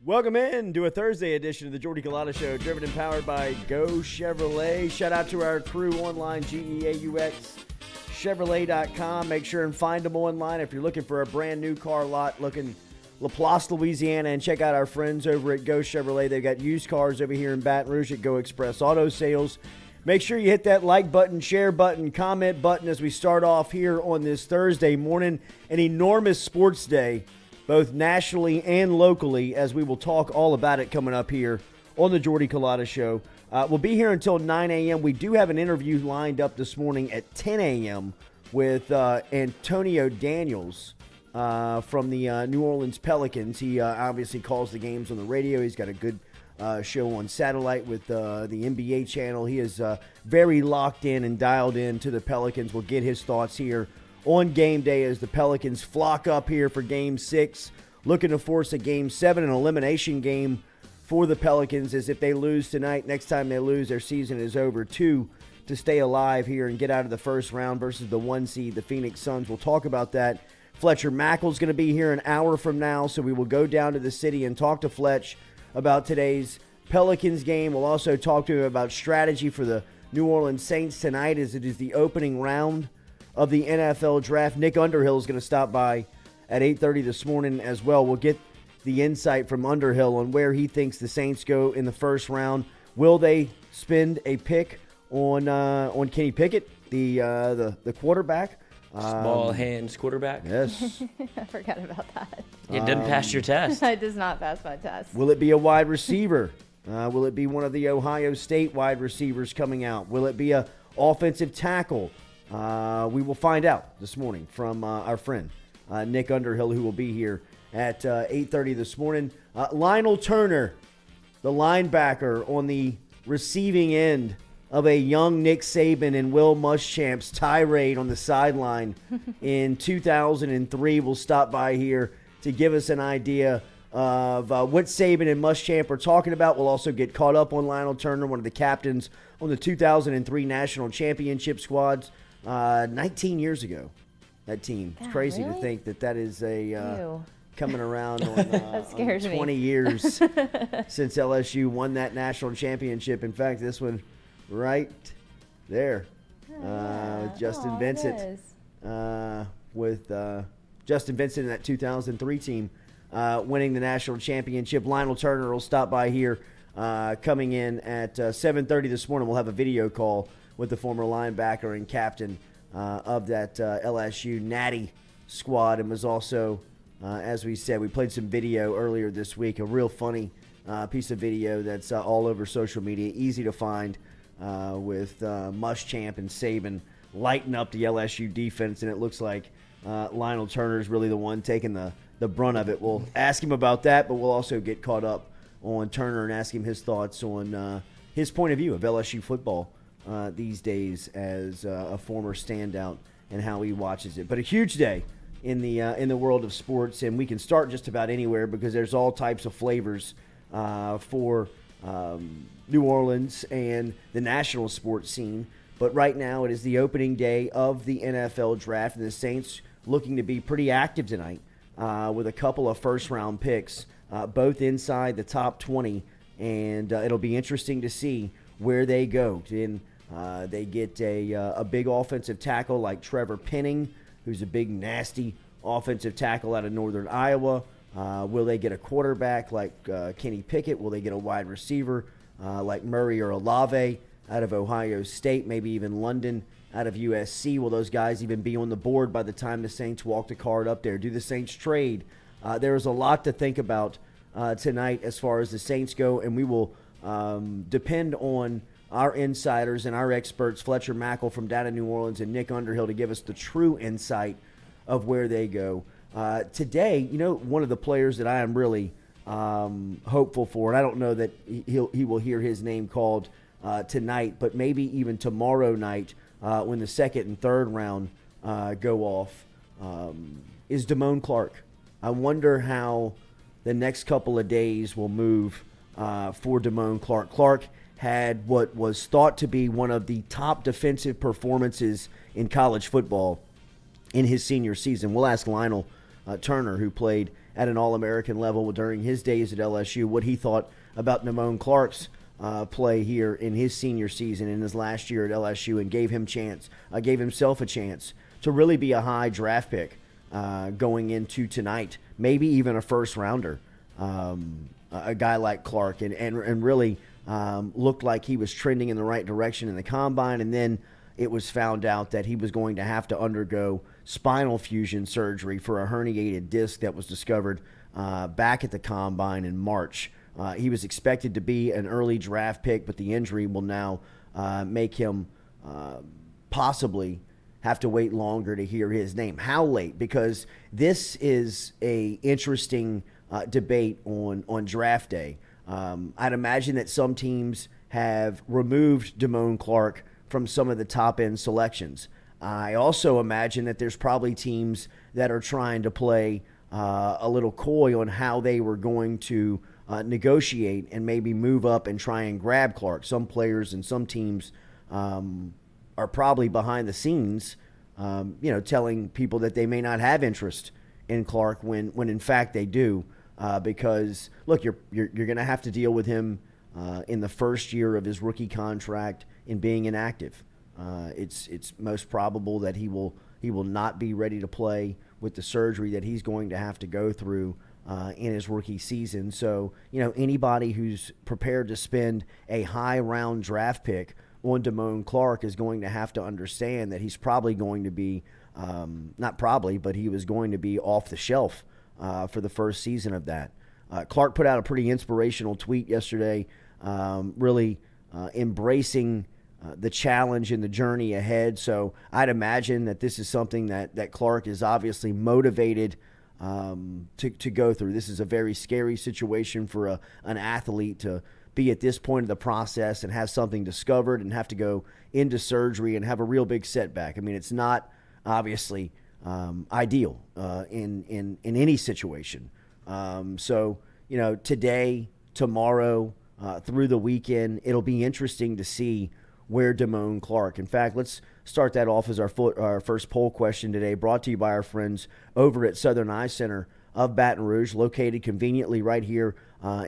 Welcome in to a Thursday edition of the Jordy Culotta Show, driven and powered by Go Chevrolet. Shout out to our crew online, GEAUX, Chevrolet.com. Make sure and find them online if you're looking for a brand new car lot, looking LaPlace, Louisiana, and check out our friends over at Go Chevrolet. They've got used cars over here in Baton Rouge at Go Express Auto Sales. Make sure you hit that like button, share button, comment button as we start off here on this Thursday morning. An enormous sports day, both nationally and locally, as we will talk all about it coming up here on the Jordy Culotta Show. We'll be here until 9 a.m. We do have an interview lined up this morning at 10 a.m. with Antonio Daniels from the New Orleans Pelicans. He obviously calls the games on the radio. He's got a good show on satellite with the NBA channel. He is very locked in and dialed in to the Pelicans. We'll get his thoughts here on game day as the Pelicans flock up here for Game 6, looking to force a Game 7, an elimination game for the Pelicans, as if they lose tonight, next time they lose, their season is over. 2 to stay alive here and get out of the first round versus the 1 seed, the Phoenix Suns. We'll talk about that. Fletcher Mackel is going to be here an hour from now, so we will go down to the city and talk to Fletch about today's Pelicans game. We'll also talk to him about strategy for the New Orleans Saints tonight, as it is the opening round of the NFL draft. Nick Underhill is going to stop by at 8:30 this morning as well. We'll get the insight from Underhill on where he thinks the Saints go in the first round. Will they spend a pick on Kenny Pickett, the quarterback? Small hands quarterback. Yes. I forgot about that. It didn't pass your test. I did not pass my test. Will it be a wide receiver? Will it be one of the Ohio State wide receivers coming out? Will it be a offensive tackle? We will find out this morning from our friend Nick Underhill, who will be here at 8:30 this morning. Lionel Turner, the linebacker, on the receiving end of a young Nick Saban and Will Muschamp's tirade on the sideline in 2003, will stop by here to give us an idea of what Saban and Muschamp are talking about. We'll also get caught up on Lionel Turner, one of the captains on the 2003 National Championship squads. 19 years ago, that team. It's crazy to think that is a coming around on, that scares on 20 me. years since LSU won that national championship. In fact, this one right there, Justin Vincent, with Justin Vincent in that 2003 team winning the national championship. Lionel Turner will stop by here coming in at 7:30 this morning. We'll have a video call with the former linebacker and captain of that LSU Natty squad, and was also, as we said, we played some video earlier this week, a real funny piece of video that's all over social media, easy to find, with Muschamp and Saban lighting up the LSU defense, and it looks like Lionel Turner is really the one taking the brunt of it. We'll ask him about that, but we'll also get caught up on Turner and ask him his thoughts on his point of view of LSU football these days as a former standout and how he watches it. But a huge day in the world of sports, and we can start just about anywhere because there's all types of flavors for New Orleans and the national sports scene. But right now it is the opening day of the NFL draft, and the Saints looking to be pretty active tonight with a couple of first-round picks, both inside the top 20, and it'll be interesting to see where they go. They get a big offensive tackle like Trevor Penning, who's a big, nasty offensive tackle out of northern Iowa. Will they get a quarterback like Kenny Pickett? Will they get a wide receiver like Murray or Olave out of Ohio State, maybe even London out of USC? Will those guys even be on the board by the time the Saints walk the card up there? Do the Saints trade? There is a lot to think about tonight as far as the Saints go, and we will depend on our insiders and our experts, Fletcher Mackel from down in New Orleans and Nick Underhill, to give us the true insight of where they go. Today, one of the players that I am really hopeful for, and I don't know that he will hear his name called tonight, but maybe even tomorrow night when the second and third round go off, is Damon Clark. I wonder how the next couple of days will move for Damon Clark. Clark had what was thought to be one of the top defensive performances in college football in his senior season. We'll ask Lionel Turner, who played at an All-American level during his days at LSU, what he thought about Damon Clark's play here in his senior season in his last year at LSU, and gave himself a chance to really be a high draft pick going into tonight, maybe even a first rounder. A guy like Clark, and really looked like he was trending in the right direction in the combine, and then it was found out that he was going to have to undergo spinal fusion surgery for a herniated disc that was discovered back at the combine in March. He was expected to be an early draft pick, but the injury will now make him possibly have to wait longer to hear his name. How late? Because this is a interesting debate on draft day. I'd imagine that some teams have removed Damon Clark from some of the top-end selections. I also imagine that there's probably teams that are trying to play a little coy on how they were going to negotiate and maybe move up and try and grab Clark. Some players and some teams are probably behind the scenes, telling people that they may not have interest in Clark when in fact they do. Because look, you're going to have to deal with him in the first year of his rookie contract in being inactive. It's most probable that he will not be ready to play with the surgery that he's going to have to go through in his rookie season. So anybody who's prepared to spend a high round draft pick on Damon Clark is going to have to understand that he's probably going to be not probably, but he was going to be off the shelf for the first season of that. Clark put out a pretty inspirational tweet yesterday, really embracing the challenge and the journey ahead. So I'd imagine that this is something that Clark is obviously motivated to go through. This is a very scary situation for an athlete to be at this point of the process and have something discovered and have to go into surgery and have a real big setback. I mean, it's not obviously ideal in any situation. So today, tomorrow, through the weekend, it'll be interesting to see where Damon Clark. In fact, let's start that off as our first poll question today, brought to you by our friends over at Southern Eye Center of Baton Rouge, located conveniently right here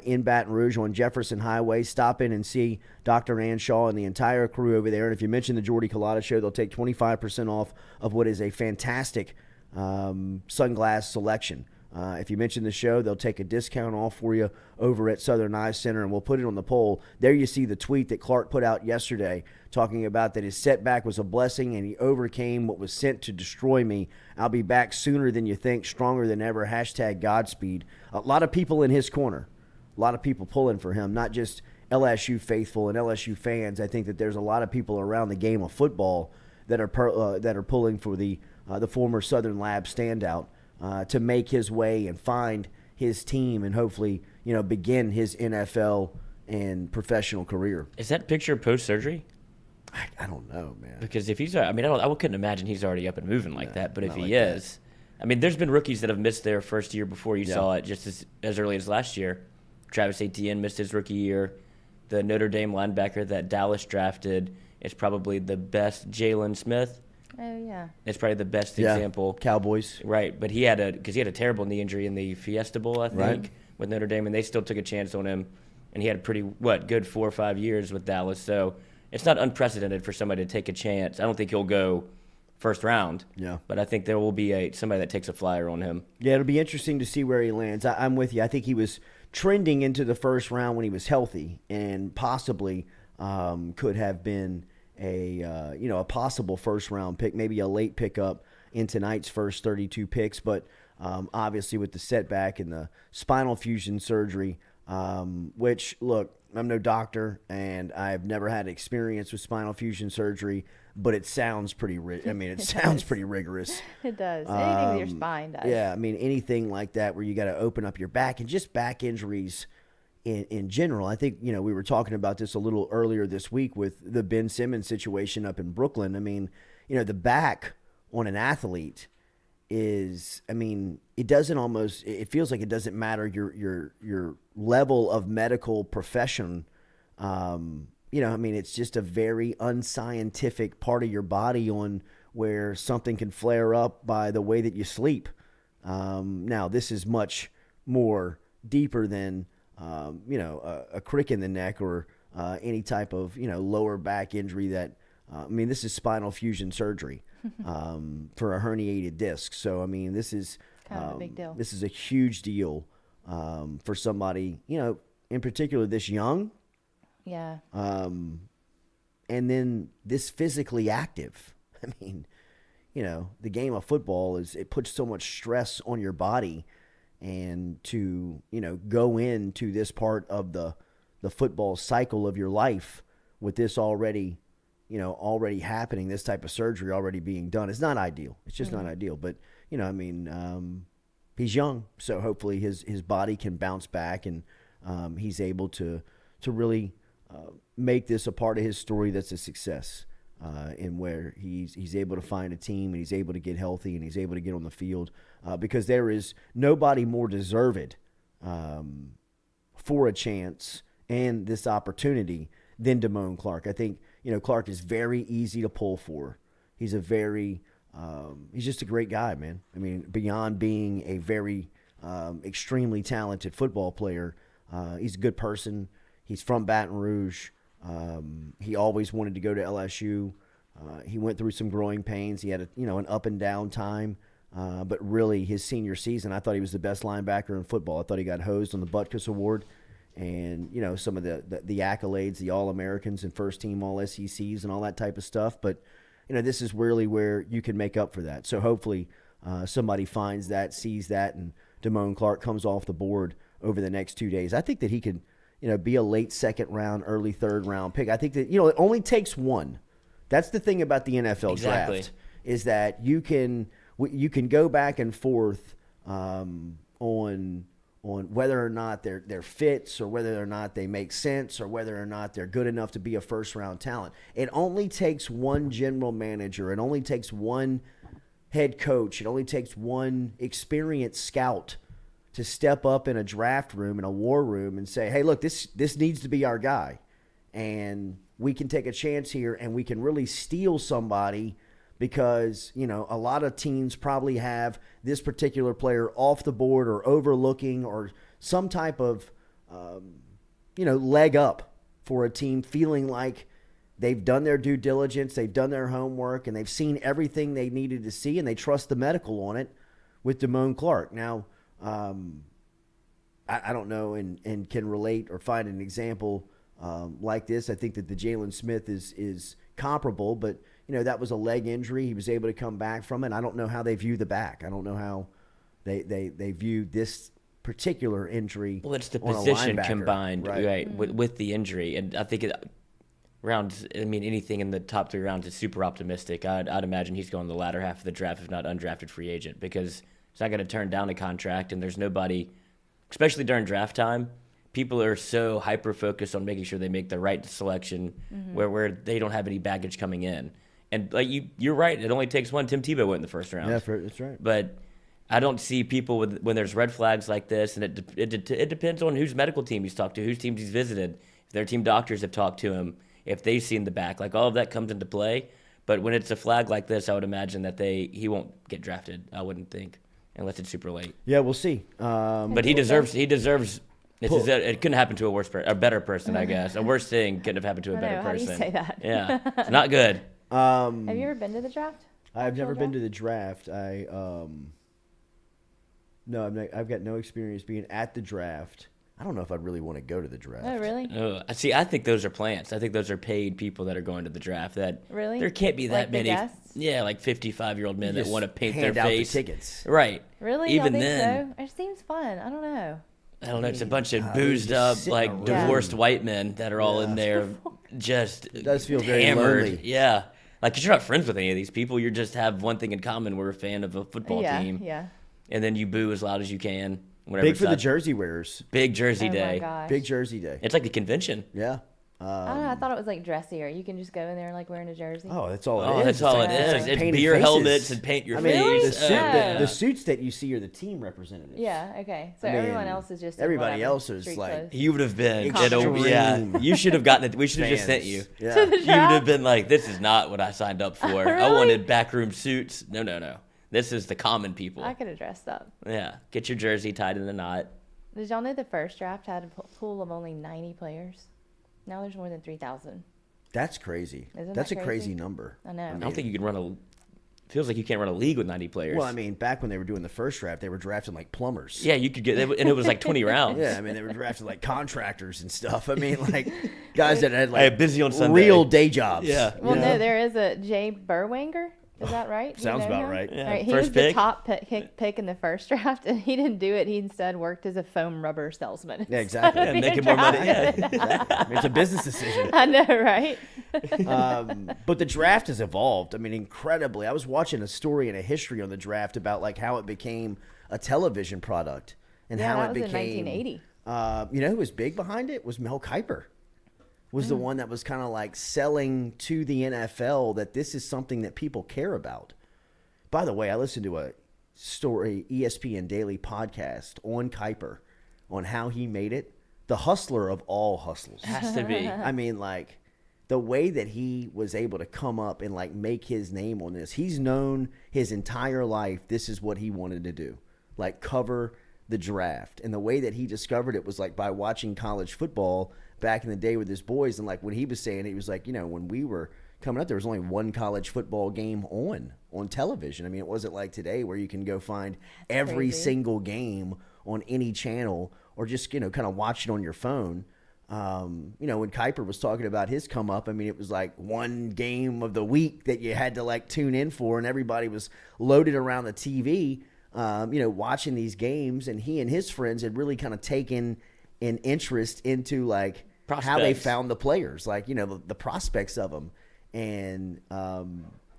in Baton Rouge on Jefferson Highway. Stop in and see Dr. Ann Shaw and the entire crew over there. And if you mention the Jordy Culotta Show, they'll take 25% off of what is a fantastic sunglass selection. If you mention the show, they'll take a discount off for you over at Southern Eye Center, and we'll put it on the poll. There you see the tweet that Clark put out yesterday talking about that his setback was a blessing and he overcame what was sent to destroy me. I'll be back sooner than you think, stronger than ever. # Godspeed. A lot of people in his corner, a lot of people pulling for him, not just LSU faithful and LSU fans. I think that there's a lot of people around the game of football that are pulling for the former Southern Lab standout to make his way and find his team and hopefully, begin his NFL and professional career. Is that picture post-surgery? I don't know, man. Because if he's, I couldn't imagine he's already up and moving like that. But if he like is, there's been rookies that have missed their first year before you saw it, just as early as last year. Travis Etienne missed his rookie year. The Notre Dame linebacker that Dallas drafted is probably the best. Jalen Smith. Oh, yeah. It's probably the best example. Cowboys. Right, but he had a terrible knee injury in the Fiesta Bowl, I think, with Notre Dame, and they still took a chance on him, and he had a pretty, good 4 or 5 years with Dallas. So it's not unprecedented for somebody to take a chance. I don't think he'll go first round. Yeah. But I think there will be somebody that takes a flyer on him. Yeah, it'll be interesting to see where he lands. I'm with you. I think he was trending into the first round when he was healthy, and possibly could have been a possible first round pick, maybe a late pickup in tonight's first 32 picks. But obviously with the setback and the spinal fusion surgery, which, look, I'm no doctor and I've never had experience with spinal fusion surgery, but it sounds pretty pretty rigorous. It does. Anything with your spine does. Yeah, anything like that where you got to open up your back, and just back injuries in general. I think, we were talking about this a little earlier this week with the Ben Simmons situation up in Brooklyn. The back on an athlete is, it feels like it doesn't matter your level of medical profession. It's just a very unscientific part of your body on where something can flare up by the way that you sleep. Now, this is much more deeper than, a crick in the neck or any type of, lower back injury that, this is spinal fusion surgery for a herniated disc. So, this is kind of a big deal. This is a huge deal for somebody, in particular this young. Yeah. And then this physically active. The game of football it puts so much stress on your body, and to, go into this part of the football cycle of your life with this already happening, this type of surgery already being done, it's not ideal. It's just not ideal. But, he's young, so hopefully his body can bounce back, and he's able to really make this a part of his story that's a success, and where he's able to find a team, and he's able to get healthy, and he's able to get on the field, because there is nobody more deserved for a chance and this opportunity than Damon Clark. I think, Clark is very easy to pull for. He's he's just a great guy, man. Beyond being a very extremely talented football player, he's a good person. He's from Baton Rouge. He always wanted to go to LSU. He went through some growing pains. He had an up and down time. But really, his senior season, I thought he was the best linebacker in football. I thought he got hosed on the Butkus Award, and some of the accolades, the All-Americans and first-team All-SECs and all that type of stuff. But this is really where you can make up for that. So hopefully, somebody finds that, sees that, and Damon Clark comes off the board over the next 2 days. I think that he could, be a late second round, early third round pick. I think that it only takes one. That's the thing about the NFL draft, is that you can go back and forth on whether or not they're fits, or whether or not they make sense, or whether or not they're good enough to be a first-round talent. It only takes one general manager. It only takes one head coach. It only takes one experienced scout to step up in a draft room, in a war room, and say, hey, look, this needs to be our guy. And we can take a chance here, and we can really steal somebody, because, a lot of teams probably have this particular player off the board or overlooking, or some type of, leg up for a team, feeling like they've done their due diligence, they've done their homework, and they've seen everything they needed to see, and they trust the medical on it with Damon Clark. Now, I don't know and can relate or find an example like this. I think that the Jalen Smith is comparable, but that was a leg injury. He was able to come back from it. I don't know how they view the back. I don't know how they view this particular injury. Well, it's the position combined, right, with the injury. And I think anything in the top 3 rounds is super optimistic. I'd imagine he's going the latter half of the draft, if not undrafted free agent, because he's not going to turn down a contract, and there's nobody, especially during draft time, people are so hyper-focused on making sure they make the right selection, where they don't have any baggage coming in. And you're right, it only takes one. Tim Tebow went in the first round. Yeah, that's right. But I don't see people when there's red flags like this, and it depends on whose medical team he's talked to, whose teams he's visited, if their team doctors have talked to him, if they've seen the back. All of that comes into play. But when it's a flag like this, I would imagine that he won't get drafted, I wouldn't think, unless it's super late. Yeah, we'll see. But he deserves. It couldn't happen to a better person, I guess. A worse thing couldn't have happened to a better person. How do you say that? Yeah, it's not good. Have you ever been to the draft? I've never been to the draft. No, I've got no experience being at the draft. I don't know if I'd really want to go to the draft. Oh, really? See, I think those are plants. I think those are paid people that are going to the draft. Really? There can't be that many. Guests? Yeah, 55-year-old men that want to paint their out face. The tickets. Right. Really? Even think then, so? It seems fun. I don't know. It's a bunch of boozed up, divorced white men that are all in there, just it does feel very hammered. lonely. Yeah. Because you're not friends with any of these people. You just have one thing in common. We're a fan of a football team. Yeah. And then you boo as loud as you can. Big for the jersey wearers. Big jersey day. My gosh. Big jersey day. It's like a convention. Yeah. I don't know. I thought it was dressier. You can just go in there wearing a jersey. Oh, that's all it is. That's all it is. It's beer helmets and paint your face. The suits that you see are the team representatives. Yeah. Okay. So everyone else is just everybody else is like clothes. You would have been. Extreme. You should have gotten it. We should have just sent you. Yeah. You would have been like, "This is not what I signed up for. Really? I wanted backroom suits. No. This is the common people. I could have dressed up. Yeah. Get your jersey tied in a knot. Did y'all know the first draft had a pool of only 90 players? Now there's more than 3,000. That's crazy. Isn't That's that a crazy number. I know. I don't think you can run feels like you can't run a league with 90 players. Well, I mean, back when they were doing the first draft, they were drafting like plumbers. Yeah, you could get, and it was like 20 rounds. Yeah, I mean, they were drafting like contractors and stuff. I mean, like guys that had like busy on Sunday. real day jobs. Yeah. Well, no, there is a Jay Berwanger. Is that right? Do you Sounds know about him? right. Yeah. All right, he First was the pick? top pick in the first draft, and he didn't do it. He instead worked as a foam rubber salesman. Yeah, exactly. Yeah, making more money. Yeah. Exactly. I mean, it's a business decision. I know, right? But the draft has evolved. I mean, incredibly. I was watching a story and a history on the draft about like how it became a television product and Yeah, how that it was in became. 1980. You know who was big behind it was Mel Kiper. Was the one that was kind of like selling to the NFL that this is something that people care about. By the way, I listened to a story, ESPN Daily podcast on Kiper, on how he made it. The hustler of all hustlers. Has to be. I mean, like, the way that he was able to come up and, like, make his name on this. He's known his entire life this is what he wanted to do. Like, cover the draft. And the way that he discovered it was, like, by watching college football back in the day with his boys. And, like, when he was saying it, he was like, you know, when we were coming up, there was only one college football game on television. I mean, it wasn't like today where you can go find every single game on any channel or just, you know, kind of watch it on your phone. You know, when Kiper was talking about his come up, I mean, it was like one game of the week that you had to like tune in for, and everybody was loaded around the TV, you know, watching these games. And he and his friends had really kind of taken an interest into like how they found the players, like, you know, the prospects of them. And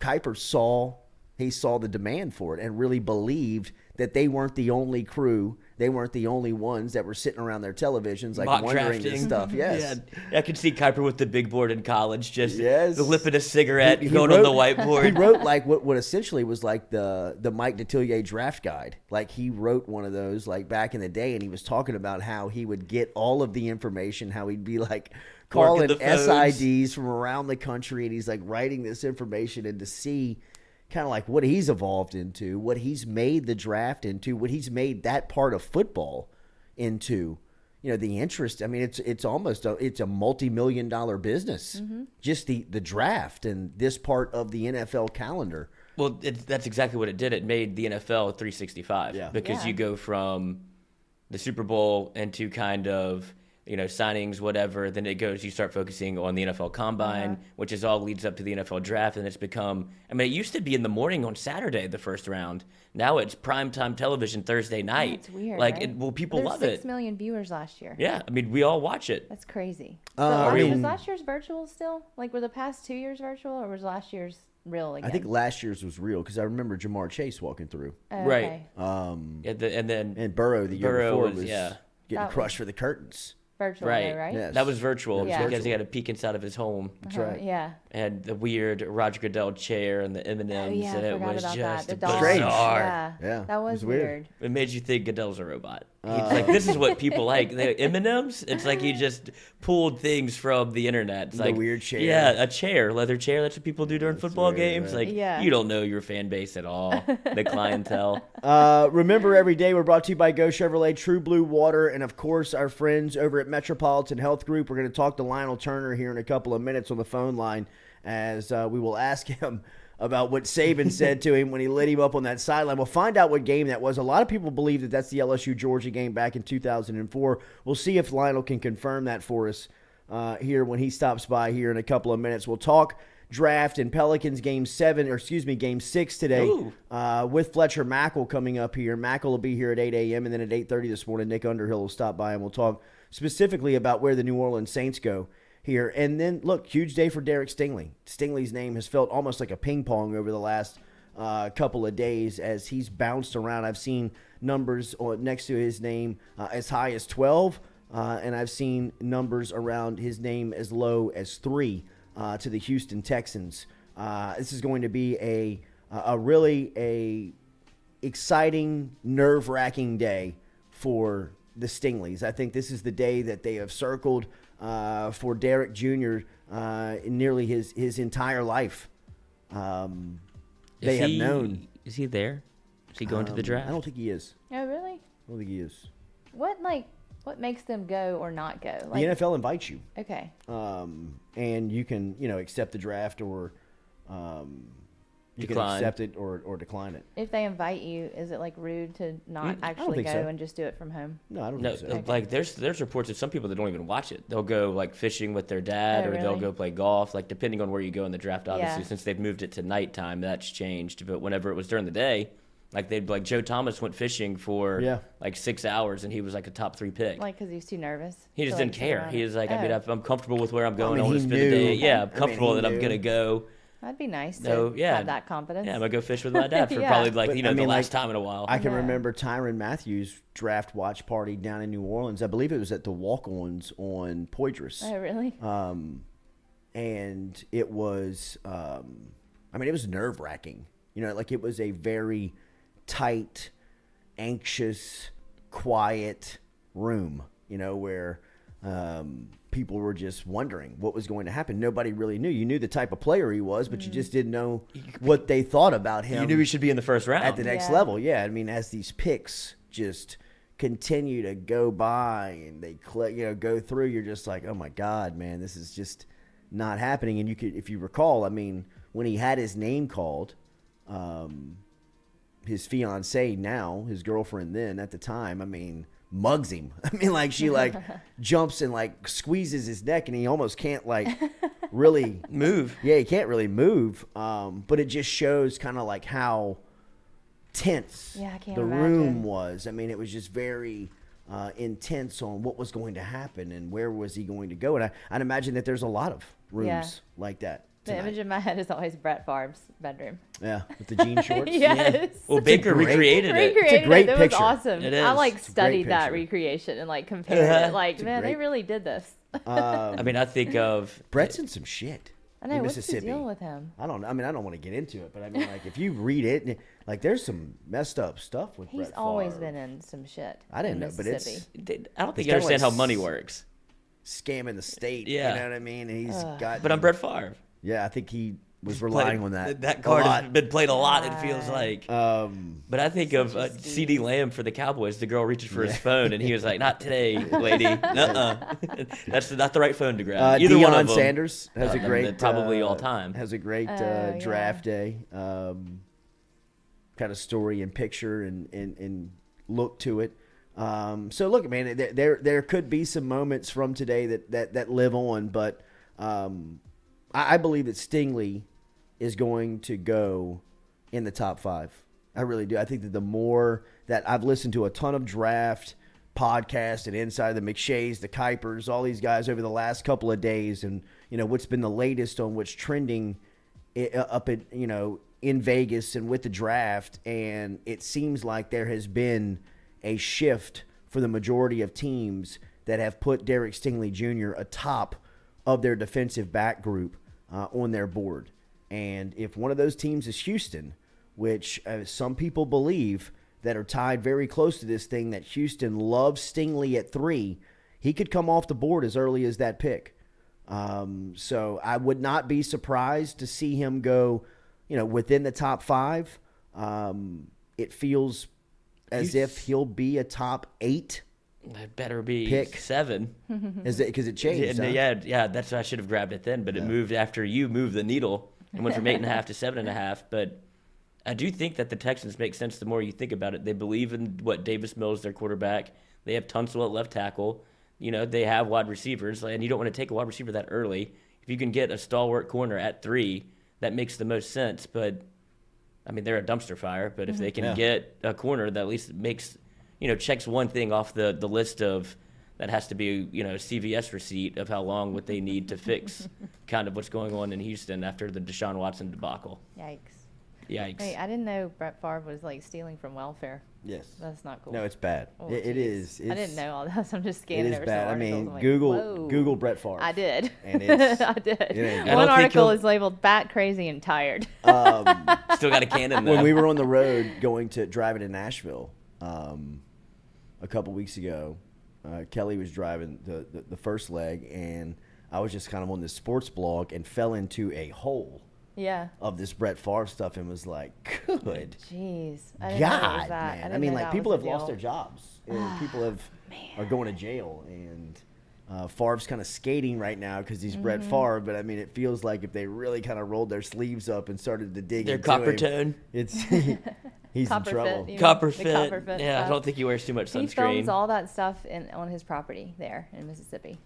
Kiper saw the demand for it and really believed that they weren't the only crew. They weren't the only ones that were sitting around their televisions like wondering this stuff. Yes. Yeah, I could see Kiper with the big board in college, just Yes. lipping a cigarette, He going wrote- on the whiteboard. He wrote like what essentially was like the Mike Detillier draft guide. Like he wrote one of those like back in the day, and he was talking about how he would get all of the information, how he'd be like calling the phones. SIDs from around the country, and he's like writing this information, and to see kind of like what he's evolved into, what he's made the draft into, what he's made that part of football into. You know, the interest, I mean, it's almost it's a multi-million-dollar business. Just the draft and this part of the NFL calendar. Well, that's exactly what it did. It made the NFL 365. Yeah. Because Yeah. you go from the Super Bowl into kind of, you know, signings, whatever. Then it goes, you start focusing on the NFL Combine, which is all leads up to the NFL Draft. And it's become, I mean, it used to be in the morning on Saturday, the first round. Now it's primetime television Thursday night. It's weird, Like, right? people There's love 6 it. million viewers last year. Yeah, I mean, we all watch it. That's crazy. I Was mean- last year's virtual still? Like, were the past 2 years virtual, or was last year's real again? I think last year's was real because I remember Jamar Chase walking through. Oh, Right. okay. And then And Burrow the year Burrow before was- was yeah. getting That crushed for the curtains. Virtual, Right. though, right? Yes. that was virtual Yeah. because he had a peek inside of his home. That's right. Yeah. And the weird Roger Goodell chair and the M&Ms, Oh, yeah, and I it forgot was about just that. The doll. Strange. bizarre. Yeah. Yeah, That it was was weird. weird. It made you think Goodell's a robot. It's like, this is what people like. M&Ms? It's like he just pulled things from the internet. It's The like, weird chair. Yeah, a chair, leather chair. That's what people do during football weird, games. right? Like, Yeah. you don't know your fan base at all, the clientele. Remember, every day we're brought to you by Go Chevrolet, True Blue Water, and of course our friends over at Metropolitan Health Group. We're going to talk to Lionel Turner here in a couple of minutes on the phone line as we will ask him about what Saban said to him when he lit him up on that sideline. We'll find out what game that was. A lot of people believe that that's the LSU-Georgia game back in 2004. We'll see if Lionel can confirm that for us here when he stops by here in a couple of minutes. We'll talk draft and Pelicans game 6 today with Fletcher Mackel coming up here. Mackel will be here at 8 a.m. and then at 8:30 this morning, Nick Underhill will stop by and we'll talk specifically about where the New Orleans Saints go here. And then, look, huge day for Derek Stingley. Stingley's name has felt almost like a ping pong over the last couple of days as he's bounced around. I've seen numbers next to his name as high as 12, and I've seen numbers around his name as low as 3 to the Houston Texans. This is going to be a really exciting, nerve-wracking day for the Stingleys. I think this is the day that they have circled for Derek Jr. In nearly his entire life. They have known. Is he there? Is he going to the draft? I don't think he is. Oh, really? I don't think he is. What makes them go or not go? The NFL invites you. Okay. And you can, accept the draft or you can accept it or decline it. If they invite you, is it rude to not actually go and just do it from home? No, I don't think so. Okay. There's reports of some people that don't even watch it. They'll go fishing with their dad, or really? they'll go play golf. Depending on where you go in the draft, obviously, Yeah. since they've moved it to nighttime, that's changed. But whenever it was during the day, Joe Thomas went fishing for 6 hours, and he was a top 3 pick. Because he was too nervous. He just didn't care. He was I'm comfortable with where I'm going. I want to spend the day. Yeah, I'm comfortable that I'm gonna go. That'd be nice to have that confidence. Yeah, I'm going to go fish with my dad for probably the last time in a while. I can remember Tyrann Mathieu's draft watch party down in New Orleans. I believe it was at the Walk-Ons on Poitras. Oh, really? And it was, it was nerve-wracking. It was a very tight, anxious, quiet room, where people were just wondering what was going to happen. Nobody really knew. You knew the type of player he was, but you just didn't know what they thought about him. You knew he should be in the first round. At the next level, yeah. As these picks just continue to go by and they go through, you're just like, oh my God, man, this is just not happening. And if you recall, when he had his name called, his fiancée now, his girlfriend then at the time, mugs him. She jumps and squeezes his neck, and he almost can't really move. Yeah, he can't really move. But it just shows kind of how tense the room was. It was just very intense on what was going to happen and where was he going to go. And I'd imagine that there's a lot of rooms like that. The image in my head is always Brett Favre's bedroom. Yeah, with the jean shorts. Yes. Yeah. Well, Baker recreated it. It's a great It picture. was awesome. It is. I It's a studied great that picture. recreation and compared it. Man, they great- really did this. I think of Brett's in some shit. I know. in What's the Mississippi. deal with him? I don't know. I don't want to get into it, but if you read it, there's some messed up stuff with He's Brett always Favre. been in some shit. I didn't in know, but it's Mississippi. I don't think He's you kinda understand how money works. scamming the state. Yeah. You know what I mean? And he's got. But I'm Brett Favre. Yeah, I think he was relying on that. That a card lot. has been played a lot, it feels like. But I think of C.D. Lamb for the Cowboys. The girl reaches for his phone, and he was like, "Not today, lady. That's not the right phone to grab." Either Deion one of them. Sanders has a great probably all time. has a great draft day kind of story and picture and look to it. So look, man, there could be some moments from today that live on, but I believe that Stingley is going to go in the top 5. I really do. I think that the more that I've listened to a ton of draft podcasts and Inside the McShays, the Kuipers, all these guys over the last couple of days, and what's been the latest on what's trending up at in Vegas and with the draft, and it seems like there has been a shift for the majority of teams that have put Derek Stingley Jr. atop of their defensive back group on their board. And if one of those teams is Houston, which some people believe that are tied very close to this thing, that Houston loves Stingley at 3, he could come off the board as early as that pick. So I would not be surprised to see him go, within the top 5. It feels as if he'll be a top 8. It better be pick 7. Because it changed. Yeah. That's I should have grabbed it then, but it moved after you moved the needle and went from 8.5 to 7.5. But I do think that the Texans make sense the more you think about it. They believe in Davis Mills, their quarterback. They have Tunsil at left tackle. They have wide receivers, and you don't want to take a wide receiver that early. If you can get a stalwart corner at 3, that makes the most sense. But they're a dumpster fire. But if they can get a corner that at least makes checks one thing off the list of that has to be, a CVS receipt of how long what they need to fix kind of what's going on in Houston after the Deshaun Watson debacle. Yikes. Yikes. I didn't know Brett Favre was stealing from welfare. Yes. That's not cool. No, it's bad. Oh, It is. I didn't know all this. I'm just scanning It is over bad. some articles. I'm like, Google whoa. Brett Favre. I did. And it's, I did. ain't One good. article is labeled "Bat Crazy and Tired." Still got a cannon though. When we were on the road driving to Nashville a couple weeks ago, Kelly was driving the first leg, and I was just kind of on this sports blog and fell into a hole Yeah. of this Brett Favre stuff and was like, good Jeez. I didn't know it was God, that. man. I mean, like, people have lost deal. their jobs. And people are going to jail. And Favre's kind of skating right now because he's Brett Favre. But, I mean, it feels like if they really kind of rolled their sleeves up and started to dig Their into copper him, tone. he's in trouble. Copper The fit. copper fit Yeah, I stuff. don't think he wears too much He sunscreen. films all that stuff on his property there in Mississippi.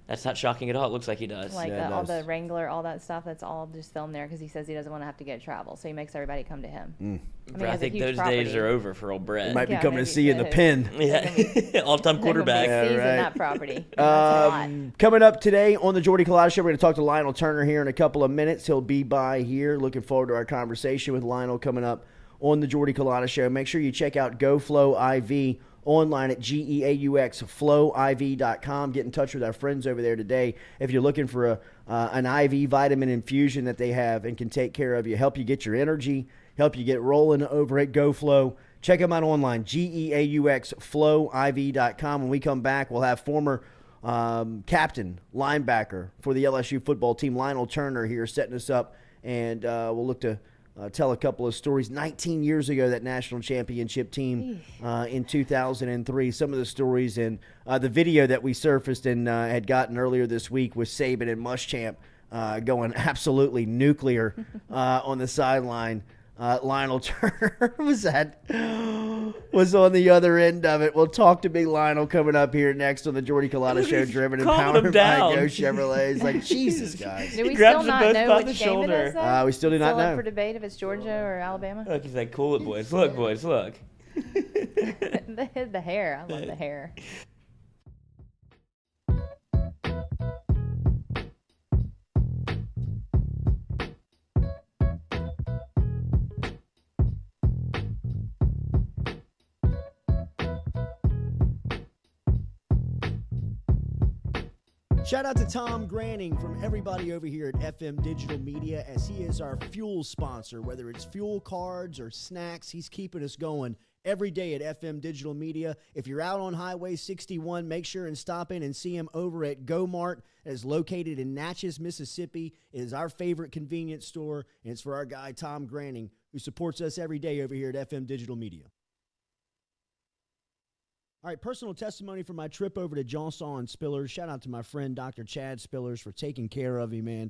That's not shocking at all. It looks like he does. Like Yeah, it all does. the Wrangler, all that stuff, that's all just filmed there because he says he doesn't want to have to get travel. So he makes everybody come to him. I mean, he I has a think huge those property. days are over for old Brett. He might be Yeah, coming to maybe see you in the so. pen. Yeah, all-time quarterback. They're gonna be Yeah, seizing right. that property. That's a lot. Coming up today on the Jordy Culotta Show, we're going to talk to Lionel Turner here in a couple of minutes. He'll be by here. Looking forward to our conversation with Lionel coming up on the Jordy Culotta Show. Make sure you check out GoFlow IV online at GEAUXFlowIV.com. Get in touch with our friends over there today if you're looking for an IV vitamin infusion that they have and can take care of you, help you get your energy, help you get rolling over at GoFlow. Check them out online, GEAUXFlowIV.com. When we come back, we'll have former captain, linebacker for the LSU football team, Lionel Turner, here setting us up, and we'll look to tell a couple of stories. 19 years ago, that national championship team in 2003. Some of the stories and the video that we surfaced and had gotten earlier this week with Saban and Muschamp going absolutely nuclear on the sideline. Lionel Turner was on the other end of it. We'll talk to big Lionel coming up here next on the Jordy Culotta Show, driven and calming powered him by down. Go Chevrolet. It's like, Jesus, guys. Do we grabs still them not both know by which the game shoulder. it is, though? We still do not Still up know. for debate if it's Georgia or Alabama? Look, he's like, cool it, boys. Look, boys, look. the hair. I love the hair. Shout out to Tom Granning from everybody over here at FM Digital Media, as he is our fuel sponsor. Whether it's fuel cards or snacks, he's keeping us going every day at FM Digital Media. If you're out on Highway 61, make sure and stop in and see him over at Go Mart. It is located in Natchez, Mississippi. It is our favorite convenience store, and it's for our guy Tom Granning, who supports us every day over here at FM Digital Media. All right, personal testimony from my trip over to Johnson and Spillers. Shout out to my friend Dr. Chad Spillers for taking care of me, man.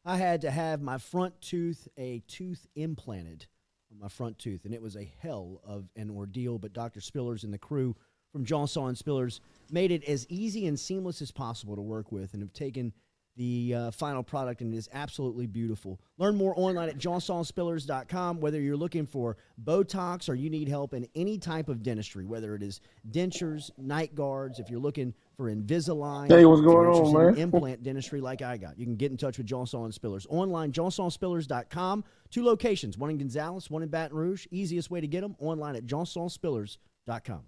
I had to have my front tooth, a tooth implanted on my front tooth, and it was a hell of an ordeal, but Dr. Spillers and the crew from Johnson and Spillers made it as easy and seamless as possible to work with and have taken the final product, and it is absolutely beautiful. Learn more online at johnsonspillers.com. Whether you're looking for Botox or you need help in any type of dentistry, whether it is dentures, night guards, if you're looking for Invisalign, hey, what's if you're going on, interested man? in implant dentistry like I got, you can get in touch with Johnson and Spillers. Online, johnsonspillers.com. 2 locations, one in Gonzales, one in Baton Rouge. Easiest way to get them, online at johnsonspillers.com.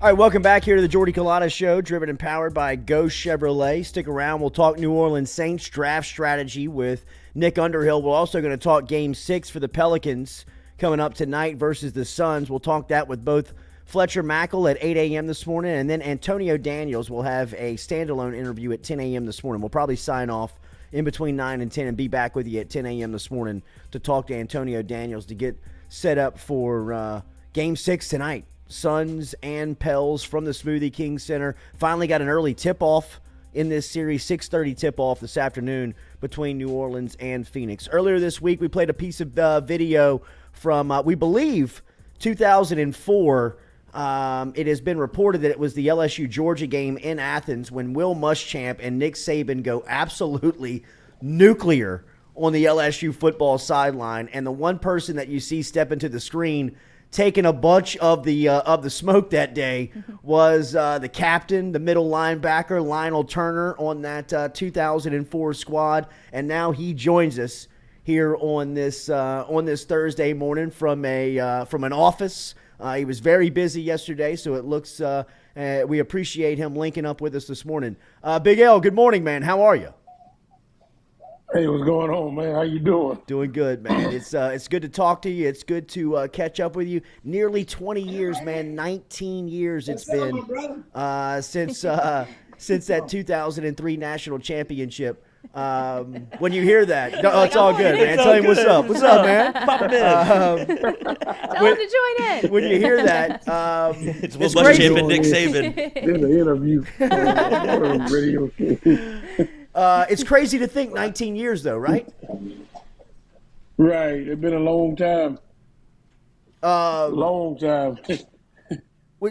All right, welcome back here to the Jordy Culotta Show, driven and powered by Go Chevrolet. Stick around. We'll talk New Orleans Saints draft strategy with Nick Underhill. We're also going to talk Game 6 for the Pelicans coming up tonight versus the Suns. We'll talk that with both Fletcher Mackel at 8 a.m. this morning, and then Antonio Daniels will have a standalone interview at 10 a.m. this morning. We'll probably sign off in between 9 and 10 and be back with you at 10 a.m. this morning to talk to Antonio Daniels to get set up for Game 6 tonight. Suns and Pels from the Smoothie King Center. Finally got an early tip-off in this series, 6:30 tip-off this afternoon between New Orleans and Phoenix. Earlier this week, we played a piece of video from, we believe, 2004. It has been reported that it was the LSU-Georgia game in Athens when Will Muschamp and Nick Saban go absolutely nuclear on the LSU football sideline. And the one person that you see step into the screen taking a bunch of the smoke that day was the captain, the middle linebacker, Lionel Turner, on that 2004 squad, and now he joins us here on this Thursday morning from an office. He was very busy yesterday, so it looks we appreciate him linking up with us this morning. Big L, good morning, man. How are you? Hey, what's going on, man? How you doing? Doing good, man. It's good to talk to you. It's good to catch up with you. Nearly 20 years, man. 19 years it's been since that 2003 national championship. When you hear that, no, it's all good, man. Tell him what's up. What's up, man? Tell him to join in. When you hear that, it's crazy. Champ and Nick Saban. In the interview. Radio. It's crazy to think 19 years, though, right? Right. It's been a long time. Long time.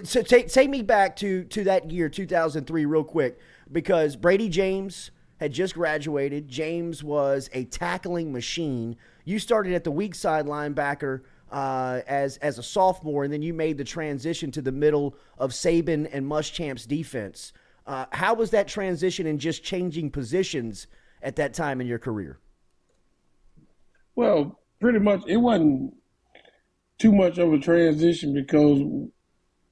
So take me back to that year, 2003, real quick, because Brady James had just graduated. James was a tackling machine. You started at the weak side linebacker as a sophomore, and then you made the transition to the middle of Saban and Muschamp's defense. How was that transition and just changing positions at that time in your career? Well, pretty much it wasn't too much of a transition because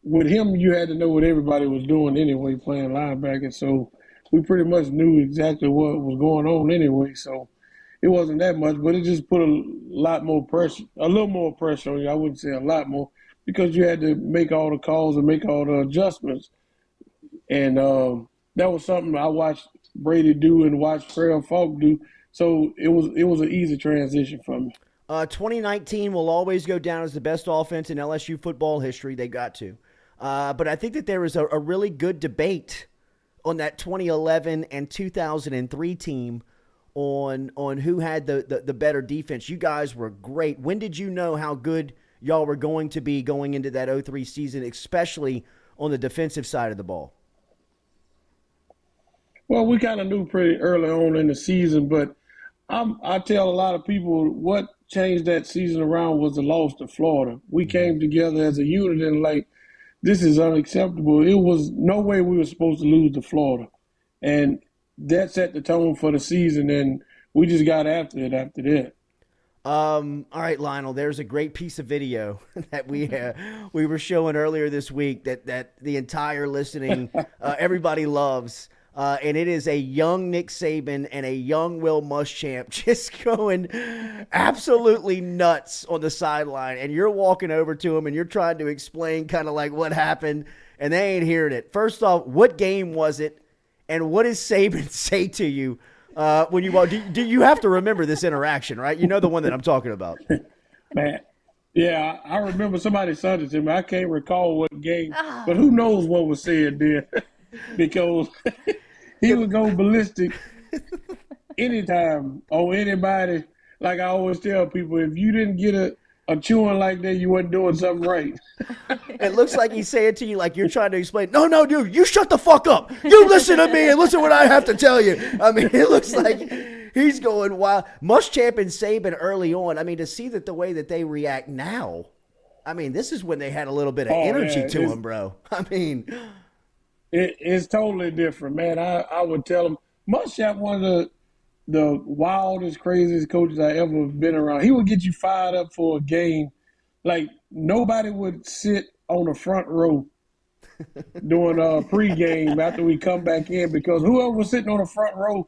with him, you had to know what everybody was doing anyway, playing linebacker. So we pretty much knew exactly what was going on anyway. So it wasn't that much, but it just put a lot more pressure, a little more pressure on you. I wouldn't say a lot more because you had to make all the calls and make all the adjustments. And that was something I watched Brady do and watched Farrell Falk do. So it was an easy transition for me. 2019 will always go down as the best offense in LSU football history. They got to. But I think that there was a really good debate on that 2011 and 2003 team on who had the better defense. You guys were great. When did you know how good y'all were going to be going into that 2003 season, especially on the defensive side of the ball? Well, we kind of knew pretty early on in the season, but I tell a lot of people what changed that season around was the loss to Florida. We came together as a unit and like, this is unacceptable. It was no way we were supposed to lose to Florida. And that set the tone for the season, and we just got after it after that. All right, Lionel, there's a great piece of video that we were showing earlier this week that the entire listening, everybody loves. And it is a young Nick Saban and a young Will Muschamp just going absolutely nuts on the sideline. And you're walking over to them and you're trying to explain kind of like what happened, and they ain't hearing it. First off, what game was it? And what does Saban say to you when you walk? Do you have to remember this interaction, right? You know the one that I'm talking about. Man, yeah, I remember somebody said it to me. I can't recall what game, but who knows what was said there because he would go ballistic anytime on anybody. Like I always tell people, if you didn't get a chewing like that, you wasn't doing something right. It looks like he's saying to you like you're trying to explain, no, dude, you shut the fuck up. You listen to me and listen to what I have to tell you. I mean, it looks like he's going wild. Muschamp and Saban early on, I mean, to see that the way that they react now, I mean, this is when they had a little bit of energy to them, bro. I mean, it's totally different, man. I would tell him, Muschamp, one of the wildest, craziest coaches I ever been around. He would get you fired up for a game. Like, nobody would sit on the front row during pregame after we come back in because whoever was sitting on the front row,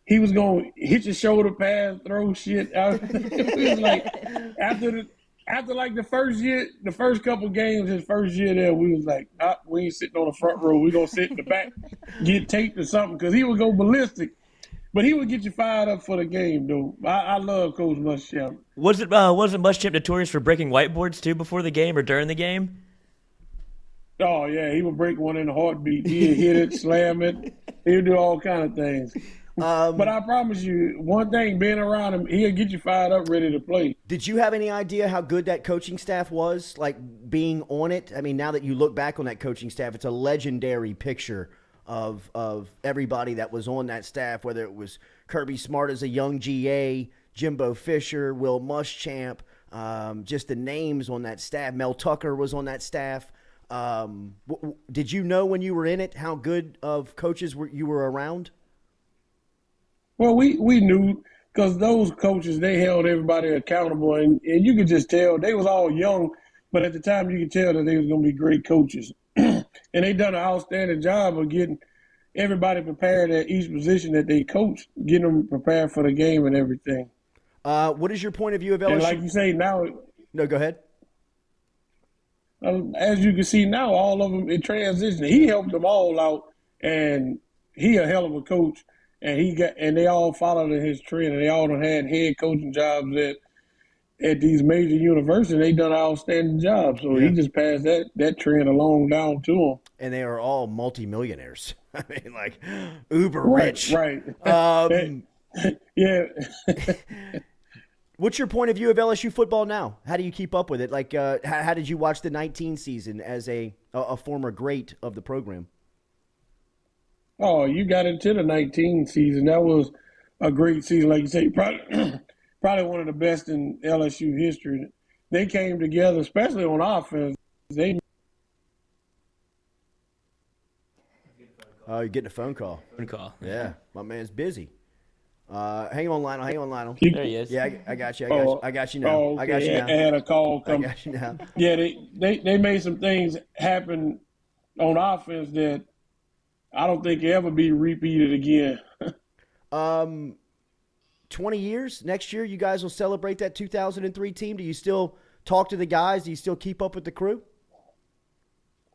he was going to hit your shoulder pass, throw shit out. It was like, after like the first year, the first couple games, his first year there, we was like, we ain't sitting on the front row. We going to sit in the back, get taped or something because he would go ballistic. But he would get you fired up for the game, though. I love Coach Muschamp. Wasn't Muschamp notorious for breaking whiteboards too before the game or during the game? Oh yeah, he would break one in a heartbeat. He'd hit it, slam it. He'd do all kind of things. But I promise you, one thing, being around him, he'll get you fired up, ready to play. Did you have any idea how good that coaching staff was, like being on it? I mean, now that you look back on that coaching staff, it's a legendary picture of everybody that was on that staff, whether it was Kirby Smart as a young GA, Jimbo Fisher, Will Muschamp, just the names on that staff. Mel Tucker was on that staff. Did you know when you were in it how good of coaches you were around? Well, we knew because those coaches, they held everybody accountable, and you could just tell they was all young, but at the time you could tell that they was going to be great coaches. And they done an outstanding job of getting everybody prepared at each position that they coach, getting them prepared for the game and everything. What is your point of view of LSU? And like you say now, no, go ahead. As you can see now, all of them in transition. He helped them all out, and he a hell of a coach. And they all followed in his trend, and they all done had head coaching jobs at these major universities. They done an outstanding job. So he just passed that trend along down to them. And they are all multimillionaires. I mean, like uber rich. Right. Yeah. What's your point of view of LSU football now? How do you keep up with it? Like, how did you watch the 19 season as a former great of the program? Oh, you got into the 19 season. That was a great season. Like you say, probably one of the best in LSU history. They came together, especially on offense. Oh, you're getting a phone call. Phone call. Yeah, my man's busy. Hang on, Lionel. There he is. Yeah, I got you. I got you now. Oh, okay. I got you now. I had a call come. I got you now. Yeah, they made some things happen on offense that I don't think will ever be repeated again. 20 years next year, you guys will celebrate that 2003 team. Do you still talk to the guys? Do you still keep up with the crew?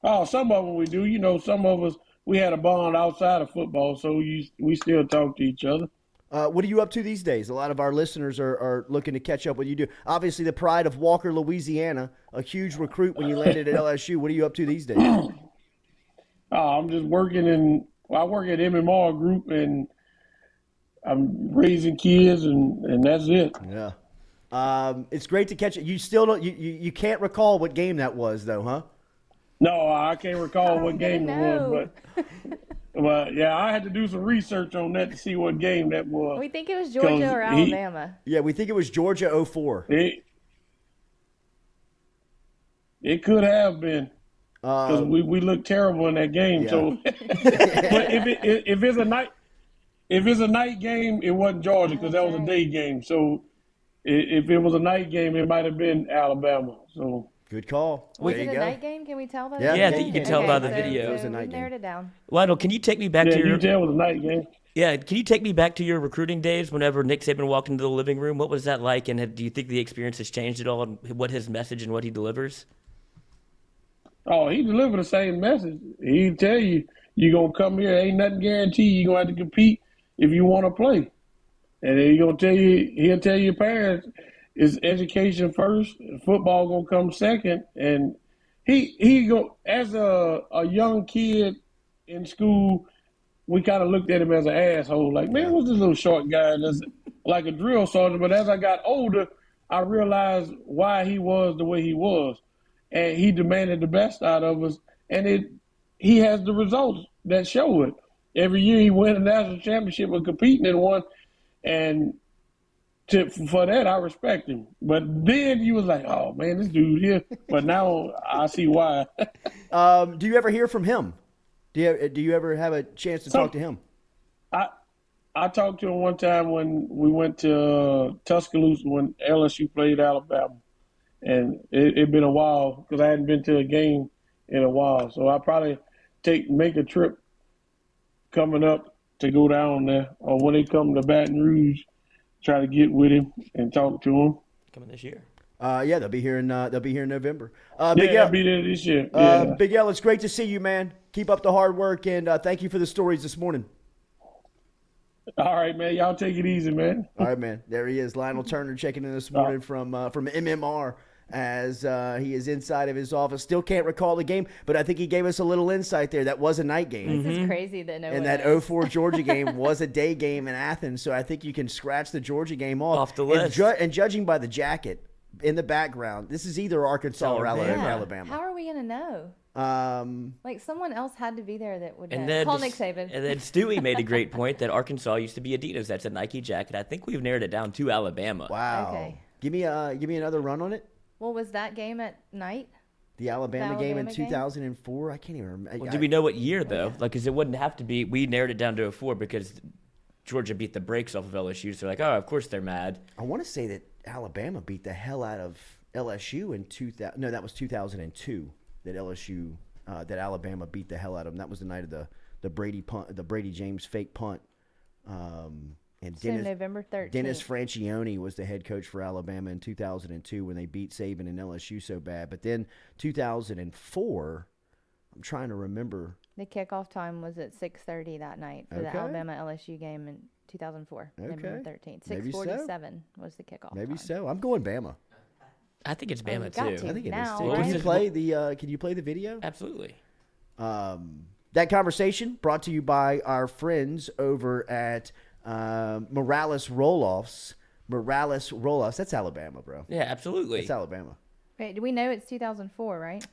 Oh, some of them we do. You know, some of us, we had a bond outside of football, so we still talk to each other. What are you up to these days? A lot of our listeners are looking to catch up with you. Obviously, the pride of Walker, Louisiana, a huge recruit when you landed at LSU. What are you up to these days? I'm just working I work at MMR Group, and I'm raising kids, and that's it. Yeah. It's great to catch it. You still don't, you can't recall what game that was, though, huh? No, I can't recall what game it was, but yeah, I had to do some research on that to see what game that was. We think it was Georgia or Alabama. Yeah, we think it was Georgia 04. It could have been. Because we looked terrible in that game. Yeah. So, but if it's a night game, it wasn't Georgia because that was a day game. So, if it was a night game, it might have been Alabama. So, good call. Was it a night game? Can we tell by the Yeah, I think you can tell by the video. It was a night game. Narrowed it down. Lionel, can you take me back to your? You can tell it was a night game. Yeah, can you take me back to your recruiting days? Whenever Nick Saban walked into the living room, what was that like? And do you think the experience has changed at all? And what his message and what he delivers? Oh, he delivered the same message. He tell you, you're going to come here, ain't nothing guaranteed. You're going to have to compete if you want to play. And then he'll tell your parents, it's education first, football going to come second. And he go, as a young kid in school, we kind of looked at him as an asshole. Like, man, what's this little short guy that's like a drill sergeant? But as I got older, I realized why he was the way he was. And he demanded the best out of us, and he has the results that show it. Every year he wins a national championship or competing in one, and for that I respect him. But then he was like, "Oh man, this dude here." But now I see why. Do you ever hear from him? Do you ever have a chance to talk to him? I talked to him one time when we went to Tuscaloosa when LSU played Alabama. And it'd been a while because I hadn't been to a game in a while. So I'll probably make a trip coming up to go down there. Or when they come to Baton Rouge, try to get with him and talk to him. Coming this year. Yeah, they'll be here in November. They'll be there this year. Big L, it's great to see you, man. Keep up the hard work, and thank you for the stories this morning. All right, man. Y'all take it easy, man. All right, man. There he is, Lionel Turner, checking in this morning from MMR. As he is inside of his office. Still can't recall the game, but I think he gave us a little insight there. That was a night game. This is crazy that no one And that 04 Georgia game was a day game in Athens, so I think you can scratch the Georgia game off the list. And judging by the jacket in the background, this is either Arkansas or Alabama. How are we going to know? Like someone else had to be there that would know. Call Nick Saban. And then Stewie made a great point that Arkansas used to be Adidas. That's a Nike jacket. I think we've narrowed it down to Alabama. Wow. Okay. Give me another run on it. Well, was that game at night? The Alabama game in 2004? I can't even remember. Well, do we know what year, though? Like, because it wouldn't have to be. We narrowed it down to 04 because Georgia beat the brakes off of LSU. So, like, oh, of course they're mad. I want to say that Alabama beat the hell out of LSU in 2000. No, that was 2002 that LSU, that Alabama beat the hell out of them. That was the night of the Brady James fake punt. And So November 13th. Dennis Franchione was the head coach for Alabama in 2002 when they beat Saban and LSU so bad. But then 2004, I'm trying to remember. The kickoff time was at 6:30 that night for the Alabama LSU game in 2004, November 13th. 6:47 was the kickoff. Maybe time. so. I'm going Bama. I think it's Bama got too. to I think it now, is too. right? Can you play the video? Absolutely. That conversation brought to you by our friends over at Morales Roll-Offs. Morales Roll-Offs. That's Alabama, bro. Yeah, absolutely. It's Alabama. Wait, do we know it's 2004, right?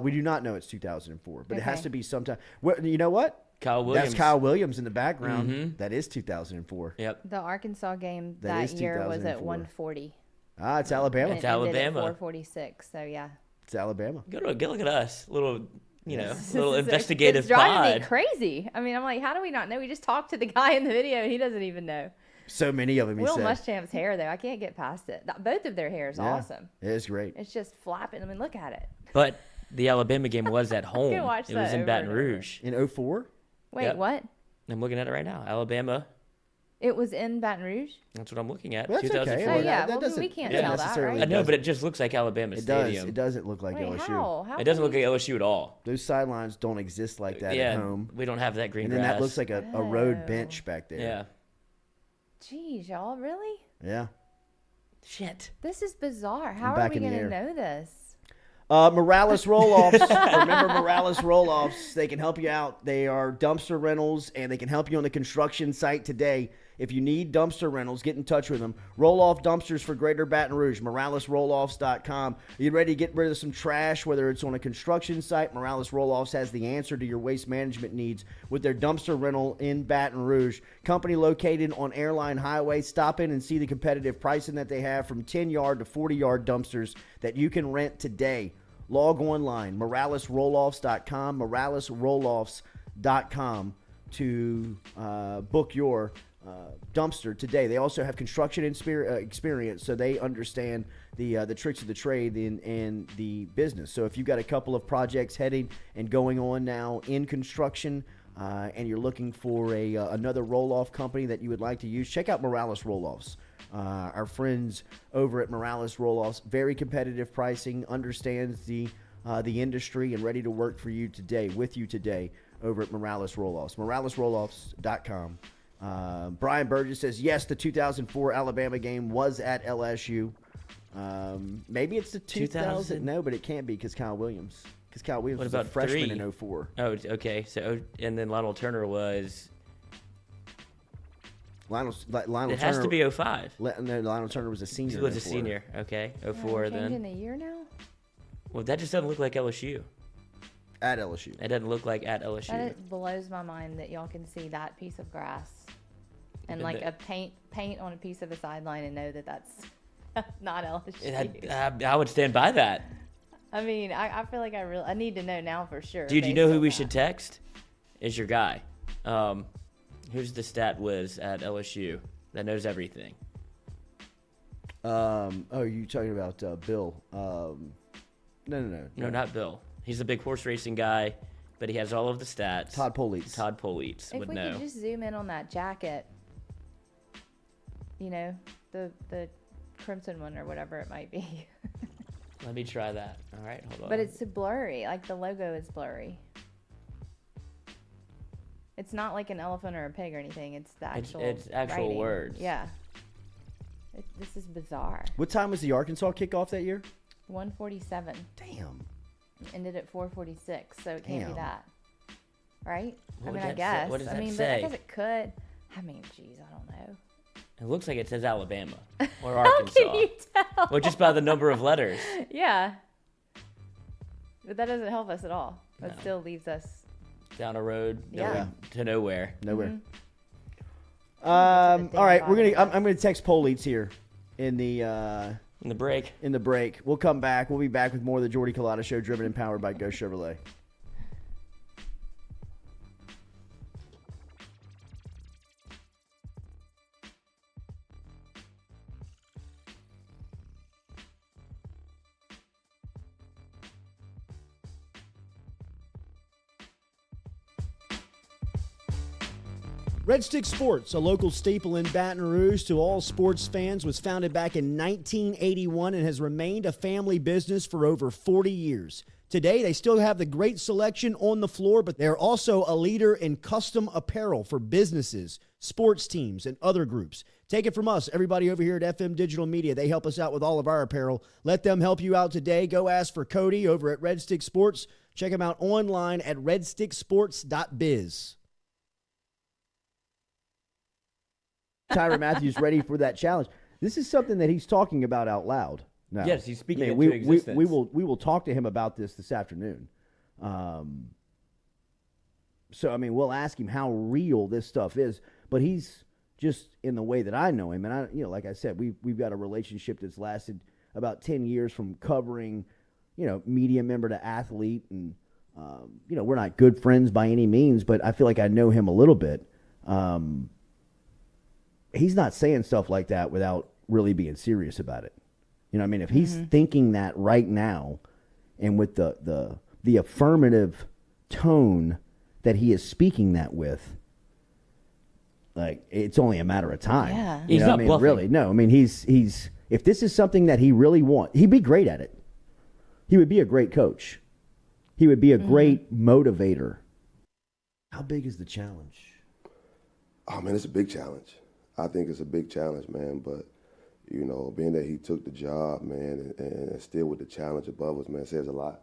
We do not know it's 2004, but it has Okay. to be sometime. Well, you know what? Kyle Williams. That's Kyle Williams in the background. Mhm. That is 2004. Yep. The Arkansas game That that is year was at 2004. 140. Ah, it's Alabama. And It's it ended at Alabama. 446. So yeah. It's Alabama. Go look at us. Little, This little is investigative it's driving me pod. crazy. I mean, I'm like, how do we not know? We just talked to the guy in the video, and he doesn't even know. So many of them, he Will said. Muschamp's hair, though, I can't get past it. Both of their hair is Yeah. awesome. It is great. It's just flapping. I mean, look at it. But the Alabama game was at home. watch It was that in over Baton and over. Rouge. In 04? Wait, Yep. what? I'm looking at it right now. Alabama. It was in Baton Rouge? That's what I'm looking at. Well, that's okay. 2004. Oh, yeah. that Well, doesn't- we can't yeah, tell that, necessarily right? I know, but it just looks like Alabama It does. Stadium. It doesn't look like Wait, LSU. how? How It doesn't can look like you- LSU at all. Those sidelines don't exist like that yeah, at home. we don't have that green And then grass. that looks like a road Oh. bench back there. Yeah. Jeez, y'all, really? Yeah. Shit. This is bizarre. How are back we in the going to air. know this? Morales Roll-Offs. Remember Morales Roll-Offs. They can help you out. They are dumpster rentals, and they can help you on the construction site today. If you need dumpster rentals, get in touch with them. Roll-off dumpsters for Greater Baton Rouge, moralesrolloffs.com. Are you ready to get rid of some trash, whether it's on a construction site? Morales Roll-Offs has the answer to your waste management needs with their dumpster rental in Baton Rouge. Company located on Airline Highway. Stop in and see the competitive pricing that they have from 10-yard to 40-yard dumpsters that you can rent today. Log online, moralesrolloffs.com, moralesrolloffs.com to book your dumpster today. They also have construction experience, so they understand the tricks of the trade in the business. So if you've got a couple of projects heading and going on now in construction, and you're looking for another roll-off company that you would like to use, check out Morales Roll-Offs. Our friends over at Morales Roll-Offs, very competitive pricing, understands the industry, and ready to work for you today, with you today, over at Morales Roll-Offs. moralesrolloffs.com. Brian Burgess says, yes, the 2004 Alabama game was at LSU. Maybe it's the 2000. No, but it can't be because Kyle Williams. Because Kyle Williams What was a about freshman 3? in 04. Oh, okay. So, and then Lionel Turner was. Lionel It Turner, has to be 05. No, Lionel Turner was a senior. He was in a 04. senior. Okay. Are 04 we changing then. the year now? Well, that just doesn't look like LSU. At LSU. It doesn't look like at LSU. That blows my mind that y'all can see that piece of grass and But like the- a paint on a piece of a sideline and know that that's not LSU. I would stand by that. I mean, I feel like I need to know now for sure. Dude, you based know who on we that. should text? Is your guy. Who's the stat whiz at LSU that knows everything? Oh, you talking about Bill? No. No, not Bill. He's a big horse racing guy, but he has all of the stats. Todd Polites. Todd Polites If would we know. could just zoom in on that jacket, you know, the crimson one or whatever it might be. Let me try that. All right, hold on. But it's blurry. Like the logo is blurry. It's not like an elephant or a pig or anything. It's the actual. It's actual writing. words. Yeah. This is bizarre. What time was the Arkansas kickoff that year? 147 Damn. ended at 446, so it can't Damn. be that, right? What I would mean, I that say? guess. What does I that mean, but say? I guess it could. I mean, geez, I don't know. It looks like it says Alabama or How Arkansas. can you tell? Well, just by the number of letters. Yeah. But that doesn't help us at all. That No. still leaves us. Down a road Yeah. going to nowhere. Nowhere. Mm-hmm. All right, I'm gonna text Polites here in the In the break. break. We'll come back. We'll be back with more of the Jordy Culotta Show, driven and powered by Go Chevrolet. Red Stick Sports, a local staple in Baton Rouge to all sports fans, was founded back in 1981 and has remained a family business for over 40 years. Today, they still have the great selection on the floor, but they're also a leader in custom apparel for businesses, sports teams, and other groups. Take it from us, everybody over here at FM Digital Media. They help us out with all of our apparel. Let them help you out today. Go ask for Cody over at Red Stick Sports. Check him out online at redsticksports.biz. Tyrann Mathieu ready for that challenge. This is something that he's talking about out loud. No. Yes, he's speaking it into existence. We will talk to him about this afternoon. So, I mean, we'll ask him how real this stuff is. But he's just in the way that I know him. And, like I said, we've got a relationship that's lasted about 10 years from covering, media member to athlete. And, we're not good friends by any means, but I feel like I know him a little bit. He's not saying stuff like that without really being serious about it. If he's thinking that right now and with the affirmative tone that he is speaking that with, like, it's only a matter of time. Yeah. He's not bluffing. Really. No, he's if this is something that he really wants, he'd be great at it. He would be a great coach. He would be a great motivator. How big is the challenge? Oh, man, it's a big challenge. I think it's a big challenge, man, but, being that he took the job, man, and still with the challenge above us, man, it says a lot.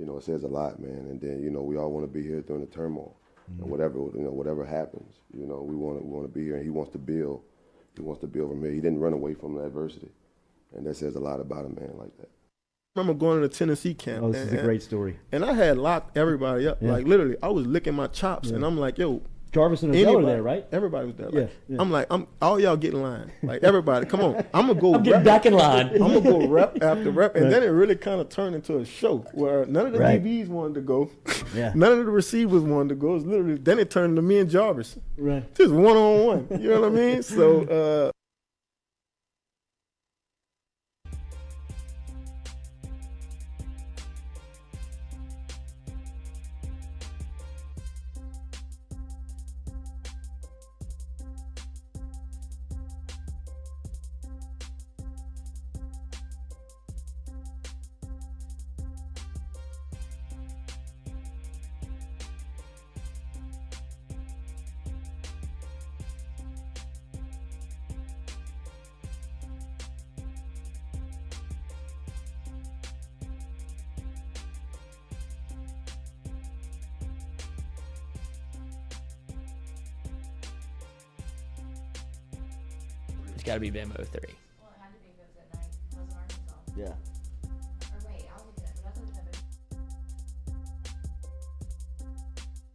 It says a lot, man, and then, we all want to be here during the turmoil. And whatever happens, we want to be here, and he wants to build. He wants to build from here. He didn't run away from the adversity, and that says a lot about a man like that. I remember going to the Tennessee camp. Oh, this is a great story. And I had locked everybody up. Yeah. Like, literally, I was licking my chops, and I'm like, yo, Jarvis and Adele were there, right? Everybody was there. Like, yeah. I'm like, all y'all get in line. Like, everybody, come on. I'm going to go Get back in line. I'm going to go rep after rep. And then it really kind of turned into a show where none of the DBs wanted to go. Yeah. None of the receivers wanted to go. It was literally, then it turned into me and Jarvis. Right. Just one-on-one. You know what I mean? So, It's got to be Bama 03. Well, it had to be because at night was Arkansas. Yeah. Or wait, I'll look it up. But I thought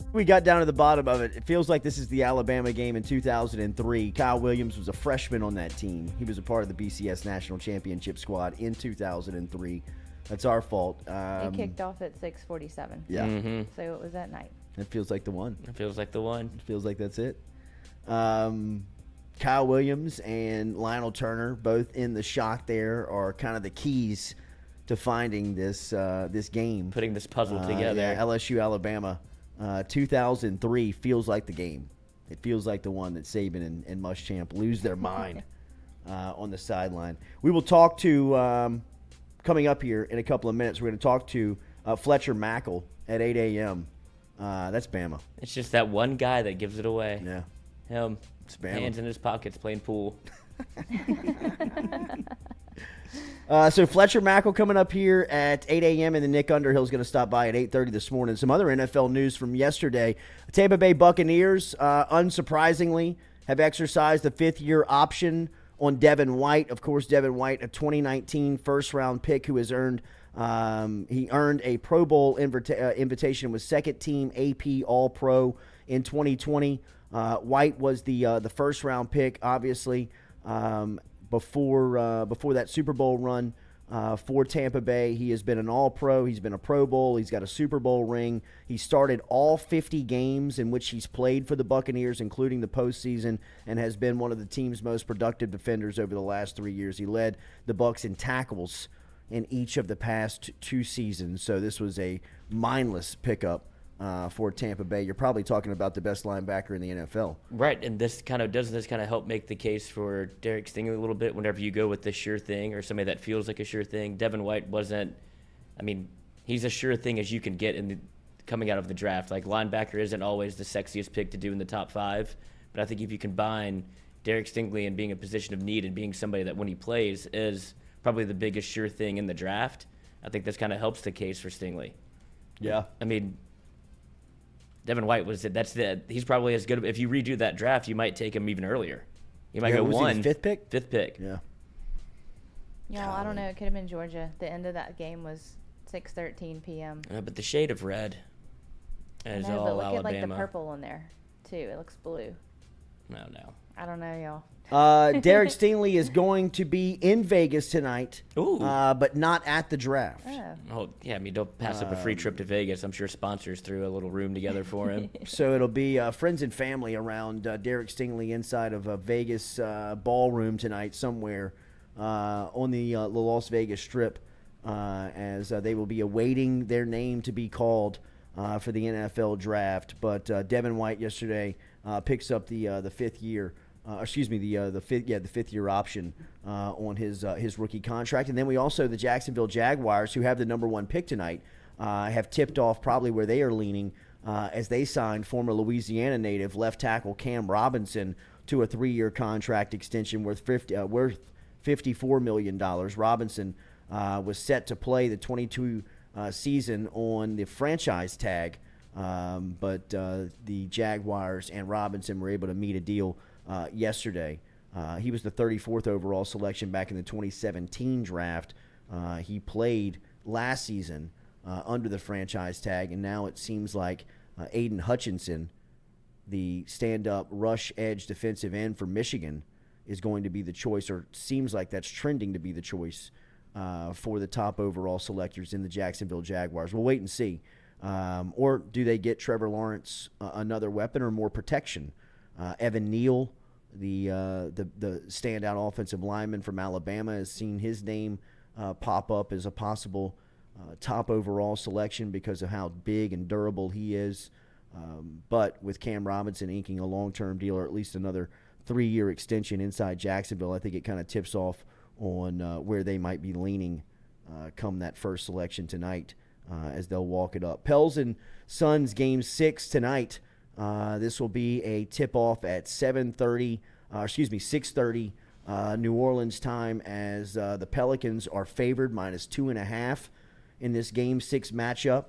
it We got down to the bottom of it. It feels like this is the Alabama game in 2003. Kyle Williams was a freshman on that team. He was a part of the BCS National Championship squad in 2003. That's our fault. it kicked off at 6:47. Yeah. Mm-hmm. So it was at night. It feels like the one. It feels like the one. It feels like that's it. Kyle Williams and Lionel Turner, both in the shock there, are kind of the keys to finding this game. Putting this puzzle together. Yeah, LSU, Alabama. 2003 feels like the game. It feels like the one that Saban and Muschamp lose their mind on the sideline. We will talk to, coming up here in a couple of minutes, we're going to talk to Fletcher Mackel at 8 a.m. That's Bama. It's just that one guy that gives it away. Yeah. Him. It's Bama. Hands in his pockets playing pool. So Fletcher Mackel coming up here at 8 a.m. and then Nick Underhill is going to stop by at 8:30 this morning. Some other NFL news from yesterday. Tampa Bay Buccaneers, unsurprisingly, have exercised the fifth-year option on Devin White. Of course, Devin White, a 2019 first-round pick who has earned he earned a Pro Bowl invitation, was second-team AP All-Pro in 2020. White was the first-round pick, obviously, before that Super Bowl run for Tampa Bay. He has been an All-Pro. He's been a Pro Bowl. He's got a Super Bowl ring. He started all 50 games in which he's played for the Buccaneers, including the postseason, and has been one of the team's most productive defenders over the last 3 years. He led the Bucs in tackles in each of the past two seasons, so this was a mindless pickup for Tampa Bay. You're probably talking about the best linebacker in the NFL. Right, and doesn't this help make the case for Derek Stingley a little bit whenever you go with the sure thing or somebody that feels like a sure thing? Devin White wasn't. I mean, he's a sure thing as you can get coming out of the draft. Like, linebacker isn't always the sexiest pick to do in the top 5, but I think if you combine Derek Stingley and being a position of need and being somebody that when he plays is probably the biggest sure thing in the draft, I think this kind of helps the case for Stingley. Yeah. I mean, Devin White he's probably as good. If you redo that draft, you might take him even earlier. You might go was he the 5th pick? 5th pick. Yeah. Yeah, I don't know. It could have been Georgia. The end of that game was 6:13 p.m. But the shade of red is I know, all but look Alabama. at like the purple in there too. It looks blue. No. I don't know, y'all. Derek Stingley is going to be in Vegas tonight, Ooh. but not at the draft. Oh, yeah. I mean, don't pass up a free trip to Vegas. I'm sure sponsors threw a little room together for him. So it'll be friends and family around Derek Stingley inside of a Vegas ballroom tonight somewhere on the Las Vegas Strip as they will be awaiting their name to be called for the NFL draft. But Devin White yesterday picks up the 5th year. The fifth year option on his rookie contract. And then we also, the Jacksonville Jaguars, who have the number 1 pick tonight, have tipped off probably where they are leaning as they signed former Louisiana native left tackle Cam Robinson to a 3-year contract extension worth $54 million. Robinson was set to play the 22 season on the franchise tag, but the Jaguars and Robinson were able to meet a deal yesterday. He was the 34th overall selection back in the 2017 draft. He played last season under the franchise tag, and now it seems like Aiden Hutchinson, the stand-up rush edge defensive end for Michigan, is going to be the choice, or seems like that's trending to be the choice for the top overall selectors in the Jacksonville Jaguars. We'll wait and see. Or do they get Trevor Lawrence another weapon or more protection? Evan Neal, the standout offensive lineman from Alabama, has seen his name pop up as a possible top overall selection because of how big and durable he is. But with Cam Robinson inking a long-term deal or at least another 3-year extension inside Jacksonville, I think it kind of tips off on where they might be leaning come that first selection tonight as they'll walk it up. Pels and Suns Game 6 tonight. This will be a tip-off at 6:30 New Orleans time as the Pelicans are favored -2.5 in this Game 6 matchup.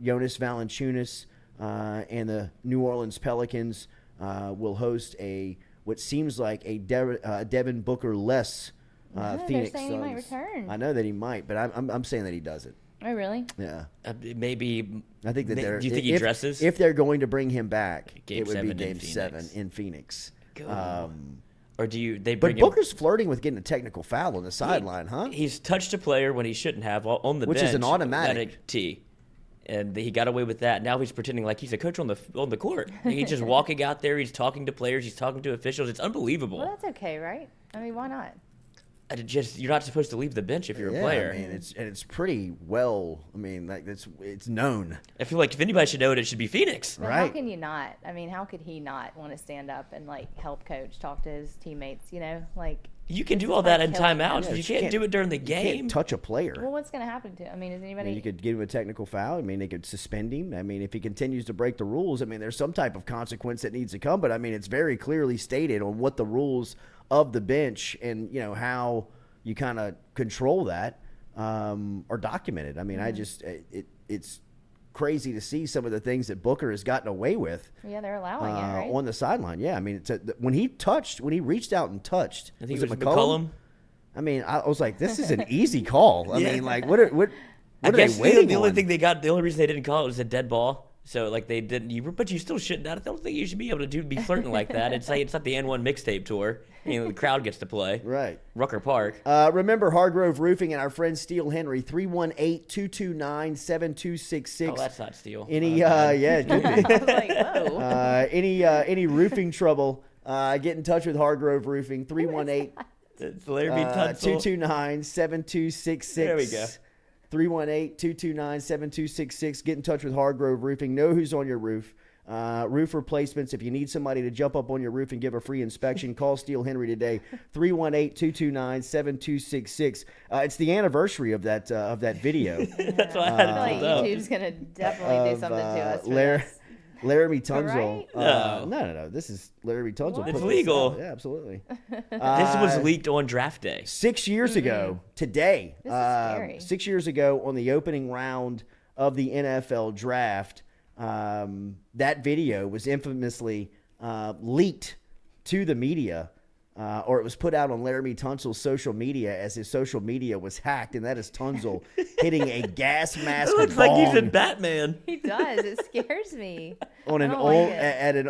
Jonas Valanciunas and the New Orleans Pelicans will host what seems like a Devin Booker-less Phoenix Suns. He might return. I know that he might, but I'm saying that he doesn't. Oh, really? Yeah. Maybe. I think that they're. Do you think he dresses? If they're going to bring him back, Game it would be 7 Game in 7 in Phoenix. Or do you? They But bring Booker's flirting with getting a technical foul on the sideline, huh? He's touched a player when he shouldn't have on the Which bench. is an automatic T. And he got away with that. Now he's pretending like he's a coach on the court. He's just walking out there. He's talking to players. He's talking to officials. It's unbelievable. Well, that's okay, right? I mean, why not? You're not supposed to leave the bench if you're a player. I mean, it's pretty well. I mean, like it's known. I feel like if anybody should know it should be Phoenix. But Right. How can you not? I mean, how could he not want to stand up and help coach, talk to his teammates? You can do all that in killing timeouts, Yeah, but you you can't can't- do it during the You game. can't touch a player. Well, what's going to happen to him? I mean, is anybody? You could give him a technical foul. I mean, they could suspend him. I mean, if he continues to break the rules, I mean, there's some type of consequence that needs to come. But I mean, it's very clearly stated on what the rules of the bench and how you kind of control that are documented. I mean, it's crazy to see some of the things that Booker has gotten away with. Yeah, they're allowing it, right? On the sideline. Yeah, I mean, when he reached out and touched, I think was it was McCollum? McCollum. I mean, I was like, this is an easy call. I mean, like, what are I they guess waiting the only on? thing the only reason they didn't call it was a dead ball. So they didn't. But you still shouldn't. I don't think you should be able to be flirting like that. It's not the N1 mixtape tour. The crowd gets to play. Right. Rucker Park. Remember Hargrove Roofing and our friend Steele Henry, 318-229-7266. Oh, that's not Steel. Any it could be. I was like, whoa. Any roofing trouble, get in touch with Hargrove Roofing, 318 It's Larry B. Tunsil. 229-7266. There we go. 318-229-7266. Get in touch with Hargrove Roofing. Know who's on your roof. Roof replacements. If you need somebody to jump up on your roof and give a free inspection, call Steel Henry today. 318-229-7266. It's the anniversary of that video. That's why I had to feel like YouTube's gonna definitely do something to us. For Laramie Tunzel. Right? No. This is Laramie Tunzel. It's legal. Yeah, absolutely. This was leaked on draft day. 6 years ago today. This is scary. 6 years ago on the opening round of the NFL draft, that video was infamously leaked to the media, or it was put out on Laramie Tunzel's social media as his social media was hacked, and that is Tunzel hitting a gas mask. It looks like he's in Batman. He does. It scares me. On an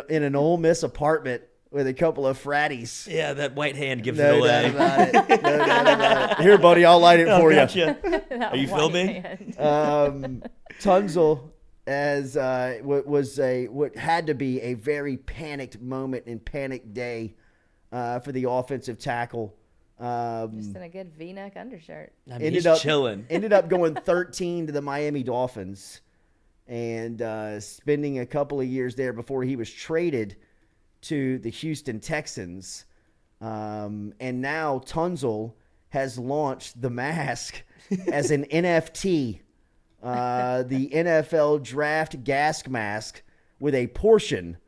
in an Ole Miss apartment with a couple of fratties. Yeah, that white hand gives No it away. doubt about it. No doubt about it. Here, buddy, I'll light it for you. Are you filming? Tunzel as what had to be a very panicked moment and panicked day for the offensive tackle. Just in a good V-neck undershirt. I mean, he's chilling. Ended up going 13 to the Miami Dolphins and spending a couple of years there before he was traded to the Houston Texans. And now Tunzel has launched the mask as an NFT. The NFL draft gas mask with a portion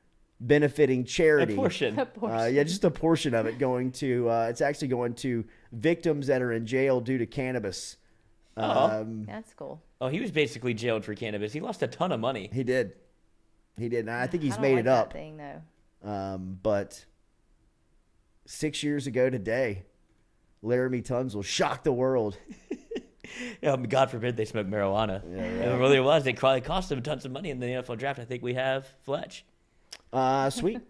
benefiting charity. A portion. Yeah, just a portion of it going to, it's actually going to victims that are in jail due to cannabis. That's cool. Oh, he was basically jailed for cannabis. He lost a ton of money. He did. And I think he's I don't made like it up. That thing, though. But 6 years ago today, Laramie Tunzel shocked the world. Yeah, God forbid they smoke marijuana. Yeah, right. It really was. They probably cost him tons of money in the NFL draft. I think we have Fletch. Sweet.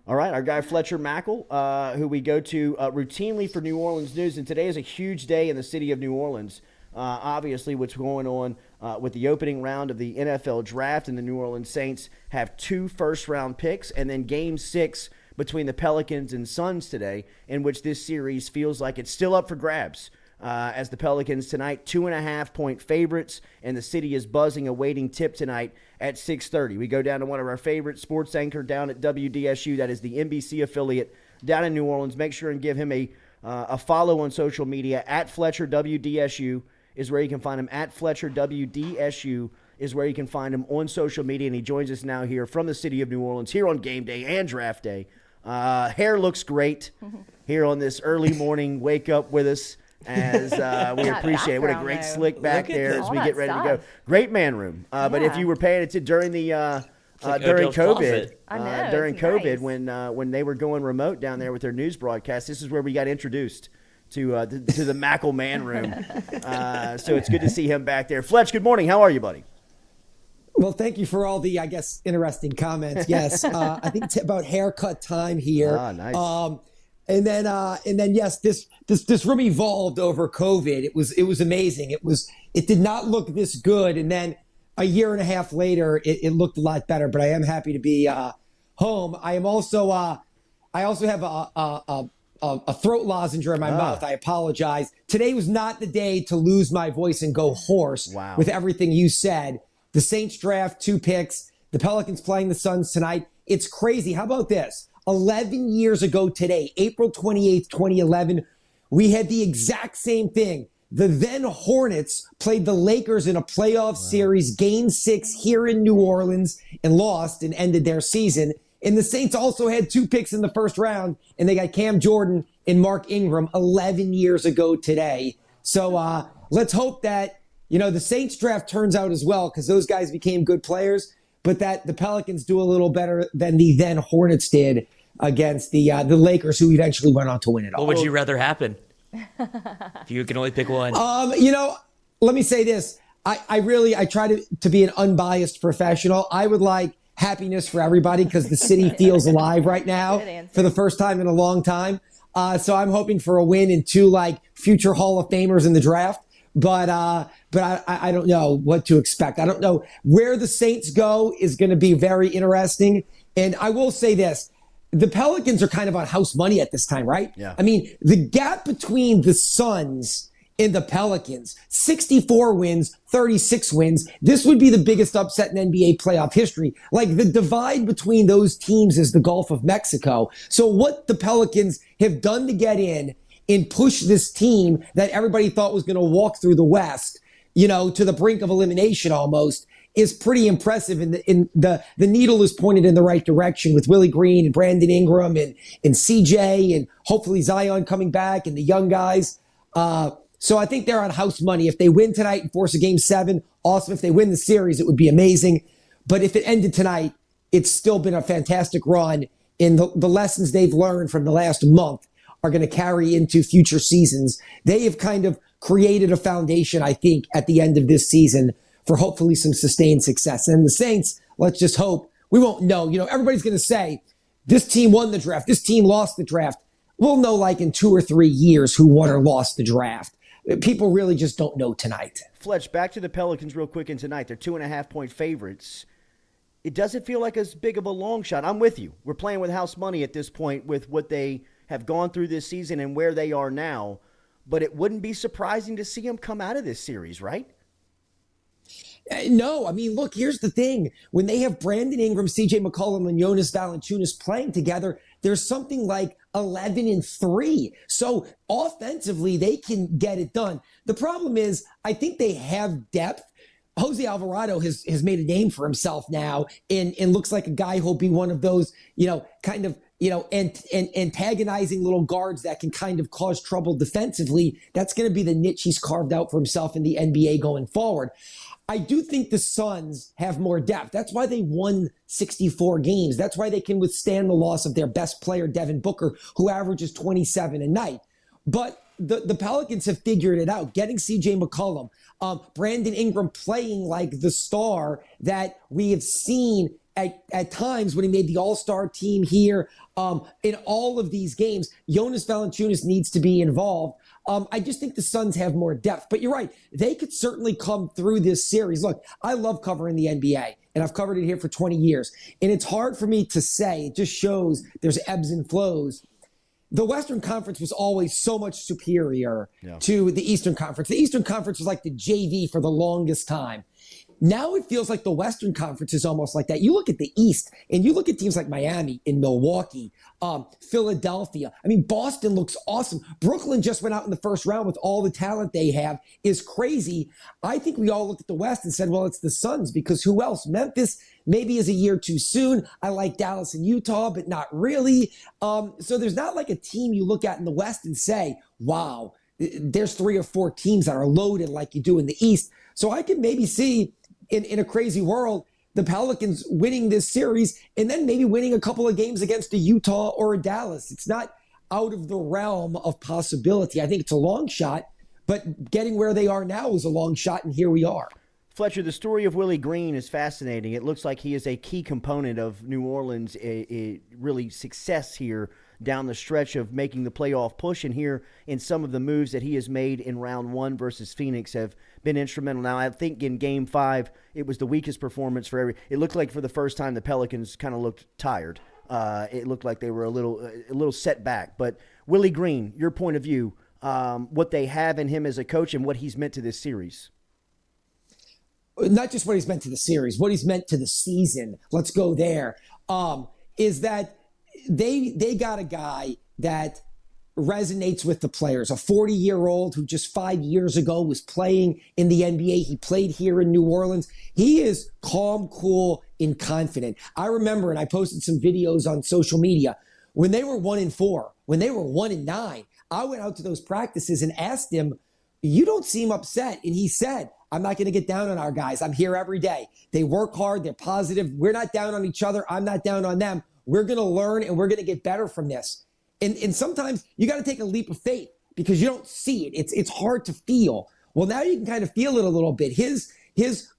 All right, our guy Fletcher Mackel, who we go to routinely for New Orleans news, and today is a huge day in the city of New Orleans. Obviously, what's going on with the opening round of the NFL draft, and the New Orleans Saints have 2 first-round picks, and then Game 6 between the Pelicans and Suns today, in which this series feels like it's still up for grabs. As the Pelicans tonight, 2.5-point favorites, and the city is buzzing, awaiting tip tonight at 6:30. We go down to one of our favorite sports anchor down at WDSU, that is the NBC affiliate down in New Orleans. Make sure and give him a follow on social media. At Fletcher WDSU is where you can find him. At Fletcher WDSU is where you can find him on social media, and he joins us now here from the city of New Orleans, here on game day and draft day. Hair looks great here on this early morning wake up with us. As we appreciate it. What a great slick back there as we get ready to go. Great man room. But if you were paying attention during the during COVID, when they were going remote down there with their news broadcast, this is where we got introduced to the Mackel man room. So it's good to see him back there. Fletch, good morning. How are you, buddy? Well, thank you for all the, I guess, interesting comments. Yes, I think it's about haircut time here. Nice. And then, yes, this room evolved over COVID. It was amazing. It did not look this good. And then a year and a half later, it looked a lot better. But I am happy to be home. I am also I also have a throat lozenge in my mouth. I apologize. Today was not the day to lose my voice and go hoarse. Wow. With everything you said. The Saints draft 2 picks. The Pelicans playing the Suns tonight. It's crazy. How about this? 11 years ago today, April 28th, 2011, we had the exact same thing. The then Hornets played the Lakers in a playoff series, Game 6 here in New Orleans, and lost and ended their season. And the Saints also had 2 picks in the first round, and they got Cam Jordan and Mark Ingram 11 years ago today. So let's hope that, the Saints draft turns out as well, because those guys became good players, but that the Pelicans do a little better than the then Hornets did against the Lakers, who eventually went on to win it all. What would you rather happen? If you can only pick one. Let me say this. I try to be an unbiased professional. I would like happiness for everybody because the city feels alive right now for the first time in a long time. So I'm hoping for a win and 2 future Hall of Famers in the draft. But I don't know what to expect. I don't know where the Saints go is going to be very interesting. And I will say this. The Pelicans are kind of on house money at this time, right? Yeah. I mean, the gap between the Suns in the Pelicans. 64 wins, 36 wins. This would be the biggest upset in NBA playoff history. Like, the divide between those teams is the Gulf of Mexico. So what the Pelicans have done to get in and push this team that everybody thought was going to walk through the West, to the brink of elimination almost, is pretty impressive. And the needle is pointed in the right direction with Willie Green and Brandon Ingram and CJ and hopefully Zion coming back and the young guys. So I think they're on house money. If they win tonight and force a game 7, awesome. If they win the series, it would be amazing. But if it ended tonight, it's still been a fantastic run. And the lessons they've learned from the last month are going to carry into future seasons. They have kind of created a foundation, I think, at the end of this season for hopefully some sustained success. And the Saints, let's just hope. We won't know. Everybody's going to say, this team won the draft, this team lost the draft. We'll know like in 2 or 3 years who won or lost the draft. People really just don't know tonight. Fletch, back to the Pelicans real quick, and tonight they're 2.5-point favorites. It doesn't feel like as big of a long shot. I'm with you. We're playing with house money at this point with what they have gone through this season and where they are now. But it wouldn't be surprising to see them come out of this series, right? No, I mean, look, here's the thing. When they have Brandon Ingram, CJ McCollum, and Jonas Valanciunas playing together, there's something like 11-3. So offensively, they can get it done. The problem is, I think they have depth. Jose Alvarado has made a name for himself now and looks like a guy who'll be one of those, antagonizing little guards that can kind of cause trouble defensively. That's going to be the niche he's carved out for himself in the NBA going forward. I do think the Suns have more depth. That's why they won 64 games. That's why they can withstand the loss of their best player, Devin Booker, who averages 27 a night. But the Pelicans have figured it out. Getting CJ McCollum, Brandon Ingram playing like the star that we have seen at times when he made the All-Star team here. In all of these games, Jonas Valanciunas needs to be involved. I just think the Suns have more depth. But you're right. They could certainly come through this series. Look, I love covering the NBA, and I've covered it here for 20 years. And it's hard for me to say. It just shows there's ebbs and flows. The Western Conference was always so much superior to the Eastern Conference. The Eastern Conference was like the JV for the longest time. Now it feels like the Western Conference is almost like that. You look at the East, and you look at teams like Miami and Milwaukee, Philadelphia. I mean, Boston looks awesome. Brooklyn just went out in the first round with all the talent they have is crazy. I think we all looked at the West and said, well, it's the Suns, because who else? Memphis maybe is a year too soon. I like Dallas and Utah, but not really. So there's not like a team you look at in the West and say, wow, there's 3 or 4 teams that are loaded like you do in the East. So I can maybe see in a crazy world, the Pelicans winning this series and then maybe winning a couple of games against a Utah or a Dallas. It's not out of the realm of possibility. I think it's a long shot, but getting where they are now is a long shot, and here we are. Fletcher, the story of Willie Green is fascinating. It looks like he is a key component of New Orleans' really success here down the stretch of making the playoff push, and here in some of the moves that he has made in round 1 versus Phoenix have been instrumental. Now, I think in game 5, it was the weakest performance it looked like for the first time the Pelicans kind of looked tired. It looked like they were a little set back. But Willie Green, your point of view, what they have in him as a coach and what he's meant to this series. Not just what he's meant to the series, what he's meant to the season. Let's go there. Is that they got a guy that resonates with the players, a 40-year-old who just 5 years ago was playing in the NBA. He played here in New Orleans. He is calm, cool, and confident. I remember, and I posted some videos on social media, when they were 1-4, when they were 1-9, I went out to those practices and asked him, you don't seem upset. And he said, I'm not going to get down on our guys. I'm here every day. They work hard. They're positive. We're not down on each other. I'm not down on them. We're going to learn, and we're going to get better from this. And sometimes you got to take a leap of faith because you don't see it. It's hard to feel. Well, now you can kind of feel it a little bit. His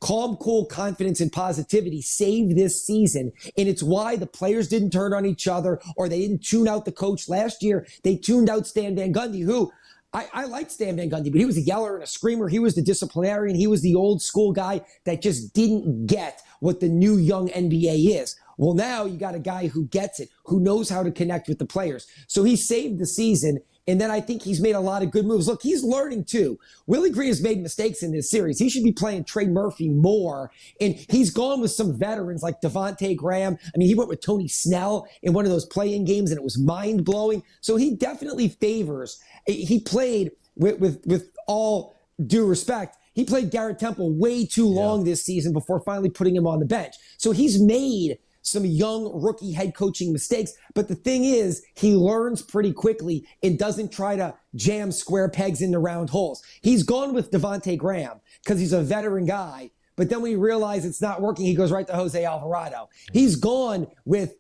calm, cool confidence and positivity saved this season. And it's why the players didn't turn on each other or they didn't tune out the coach last year. They tuned out Stan Van Gundy, who I liked Stan Van Gundy, but he was a yeller and a screamer. He was the disciplinarian. He was the old school guy that just didn't get what the new young NBA is. Well, now you got a guy who gets it, who knows how to connect with the players. So he saved the season. And then I think he's made a lot of good moves. Look, he's learning too. Willie Green has made mistakes in this series. He should be playing Trey Murphy more. And he's gone with some veterans like Devontae Graham. I mean, he went with Tony Snell in one of those play-in games, and it was mind-blowing. So he definitely favors. He played, with all due respect, he played Garrett Temple way too long this season before finally putting him on the bench. So he's made some young rookie head coaching mistakes. But the thing is, he learns pretty quickly and doesn't try to jam square pegs into round holes. He's gone with Devontae Graham because he's a veteran guy. But then when he realizes it's not working, he goes right to Jose Alvarado. He's gone with,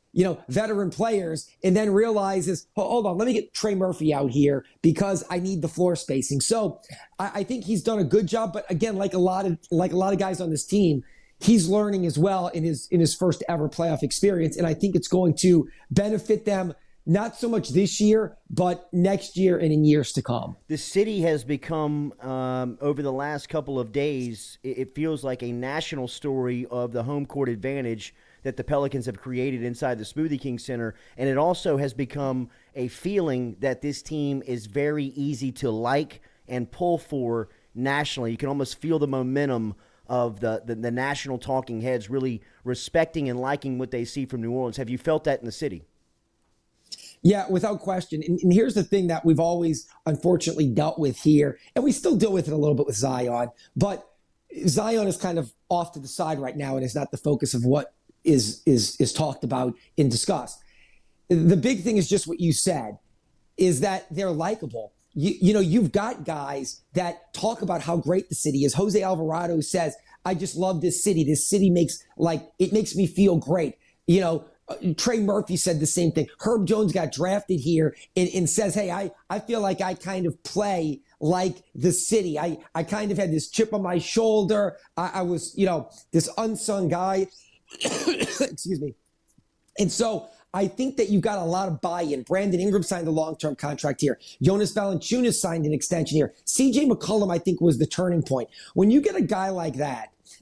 veteran players and then realizes, hold on, let me get Trey Murphy out here because I need the floor spacing. So I think he's done a good job. But again, like a lot of guys on this team, he's learning as well in his first ever playoff experience. And I think it's going to benefit them not so much this year, but next year and in years to come. The city has become, over the last couple of days, it feels like a national story of the home court advantage that the Pelicans have created inside the Smoothie King Center. And it also has become a feeling that this team is very easy to like and pull for nationally. You can almost feel the momentum of the national talking heads really respecting and liking what they see from New Orleans. Have you felt that in the city? Yeah, without question. And here's the thing that we've always unfortunately dealt with here, and we still deal with it a little bit with Zion, but Zion is kind of off to the side right now and is not the focus of what is talked about and discussed. The big thing is just what you said, is that they're likable. You've got guys that talk about how great the city is. Jose Alvarado says, I just love this city. This city makes me feel great. Trey Murphy said the same thing. Herb Jones got drafted here and says, hey, I feel like I kind of play like the city. I kind of had this chip on my shoulder. I was, this unsung guy. Excuse me. And so I think that you got a lot of buy-in. Brandon Ingram signed a long-term contract here. Jonas Valanciunas signed an extension here. CJ McCollum, I think, was the turning point. When you get a guy like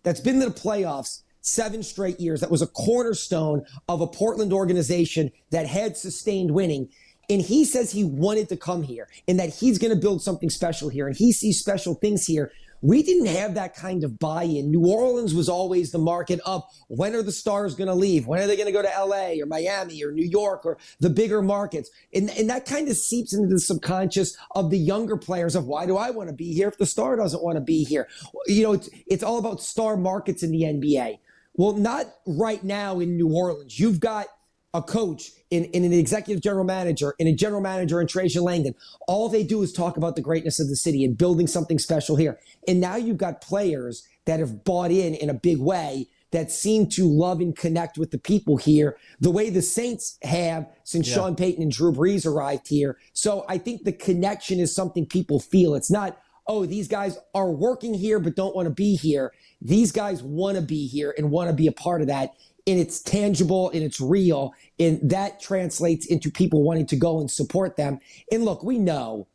that's been to the playoffs 7 straight years, that was a cornerstone of a Portland organization that had sustained winning, and he says he wanted to come here and that he's going to build something special here and he sees special things here. We didn't have that kind of buy-in. New Orleans was always the market of when are the stars going to leave? When are they going to go to LA or Miami or New York or the bigger markets? And that kind of seeps into the subconscious of the younger players of why do I want to be here if the star doesn't want to be here? It's all about star markets in the NBA. Well, not right now in New Orleans. You've got a coach in an executive general manager and a general manager in Trajan Langdon. All they do is talk about the greatness of the city and building something special here. And now you've got players that have bought in a big way that seem to love and connect with the people here the way the Saints have since Sean Payton and Drew Brees arrived here. So I think the connection is something people feel. It's not, oh, these guys are working here but don't want to be here. These guys want to be here and want to be a part of that. And it's tangible and it's real. And that translates into people wanting to go and support them. And look, we know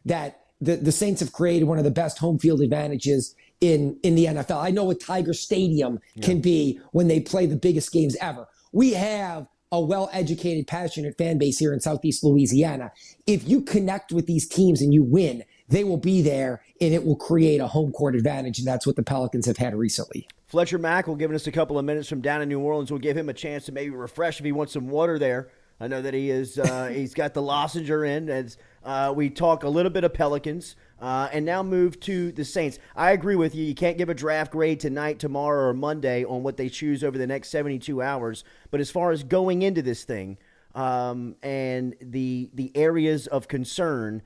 that the Saints have created one of the best home field advantages in the NFL. I know what Tiger Stadium can be when they play the biggest games ever. We have a well-educated, passionate fan base here in Southeast Louisiana. If you connect with these teams and you win, they will be there and it will create a home court advantage. And that's what the Pelicans have had recently. Fletcher Mackel giving us a couple of minutes from down in New Orleans. We'll give him a chance to maybe refresh if he wants some water there. I know that he is. He's got the lozenger in as we talk a little bit of Pelicans and now move to the Saints. I agree with you. You can't give a draft grade tonight, tomorrow, or Monday on what they choose over the next 72 hours. But as far as going into this thing and the areas of concern,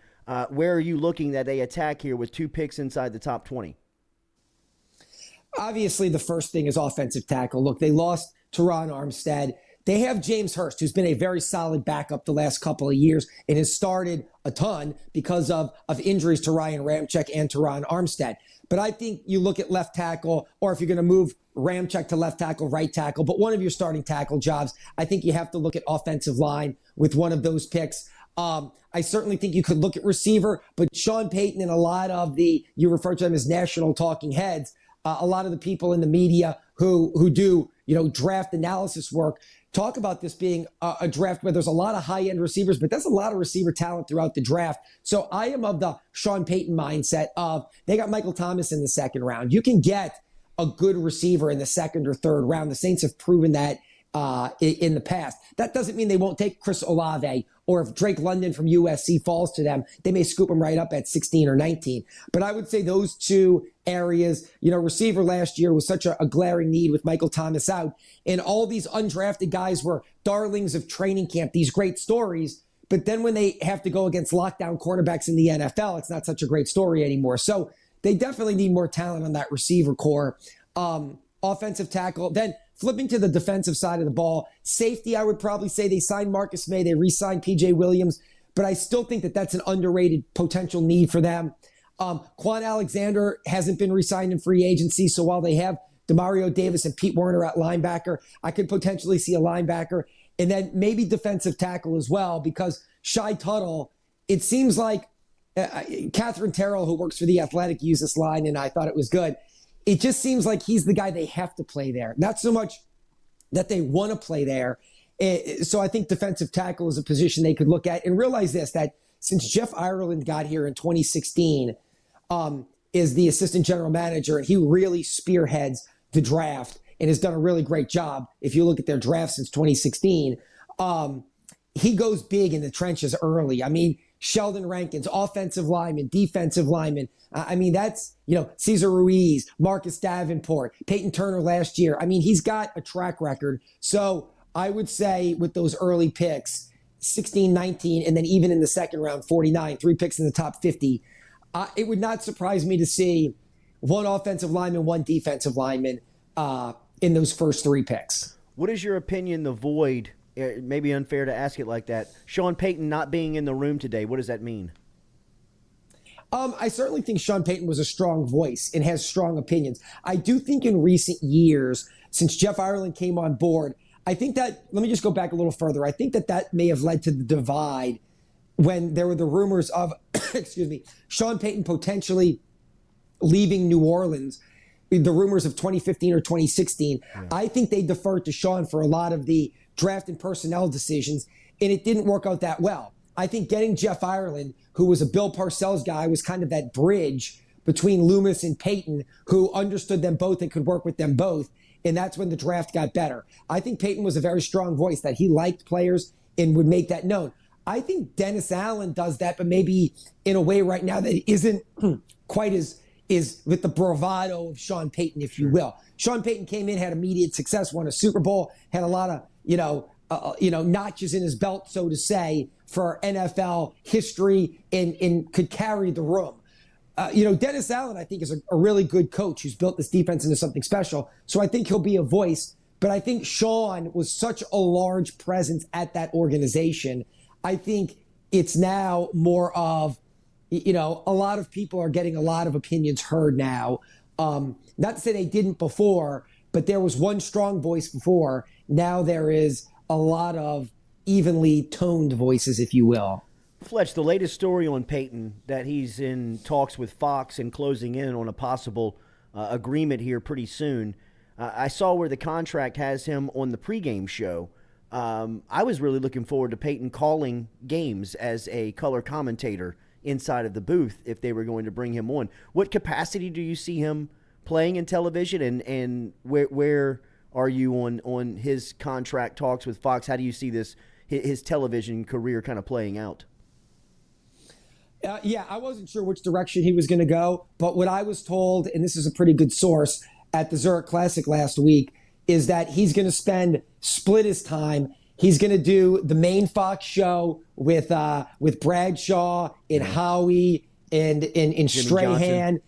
where are you looking that they attack here with 2 picks inside the top 20? Obviously, the first thing is offensive tackle. Look, they lost Teron Armstead. They have James Hurst, who's been a very solid backup the last couple of years and has started a ton because of injuries to Ryan Ramczyk and Teron Armstead. But I think you look at left tackle, or if you're going to move Ramczyk to left tackle, right tackle, but one of your starting tackle jobs, I think you have to look at offensive line with one of those picks. I certainly think you could look at receiver, but Sean Payton and a lot of you refer to them as national talking heads, a lot of the people in the media who do draft analysis work, talk about this being a draft where there's a lot of high-end receivers, but there's a lot of receiver talent throughout the draft. So I am of the Sean Payton mindset of they got Michael Thomas in the second round. You can get a good receiver in the second or third round. The Saints have proven that in the past. That doesn't mean they won't take Chris Olave, or if Drake London from USC falls to them, they may scoop him right up at 16 or 19. But I would say those two areas, receiver last year was such a glaring need with Michael Thomas out. And all these undrafted guys were darlings of training camp, these great stories. But then when they have to go against lockdown cornerbacks in the NFL, it's not such a great story anymore. So they definitely need more talent on that receiver core. Offensive tackle. Then flipping to the defensive side of the ball, safety, I would probably say they signed Marcus May. They re-signed P.J. Williams. But I still think that that's an underrated potential need for them. Quan Alexander hasn't been re-signed in free agency. So while they have Demario Davis and Pete Werner at linebacker, I could potentially see a linebacker. And then maybe defensive tackle as well, because Shai Tuttle, it seems like Catherine Terrell, who works for The Athletic, used this line, and I thought it was good. It just seems like he's the guy they have to play there. Not so much that they want to play there. So I think defensive tackle is a position they could look at, and realize this, that since Jeff Ireland got here in 2016, is the assistant general manager, and he really spearheads the draft and has done a really great job. If you look at their draft since 2016, he goes big in the trenches early. I mean, Sheldon Rankins, offensive lineman, defensive lineman. That's, Cesar Ruiz, Marcus Davenport, Peyton Turner last year. I mean, he's got a track record. So I would say with those early picks, 16, 19, and then even in the second round, 49, 3 picks in the top 50, it would not surprise me to see one offensive lineman, one defensive lineman in those first 3 picks. What is your opinion, the void? It may be unfair to ask it like that. Sean Payton not being in the room today, what does that mean? I certainly think Sean Payton was a strong voice and has strong opinions. I do think in recent years, since Jeff Ireland came on board, I think that, let me just go back a little further. I think that may have led to the divide when there were the rumors of, Sean Payton potentially leaving New Orleans, the rumors of 2015 or 2016. Yeah. I think they deferred to Sean for a lot of the draft and personnel decisions, and it didn't work out that well. I think getting Jeff Ireland, who was a Bill Parcells guy, was kind of that bridge between Loomis and Payton, who understood them both and could work with them both. And that's when the draft got better. I think Payton was a very strong voice, that he liked players and would make that known. I think Dennis Allen does that, but maybe in a way right now that isn't quite as is with the bravado of Sean Payton, if you will. Sean Payton came in, had immediate success, won a Super Bowl, had a lot of notches in his belt, so to say, for NFL history, and could carry the room. Dennis Allen, I think, is a really good coach who's built this defense into something special. So I think he'll be a voice. But I think Sean was such a large presence at that organization. I think it's now more of, a lot of people are getting a lot of opinions heard now. Not to say they didn't before, but there was one strong voice before. Now there is a lot of evenly toned voices, if you will. Fletch, the latest story on Payton, that he's in talks with Fox and closing in on a possible agreement here pretty soon. I saw where the contract has him on the pregame show. I was really looking forward to Payton calling games as a color commentator inside of the booth if they were going to bring him on. What capacity do you see him playing in television, and where are you on his contract talks with Fox? How do you see his television career kind of playing out? I wasn't sure which direction he was going to go, but what I was told, and this is a pretty good source at the Zurich Classic last week, is that he's going to split his time. He's going to do the main Fox show with Bradshaw and Howie and Strahan.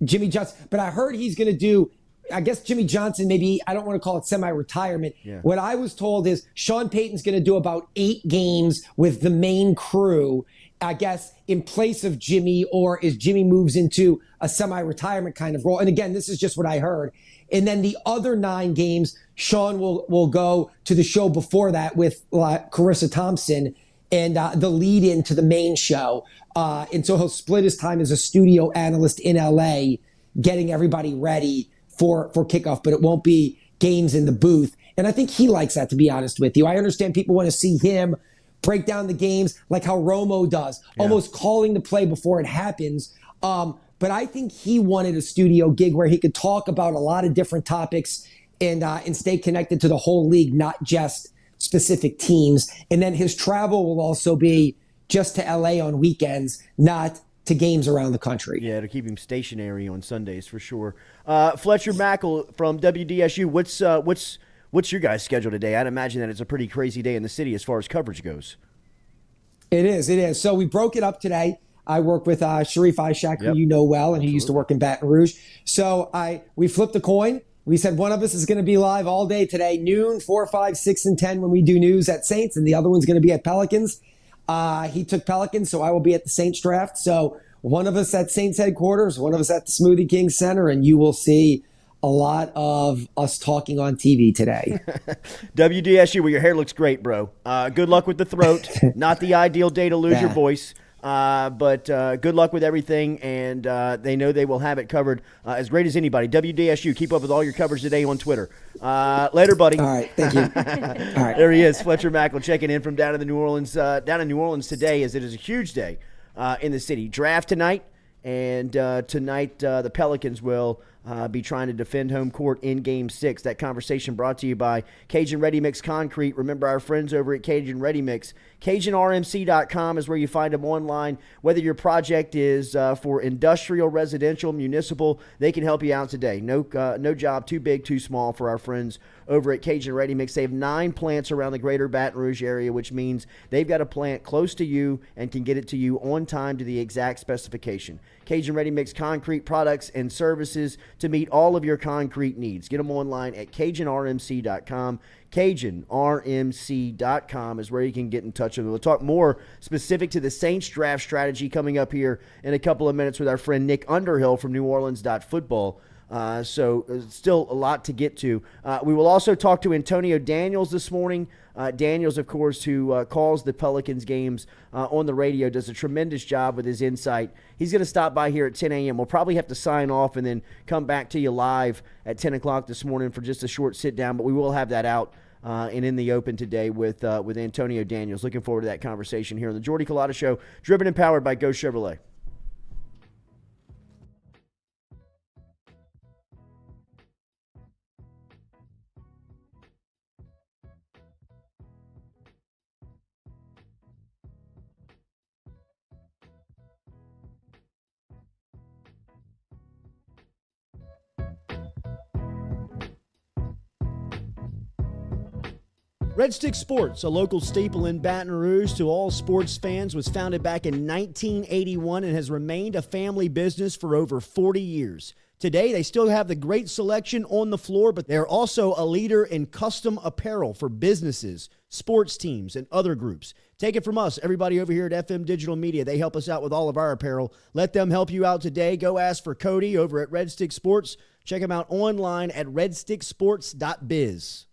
Jimmy Johnson. But I heard he's going to do, I guess Jimmy Johnson, maybe, I don't want to call it semi-retirement. Yeah. What I was told is Sean Payton's going to do about 8 games with the main crew, I guess, in place of Jimmy, or as Jimmy moves into a semi-retirement kind of role. And again, this is just what I heard. And then the other 9 games, Sean will go to the show before that with Carissa Thompson and the lead into the main show. And so he'll split his time as a studio analyst in LA, getting everybody ready for kickoff, but it won't be games in the booth. And I think he likes that, to be honest with you. I understand people want to see him break down the games like how Romo does, almost calling the play before it happens. But I think he wanted a studio gig where he could talk about a lot of different topics and stay connected to the whole league, not just specific teams. And then his travel will also be just to LA on weekends, not to games around the country. Yeah, to keep him stationary on Sundays for sure. Fletcher Mackel from WDSU, what's your guys' schedule today? I'd imagine that it's a pretty crazy day in the city as far as coverage goes. It is. So we broke it up today. I work with Sharif Ishak, who you know well, and he used to work in Baton Rouge. So we flipped a coin. We said one of us is going to be live all day today, noon, 4, 5, 6, and 10 when we do news at Saints, and the other one's going to be at Pelicans. He took Pelicans, so I will be at the Saints draft. So one of us at Saints headquarters, one of us at the Smoothie King Center, and you will see a lot of us talking on TV today. WDSU, well, your hair looks great, bro. Good luck with the throat. Not the ideal day to lose your voice. But good luck with everything, and they know they will have it covered as great as anybody. WDSU, keep up with all your coverage today on Twitter. Later, buddy. All right, thank you. All right. There he is, Fletcher Mackel, checking in from down in New Orleans today, as it is a huge day in the city. Draft tonight, and tonight the Pelicans will be trying to defend home court in Game 6. That conversation brought to you by Cajun Ready Mix Concrete. Remember our friends over at Cajun Ready Mix. CajunRMC.com is where you find them online. Whether your project is for industrial, residential, municipal, they can help you out today. No job too big, too small for our friends over at Cajun Ready Mix. They have 9 plants around the greater Baton Rouge area, which means they've got a plant close to you and can get it to you on time to the exact specification. Cajun Ready Mix Concrete products and services to meet all of your concrete needs. Get them online at CajunRMC.com. CajunRMC.com is where you can get in touch with them. We'll talk more specific to the Saints draft strategy coming up here in a couple of minutes with our friend Nick Underhill from NewOrleans.football. So still a lot to get to. We will also talk to Antonio Daniels this morning. Daniels, of course, who calls the Pelicans games on the radio, does a tremendous job with his insight. He's going to stop by here at 10 a.m. We'll probably have to sign off and then come back to you live at 10 o'clock this morning for just a short sit-down, but we will have that out and in the open today with Antonio Daniels. Looking forward to that conversation here on the Jordy Culotta Show, driven and powered by Go Chevrolet. Red Stick Sports, a local staple in Baton Rouge to all sports fans, was founded back in 1981 and has remained a family business for over 40 years. Today, they still have the great selection on the floor, but they're also a leader in custom apparel for businesses, sports teams, and other groups. Take it from us, everybody over here at FM Digital Media. They help us out with all of our apparel. Let them help you out today. Go ask for Cody over at Red Stick Sports. Check him out online at redsticksports.biz.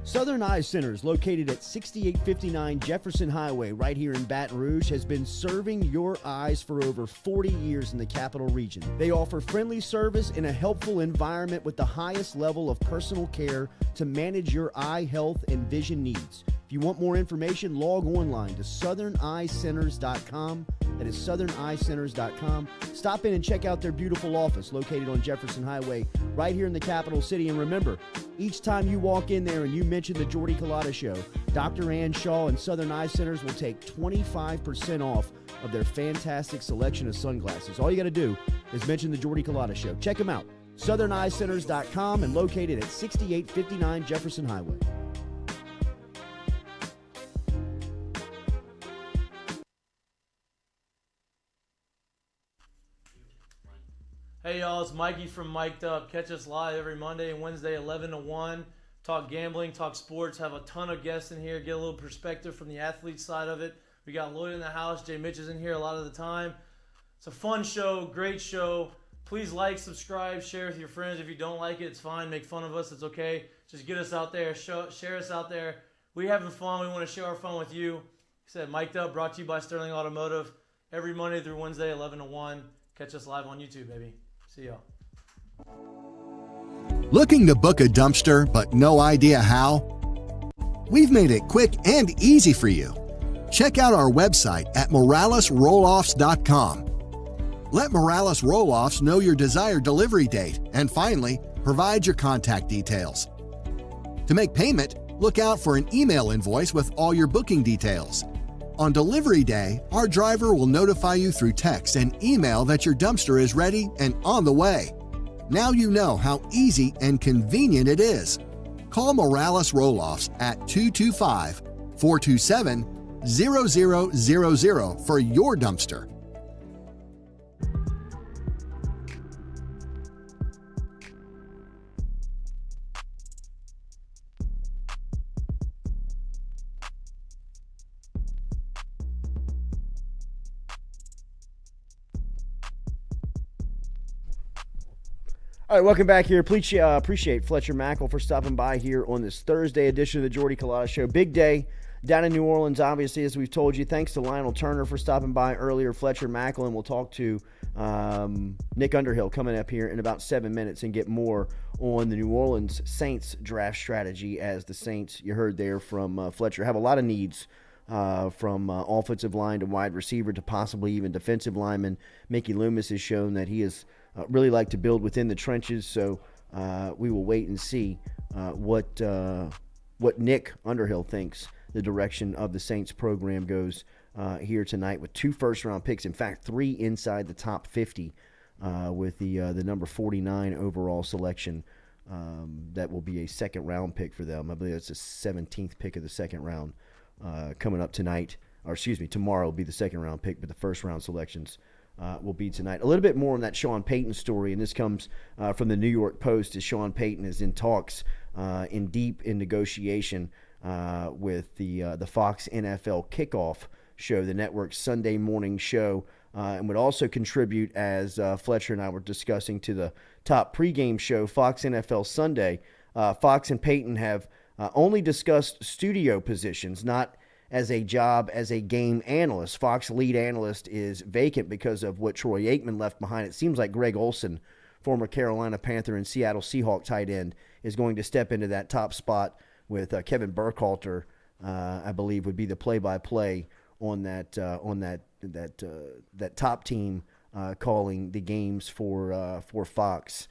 Southern Eye Center is located at 6859 Jefferson Highway right here in Baton Rouge, has been serving your eyes for over 40 years in the capital region. They offer friendly service in a helpful environment with the highest level of personal care to manage your eye health and vision needs. If you want more information, log online to southerneyecenters.com. That is southerneyecenters.com. Stop in and check out their beautiful office located on Jefferson Highway right here in the capital city. And remember, each time you walk in there and you mention the Jordy Culotta Show, Dr. Ann Shaw and Southern Eye Centers will take 25% off of their fantastic selection of sunglasses. All you got to do is mention the Jordy Culotta Show. Check them out, southerneyecenters.com, and located at 6859 Jefferson Highway. Hey y'all, it's Mikey from Mic'd Up. Catch us live every Monday and Wednesday, 11 to 1. Talk gambling, talk sports, have a ton of guests in here, get a little perspective from the athlete side of it. We got Lloyd in the house, Jay Mitch is in here a lot of the time. It's a fun show, great show. Please like, subscribe, share with your friends. If you don't like it, it's fine. Make fun of us, it's okay. Just get us out there, share us out there. We're having fun, we want to share our fun with you. Like I said, Mic'd Up, brought to you by Sterling Automotive. Every Monday through Wednesday, 11 to 1. Catch us live on YouTube, baby. See y'all. Looking to book a dumpster but no idea how? We've made it quick and easy for you. Check out our website at moralesrolloffs.com. Let Morales Roll-Offs know your desired delivery date, and finally, provide your contact details. To make payment, look out for an email invoice with all your booking details. On delivery day, our driver will notify you through text and email that your dumpster is ready and on the way. Now you know how easy and convenient it is. Call Morales Roll-Offs at 225-427-0000 for your dumpster. All right, welcome back here. Please appreciate Fletcher Mackel for stopping by here on this Thursday edition of the Jordy Culotta Show. Big day down in New Orleans, obviously, as we've told you. Thanks to Lionel Turner for stopping by earlier, Fletcher Mackel, and we'll talk to Nick Underhill coming up here in about 7 minutes and get more on the New Orleans Saints draft strategy, as the Saints, you heard there from Fletcher, have a lot of needs from offensive line to wide receiver to possibly even defensive lineman. Mickey Loomis has shown that he is really like to build within the trenches, so we will wait and see what Nick Underhill thinks the direction of the Saints program goes here tonight with 2 first-round picks. In fact, 3 inside the top 50 with the number 49 overall selection. That will be a second-round pick for them. I believe that's the 17th pick of the second round coming up tonight. Or excuse me, tomorrow will be the second-round pick, but the first-round selections will be tonight. A little bit more on that Sean Payton story, and this comes from the New York Post, as Sean Payton is in talks in negotiation with the Fox NFL Kickoff show, the network's Sunday morning show, and would also contribute, as Fletcher and I were discussing, to the top pregame show, Fox NFL Sunday. Fox and Payton have only discussed studio positions, not as a job as a game analyst. Fox lead analyst is vacant because of what Troy Aikman left behind. It seems like Greg Olsen, former Carolina Panther and Seattle Seahawk tight end, is going to step into that top spot with Kevin Burkhalter, I believe, would be the play-by-play on that top team calling the games for Fox.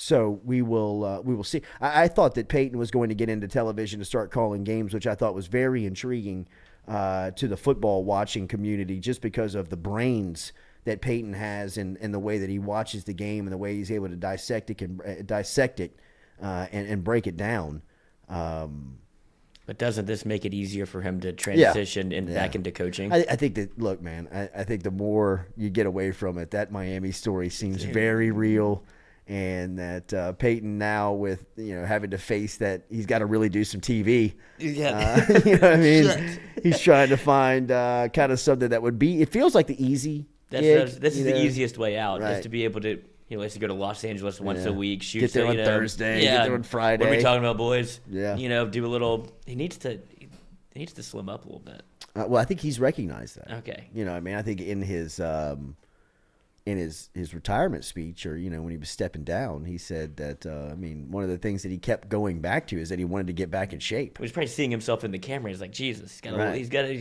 So we will see. I thought that Payton was going to get into television to start calling games, which I thought was very intriguing to the football watching community, just because of the brains that Payton has and the way that he watches the game and the way he's able to dissect it and break it down. But doesn't this make it easier for him to transition back into coaching? I think that, look, man, I think the more you get away from it, that Miami story seems very real. And that Payton now, with having to face that, he's got to really do some TV. Yeah, you know what I mean? He's trying to find kind of something that would be. It feels like the easy. This is the easiest way out, is to be able to let's go to Los Angeles once a week, shoot. Get there on Thursday. Get there on Friday. What are we talking about, boys? Yeah. Do a little. He needs to slim up a little bit. Well, I think he's recognized that. Okay. I think in his retirement speech, or when he was stepping down, he said that one of the things that he kept going back to is that he wanted to get back in shape. He was probably seeing himself in the camera. He's like, Jesus, he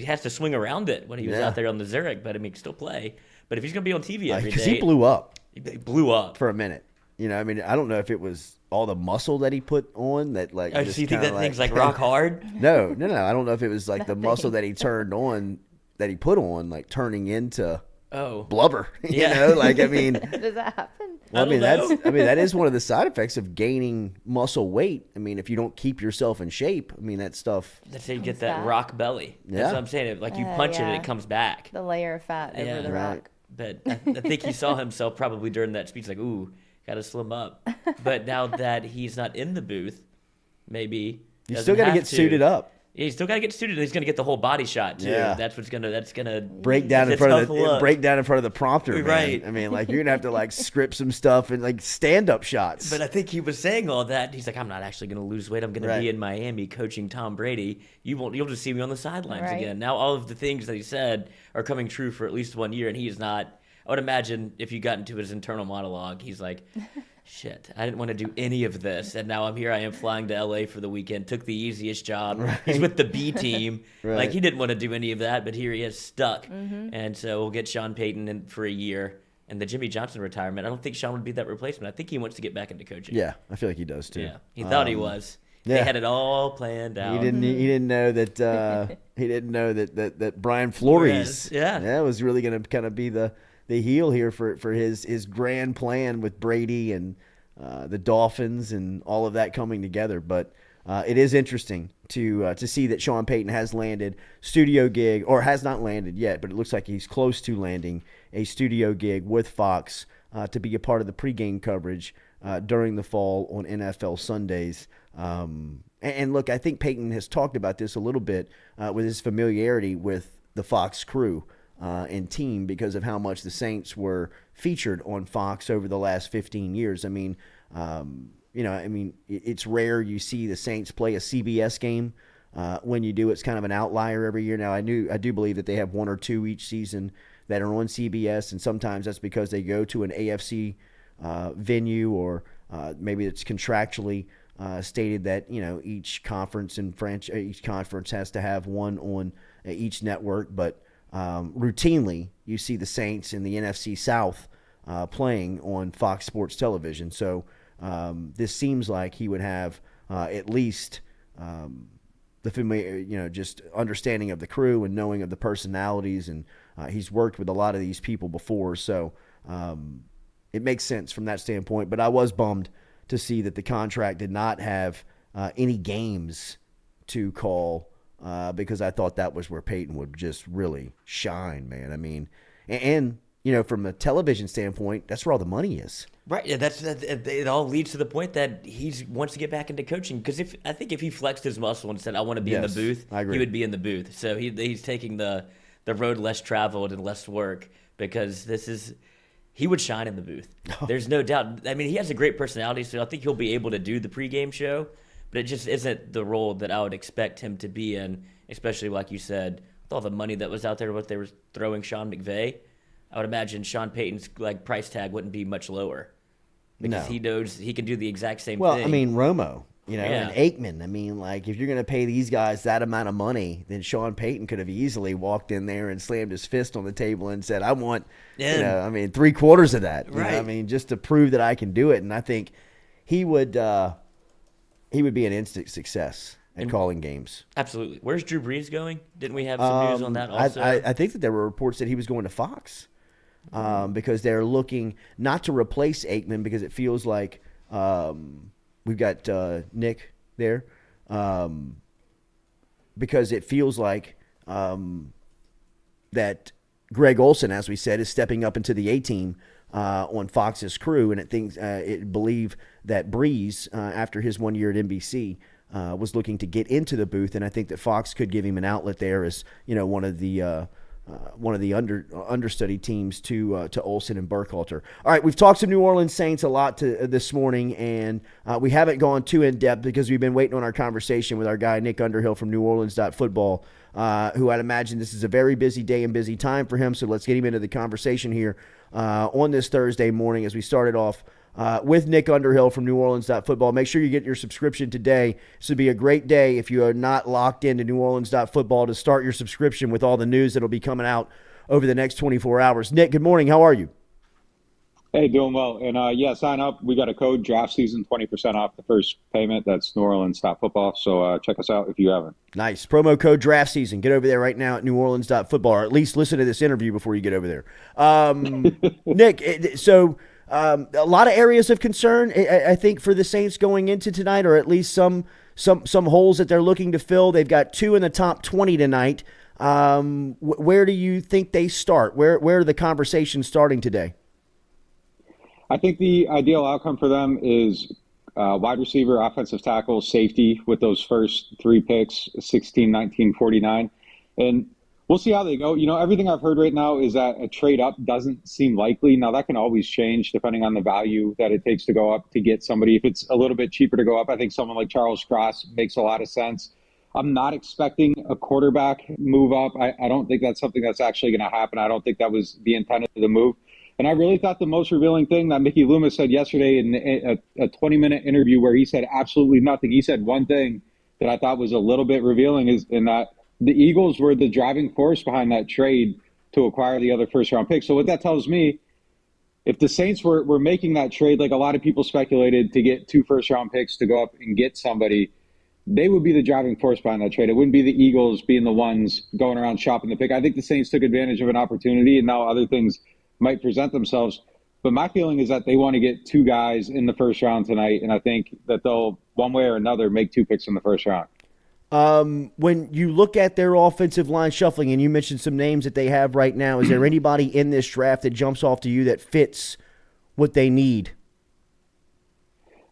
has to swing around it when he was out there on the Zurich, but he can still play. But if he's going to be on TV every day, because he blew up. He blew up for a minute. I don't know if it was all the muscle that he put on that, like. Oh, so you think that thing's like rock hard? No. I don't know if it was like the muscle that he turned on, that he put on, like turning into. Blubber. Yeah. Does that happen? Well, that is one of the side effects of gaining muscle weight. If you don't keep yourself in shape, that stuff. That's how you get that rock belly. That's what I'm saying. Like you punch it and it comes back. The layer of fat over the rock. But I think he saw himself probably during that speech like, ooh, got to slim up. But now that he's not in the booth, maybe you still got to get suited up. Yeah, he's still got to get suited. He's going to get the whole body shot too. Yeah. That's gonna break down in front of the prompter. Man. Right. You're gonna have to script some stuff and stand up shots. But I think he was saying all that. He's like, I'm not actually going to lose weight. I'm going to be in Miami coaching Tom Brady. You'll just see me on the sidelines again. Now all of the things that he said are coming true for at least 1 year, and he is not I would imagine if you got into his internal monologue, he's like, shit, I didn't want to do any of this, and now I'm here. I am flying to L.A. for the weekend. Took the easiest job. Right. He's with the B team. Right. Like, he didn't want to do any of that, but here he is stuck. Mm-hmm. And so we'll get Sean Payton in for a year. And the Jimmy Johnson retirement, I don't think Sean would be that replacement. I think he wants to get back into coaching. Yeah, I feel like he does too. Yeah, he thought he was. Yeah. They had it all planned out. He didn't know that that Brian Flores was really going to kind of be the heel here for his grand plan with Brady and the Dolphins and all of that coming together. But it is interesting to see that Sean Payton has landed studio gig, or has not landed yet, but it looks like he's close to landing a studio gig with Fox to be a part of the pregame coverage during the fall on NFL Sundays. And look, I think Payton has talked about this a little bit with his familiarity with the Fox crew and team because of how much the Saints were featured on Fox over the last 15 years. I mean, it's rare you see the Saints play a CBS game. When you do, it's kind of an outlier every year. Now, I do believe that they have one or two each season that are on CBS, and sometimes that's because they go to an AFC venue, or maybe it's contractually stated that each conference has to have one on each network. But routinely, you see the Saints in the NFC South playing on Fox Sports Television. So this seems like he would have at least the familiar, just understanding of the crew and knowing of the personalities, and he's worked with a lot of these people before, so it makes sense from that standpoint. But I was bummed to see that the contract did not have any games to call because I thought that was where Payton would just really shine, man. I mean, and from a television standpoint, that's where all the money is. Right, yeah, it all leads to the point that he wants to get back into coaching. Because I think if he flexed his muscle and said, "I want to be in the booth," he would be in the booth. So he's taking the road less traveled and less work, because he would shine in the booth. There's no doubt. I mean, he has a great personality, so I think he'll be able to do the pregame show. But it just isn't the role that I would expect him to be in, especially like you said, with all the money that was out there, what they were throwing Sean McVay. I would imagine Sean Payton's price tag wouldn't be much lower. Because he knows he can do the exact same thing. Well, I mean, Romo, and Aikman. I mean, if you're going to pay these guys that amount of money, then Sean Payton could have easily walked in there and slammed his fist on the table and said, "I want, 3/4 of that." Right. Just to prove that I can do it. And I think he would be an instant success at calling games. Absolutely. Where's Drew Brees going? Didn't we have some news on that also? I think that there were reports that he was going to Fox. Because they're looking not to replace Aikman, because it feels like we've got Nick there, because it feels like that Greg Olsen, as we said, is stepping up into the A-team on Fox's crew, and it believe that Breeze, after his 1 year at NBC, was looking to get into the booth, and I think that Fox could give him an outlet there as one of the understudy teams to Olsen and Burkhalter. All right, we've talked to New Orleans Saints a lot this morning, and we haven't gone too in-depth because we've been waiting on our conversation with our guy Nick Underhill from NewOrleans.football, who I'd imagine this is a very busy day and busy time for him, so let's get him into the conversation here on this Thursday morning as we started off with Nick Underhill from NewOrleans.football. Make sure you get your subscription today. This would be a great day if you are not locked into NewOrleans.football to start your subscription with all the news that will be coming out over the next 24 hours. Nick, good morning. How are you? Hey, doing well. And sign up. We got a code, draft season, 20% off the first payment. That's NewOrleans.football. So check us out if you haven't. Nice. Promo code draft season. Get over there right now at NewOrleans.football, or at least listen to this interview before you get over there. Nick, so a lot of areas of concern, I think, for the Saints going into tonight, or at least some holes that they're looking to fill. They've got 2 in the top 20 tonight. Where do you think they start? Where are the conversations starting today? I think the ideal outcome for them is wide receiver, offensive tackle, safety with those first 3 picks, 16, 19, 49. And we'll see how they go. Everything I've heard right now is that a trade up doesn't seem likely. Now, that can always change depending on the value that it takes to go up to get somebody. If it's a little bit cheaper to go up, I think someone like Charles Cross makes a lot of sense. I'm not expecting a quarterback move up. I don't think that's something that's actually going to happen. I don't think that was the intent of the move. And I really thought the most revealing thing that Mickey Loomis said yesterday in a 20-minute interview where he said absolutely nothing. He said one thing that I thought was a little bit revealing is in that the Eagles were the driving force behind that trade to acquire the other first-round pick. So what that tells me, if the Saints were making that trade, like a lot of people speculated, to get 2 first-round picks to go up and get somebody, they would be the driving force behind that trade. It wouldn't be the Eagles being the ones going around shopping the pick. I think the Saints took advantage of an opportunity, and now other things might present themselves. But my feeling is that they want to get 2 guys in the first round tonight, and I think that they'll, one way or another, make 2 picks in the first round. When you look at their offensive line shuffling, and you mentioned some names that they have right now, is there anybody in this draft that jumps off to you that fits what they need?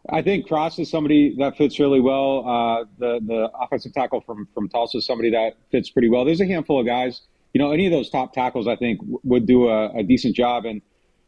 I think Cross is somebody that fits really well. The offensive tackle from Tulsa is somebody that fits pretty well. There's a handful of guys. Any of those top tackles, I think, would do a decent job. And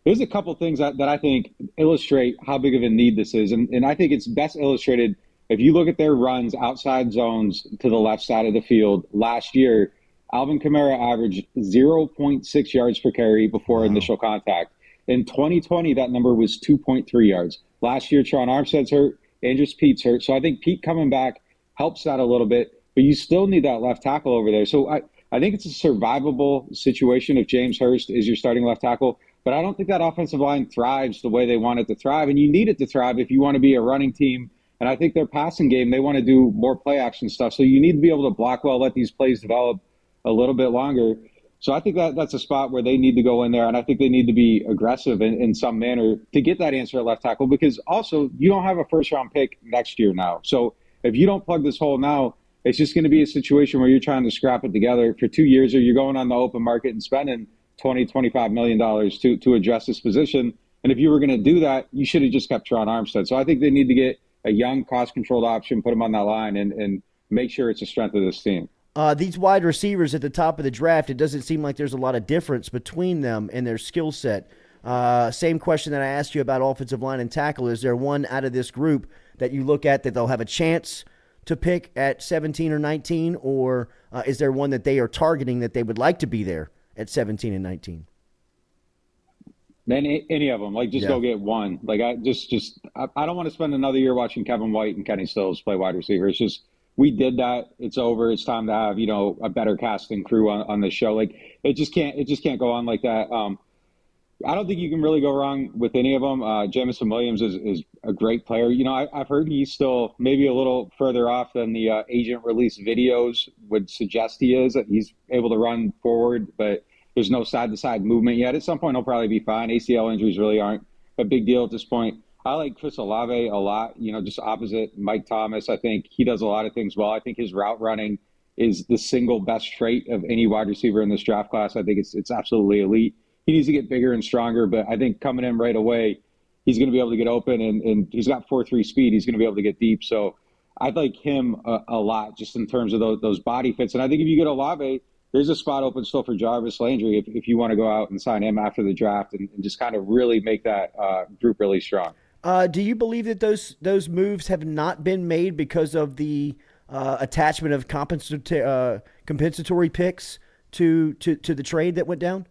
there's a couple things that I think illustrate how big of a need this is. And I think it's best illustrated if you look at their runs outside zones to the left side of the field. Last year, Alvin Kamara averaged 0.6 yards per carry before initial contact. In 2020, that number was 2.3 yards. Last year, Tron Armstead's hurt, Andrews Pete's hurt. So I think Pete coming back helps that a little bit, but you still need that left tackle over there. So I think it's a survivable situation if James Hurst is your starting left tackle, but I don't think that offensive line thrives the way they want it to thrive, and you need it to thrive if you want to be a running team. And I think their passing game, they want to do more play action stuff. So you need to be able to block well, let these plays develop a little bit longer. So I think that's a spot where they need to go in there, and I think they need to be aggressive in some manner to get that answer at left tackle, because also you don't have a first-round pick next year now. So if you don't plug this hole now, it's just going to be a situation where you're trying to scrap it together for 2 years, or you're going on the open market and spending $20-25 million to address this position. And if you were going to do that, you should have just kept Tron Armstead. So I think they need to get a young, cost-controlled option, put him on that line, and make sure it's a strength of this team. These wide receivers at the top of the draft, it doesn't seem like there's a lot of difference between them and their skill set. Same question that I asked you about offensive line and tackle. Is there one out of this group that you look at that they'll have a chance to pick at 17 or 19, or is there one that they are targeting that they would like to be there at 17 and 19? Man, any of them. Go get one. I don't want to spend another year watching Kevin White and Kenny Stills play wide receiver. It's just, we did that. It's over. It's time to have, a better casting crew on the show. It just can't go on like that. I don't think you can really go wrong with any of them. Jamison Williams is a great player. I've heard he's still maybe a little further off than the agent release videos would suggest he is. He's able to run forward, but there's no side-to-side movement yet. At some point, he'll probably be fine. ACL injuries really aren't a big deal at this point. I like Chris Olave a lot, just opposite Mike Thomas. I think he does a lot of things well. I think his route running is the single best trait of any wide receiver in this draft class. I think it's absolutely elite. He needs to get bigger and stronger, but I think coming in right away, he's going to be able to get open, and he's got 4.3 speed. He's going to be able to get deep. So I like him a lot just in terms of those body fits. And I think if you get Olave, there's a spot open still for Jarvis Landry if you want to go out and sign him after the draft and just kind of really make that group really strong. Do you believe that those moves have not been made because of the attachment of compensatory picks to the trade that went down?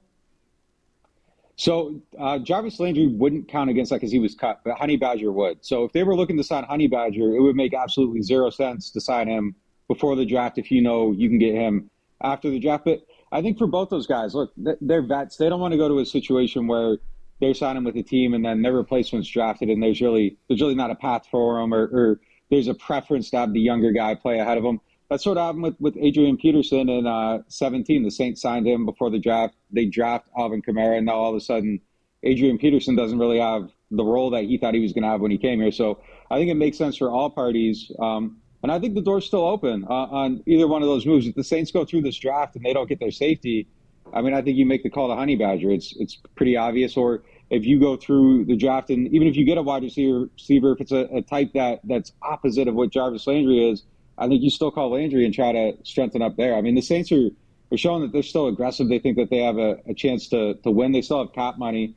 So Jarvis Landry wouldn't count against that because he was cut, but Honey Badger would. So if they were looking to sign Honey Badger, it would make absolutely zero sense to sign him before the draft if you know you can get him after the draft. But I think for both those guys, look, they're vets. They don't want to go to a situation where they're signing with a team and then their replacement's drafted and there's really not a path for them or there's a preference to have the younger guy play ahead of them. That's what happened with Adrian Peterson in 17. The Saints signed him before the draft. They draft Alvin Kamara, and now all of a sudden Adrian Peterson doesn't really have the role that he thought he was going to have when he came here. So I think it makes sense for all parties. And I think the door's still open on either one of those moves. If the Saints go through this draft and they don't get their safety, I think you make the call to Honey Badger. It's pretty obvious. Or if you go through the draft and even if you get a wide receiver, if it's a type that's opposite of what Jarvis Landry is, I think you still call Landry and try to strengthen up there. The Saints are showing that they're still aggressive. They think that they have a chance to win. They still have cap money.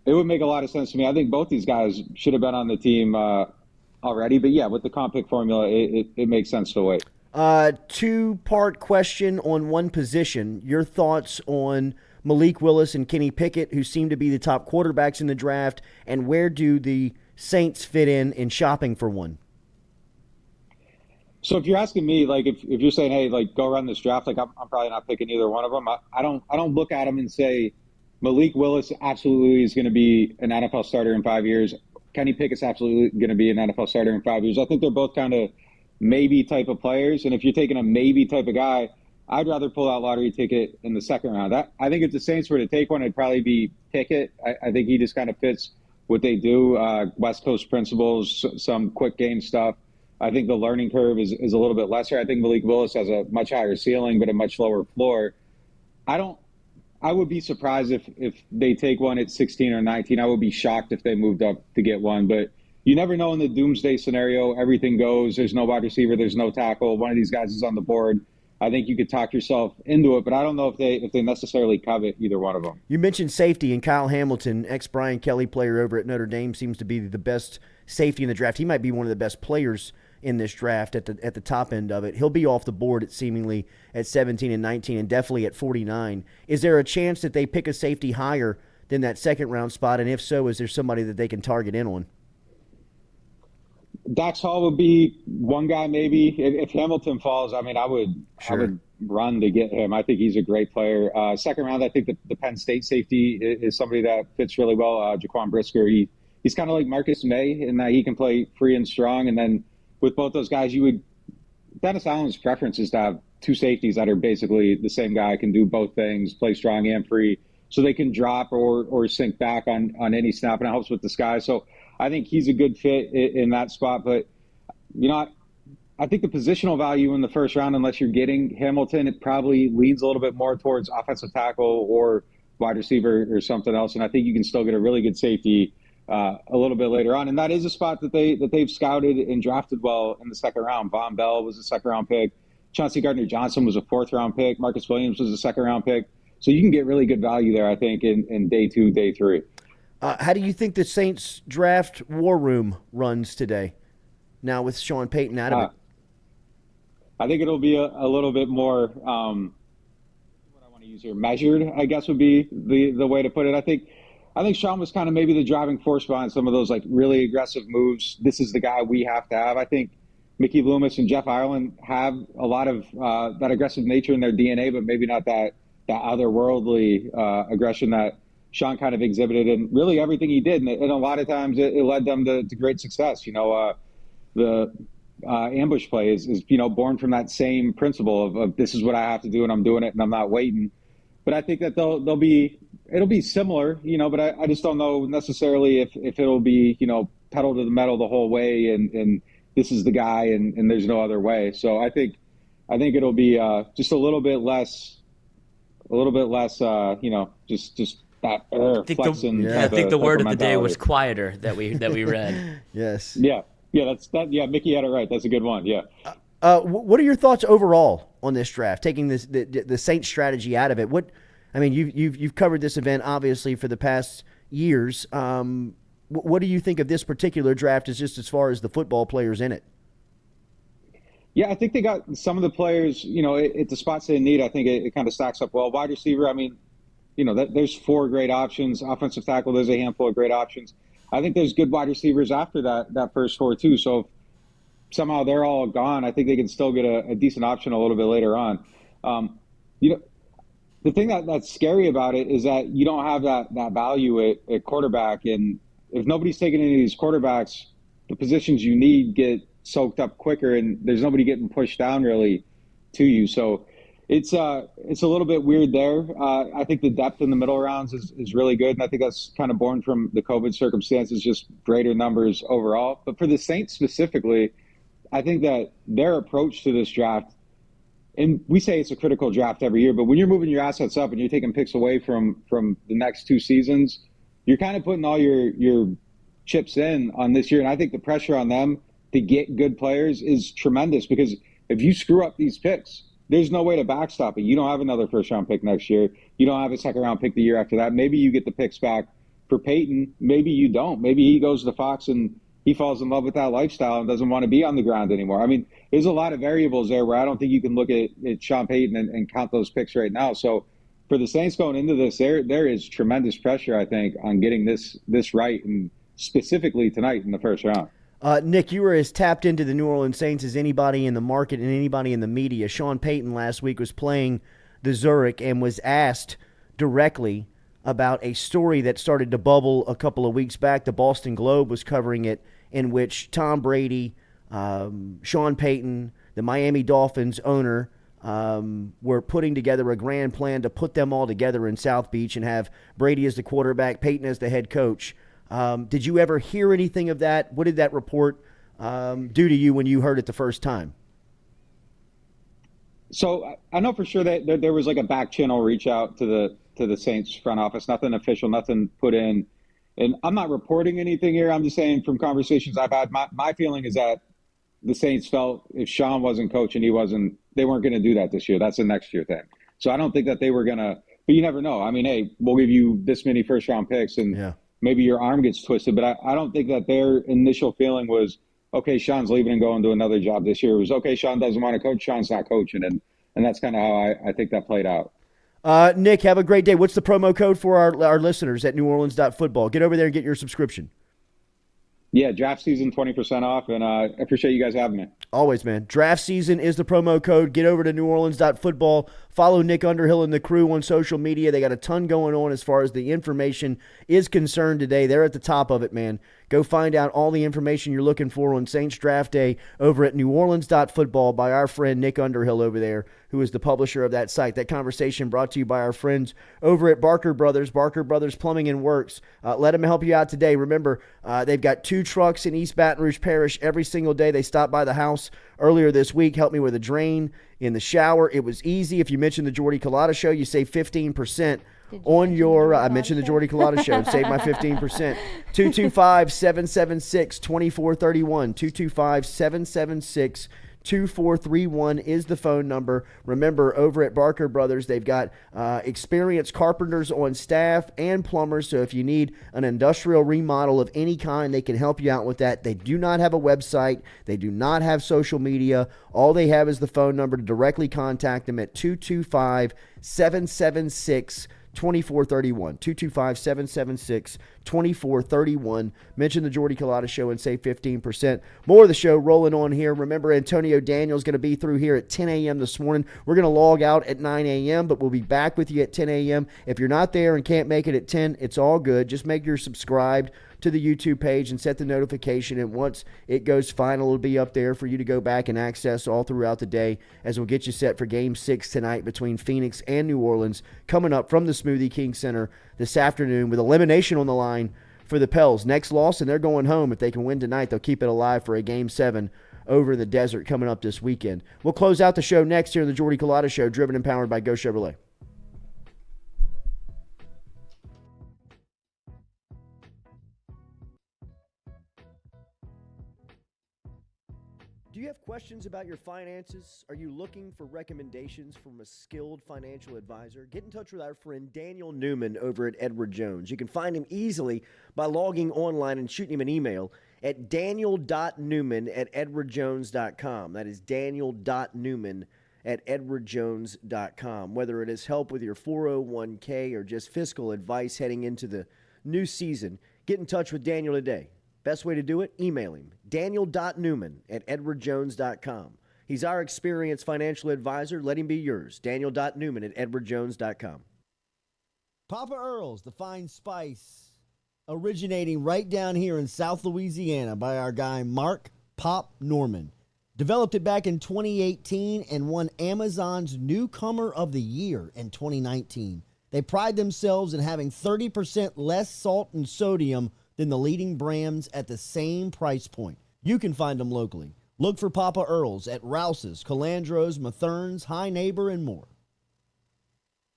It would make a lot of sense to me. I think both these guys should have been on the team already. But, yeah, with the comp pick formula, it makes sense to wait. Two-part question on one position. Your thoughts on Malik Willis and Kenny Pickett, who seem to be the top quarterbacks in the draft, and where do the Saints fit in shopping for one? So if you're asking me, like, if you're saying, hey, like, go run this draft, like, I'm probably not picking either one of them. I don't look at them and say Malik Willis absolutely is going to be an NFL starter in 5 years. Kenny Pickett's absolutely going to be an NFL starter in 5 years. I think they're both kind of maybe type of players. And if you're taking a maybe type of guy, I'd rather pull out lottery ticket in the second round. I think if the Saints were to take one, it'd probably be Pickett. I think he just kind of fits what they do, West Coast principles, some quick game stuff. I think the learning curve is a little bit lesser. I think Malik Willis has a much higher ceiling, but a much lower floor. I would be surprised if they take one at 16 or 19. I would be shocked if they moved up to get one. But you never know in the doomsday scenario. Everything goes. There's no wide receiver. There's no tackle. One of these guys is on the board. I think you could talk yourself into it, but I don't know if they necessarily covet either one of them. You mentioned safety, and Kyle Hamilton, ex-Brian Kelly player over at Notre Dame, seems to be the best safety in the draft. He might be one of the best players in this draft at the top end of it. He'll be off the board at seemingly at 17 and 19 and definitely at 49. Is there a chance that they pick a safety higher than that second round spot? And if so, is there somebody that they can target in on? Dax Hall would be one guy maybe. If Hamilton falls, I mean, I would run to get him. I think he's a great player. Second round, I think the Penn State safety is somebody that fits really well. Jaquan Brisker, he's kind of like Marcus May in that he can play free and strong. And then with both those guys, Dennis Allen's preference is to have two safeties that are basically the same guy, can do both things, play strong and free, so they can drop or sink back on any snap, and it helps with the sky. So I think he's a good fit in that spot. But, I think the positional value in the first round, unless you're getting Hamilton, it probably leans a little bit more towards offensive tackle or wide receiver or something else. And I think you can still get a really good safety a little bit later on. And that is a spot that they've scouted and drafted well in the second round. Von Bell was a second-round pick. Chauncey Gardner-Johnson was a fourth-round pick. Marcus Williams was a second-round pick. So you can get really good value there, I think, in day 2, day 3. How do you think the Saints draft war room runs today, now with Sean Payton out of it? I think it'll be a little bit more, what I want to use here, measured, I guess would be the way to put it. I think Sean was kind of maybe the driving force behind some of those like really aggressive moves. This is the guy we have to have. I think Mickey Loomis and Jeff Ireland have a lot of that aggressive nature in their DNA, but maybe not that otherworldly aggression that Sean kind of exhibited, and really everything he did. And a lot of times it led them to great success. The ambush play is born from that same principle of this is what I have to do and I'm doing it and I'm not waiting. But I think that it'll be similar, but I just don't know necessarily if it'll be, pedal to the metal the whole way and this is the guy and there's no other way. So I think it'll be just a little bit less, just that flexing. I think the word of the day was quieter that we read. Yes. Yeah. Yeah, Mickey had it right. That's a good one. Yeah. What are your thoughts overall on this draft? Taking the Saints strategy out of it. You've covered this event obviously for the past years. What do you think of this particular draft as far as the football players in it? Yeah, I think they got some of the players, at the spots they need. I think it kind of stacks up well. Wide receiver, there's 4 great options. Offensive tackle, there's a handful of great options. I think there's good wide receivers after that first 4 too. So if somehow they're all gone, I think they can still get a decent option a little bit later on. The thing that's scary about it is that you don't have that value at quarterback. And if nobody's taking any of these quarterbacks, the positions you need get soaked up quicker and there's nobody getting pushed down really to you. So it's a little bit weird there. I think the depth in the middle rounds is really good. And I think that's kind of born from the COVID circumstances, just greater numbers overall. But for the Saints specifically, I think that their approach to this draft, and we say it's a critical draft every year, but when you're moving your assets up and you're taking picks away from the next 2 seasons, you're kind of putting all your chips in on this year. And I think the pressure on them to get good players is tremendous, because if you screw up these picks, there's no way to backstop it. You don't have another first-round pick next year. You don't have a second-round pick the year after that. Maybe you get the picks back for Payton. Maybe you don't. Maybe he goes to Fox and he falls in love with that lifestyle and doesn't want to be on the ground anymore. There's a lot of variables there where I don't think you can look at Sean Payton and count those picks right now. So for the Saints going into this, there is tremendous pressure, I think, on getting this right, and specifically tonight in the first round. Nick, you were as tapped into the New Orleans Saints as anybody in the market and anybody in the media. Sean Payton last week was playing the Zurich and was asked directly about a story that started to bubble a couple of weeks back. The Boston Globe was covering it, in which Tom Brady, Sean Payton, the Miami Dolphins owner, were putting together a grand plan to put them all together in South Beach and have Brady as the quarterback, Payton as the head coach. Did you ever hear anything of that? What did that report do to you when you heard it the first time? So I know for sure that there was like a back channel reach out to the Saints front office, nothing official, nothing put in. And I'm not reporting anything here. I'm just saying from conversations I've had, my feeling is that the Saints felt if Sean wasn't coaching, they weren't going to do that this year. That's a next year thing. So I don't think that they were going to, but you never know. I mean, hey, we'll give you this many first round picks and maybe your arm gets twisted. But I don't think that their initial feeling was, okay, Sean's leaving and going to another job this year. It was, okay, Sean doesn't want to coach, Sean's not coaching. And that's kind of how I think that played out. Nick, have a great day. What's the promo code for our listeners at neworleans.football? Get over there and get your subscription. Yeah, draft season, 20% off, and I appreciate you guys having me. Always, man. Draft season is the promo code. Get over to neworleans.football. Follow Nick Underhill and the crew on social media. They got a ton going on as far as the information is concerned today. They're at the top of it, man. Go find out all the information you're looking for on Saints Draft Day over at neworleans.football by our friend Nick Underhill over there, who is the publisher of that site. That conversation brought to you by our friends over at Barker Brothers Plumbing and Works. Let them help you out today. Remember, they've got 2 trucks in East Baton Rouge Parish every single day. They stopped by the house earlier this week, helped me with a drain in the shower. It was easy. If you mentioned the Jordy Culotta Show, you save 15% on your, I mentioned the Jordy Culotta Show, save my 15%. 225-776-2431. 225-776-2431 is the phone number. Remember, over at Barker Brothers, they've got experienced carpenters on staff and plumbers, so if you need an industrial remodel of any kind, they can help you out with that. They do not have a website. They do not have social media. All they have is the phone number to directly contact them at 225-776-2431. 225-776-2431. Mention the Jordy Culotta Show and save 15%. More of the show rolling on here. Remember, Antonio Daniel's going to be through here at 10 a.m. this morning. We're going to log out at 9 a.m., but we'll be back with you at 10 a.m. If you're not there and can't make it at 10, it's all good. Just make sure you're subscribed to the YouTube page and set the notification, and once it goes final, it'll be up there for you to go back and access all throughout the day as we'll get you set for Game 6 tonight between Phoenix and New Orleans, coming up from the Smoothie King Center this afternoon with elimination on the line for the Pels. Next loss, and they're going home. If they can win tonight, they'll keep it alive for a Game 7 over in the desert coming up this weekend. We'll close out the show next here on the Jordy Culotta Show, driven and powered by Go Chevrolet. Do you have questions about your finances? Are you looking for recommendations from a skilled financial advisor? Get in touch with our friend Daniel Newman over at Edward Jones. You can find him easily by logging online and shooting him an email at daniel.newman@edwardjones.com. That is daniel.newman@edwardjones.com. Whether it is help with your 401k or just fiscal advice heading into the new season, get in touch with Daniel today. Best way to do it? Email him, daniel.newman@edwardjones.com. He's our experienced financial advisor. Let him be yours, daniel.newman@edwardjones.com. Papa Earl's, the fine spice, originating right down here in South Louisiana by our guy Mark Pop Norman. Developed it back in 2018 and won Amazon's Newcomer of the Year in 2019. They pride themselves in having 30% less salt and sodium than the leading brands at the same price point. You can find them locally. Look for Papa Earl's at Rouse's, Calandro's, Mathern's, High Neighbor, and more.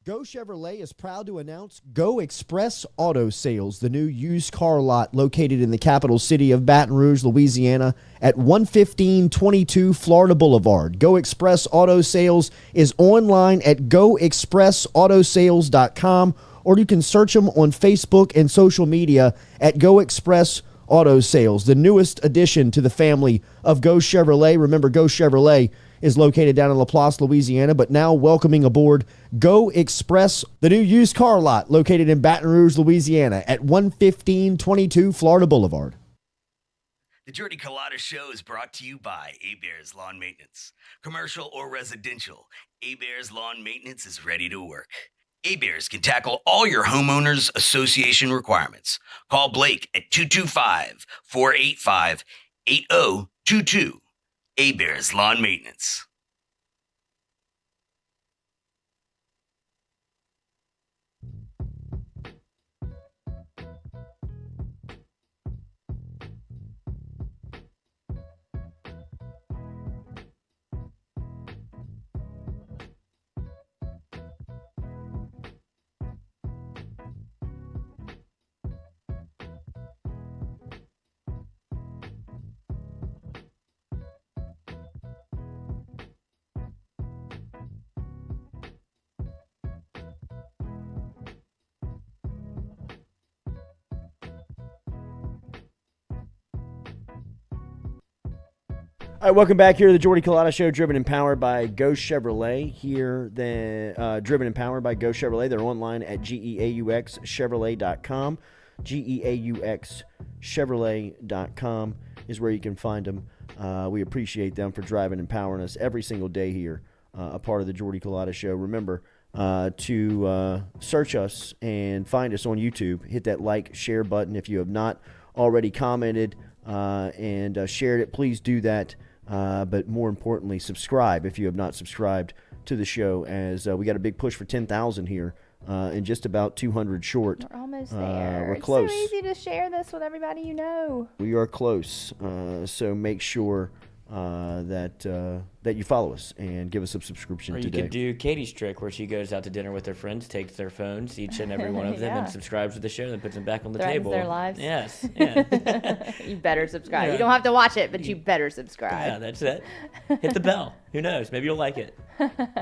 Go Chevrolet is proud to announce Go Express Auto Sales, the new used car lot located in the capital city of Baton Rouge, Louisiana, at 11522 Florida Boulevard. Go Express Auto Sales is online at goexpressautosales.com, or you can search them on Facebook and social media at Go Express Auto Sales, the newest addition to the family of Go Chevrolet. Remember, Go Chevrolet is located down in Laplace, Louisiana, but now welcoming aboard Go Express, the new used car lot located in Baton Rouge, Louisiana at 11522 Florida Boulevard. The Jordy Culotta Show is brought to you by A-Bears Lawn Maintenance. Commercial or residential, A-Bears Lawn Maintenance is ready to work. A-Bears can tackle all your homeowners association requirements. Call Blake at 225-485-8022. A-Bears Lawn Maintenance. All right, welcome back here to the Jordy Culotta Show, driven and powered by Go Chevrolet. Driven and powered by Go Chevrolet. They're online at geauxchevrolet.com. geauxchevrolet.com is where you can find them. We appreciate them for driving and powering us every single day here, a part of the Jordy Culotta Show. Remember to search us and find us on YouTube. Hit that like, share button. If you have not already commented and shared it, please do that. But more importantly, subscribe if you have not subscribed to the show, as we got a big push for 10,000 here, and just about 200 short. We're almost there. We're close. It's so easy to share this with everybody you know. We are close, so make sure that you follow us and give us a subscription today. Or you could do Katie's trick, where she goes out to dinner with her friends, takes their phones, each and every one of them, and subscribes to the show, and then puts them back on the table. Their lives. Yes. Yeah. You better subscribe. You don't have to watch it, but you better subscribe. Yeah, that's it. Hit the bell. Who knows? Maybe you'll like it.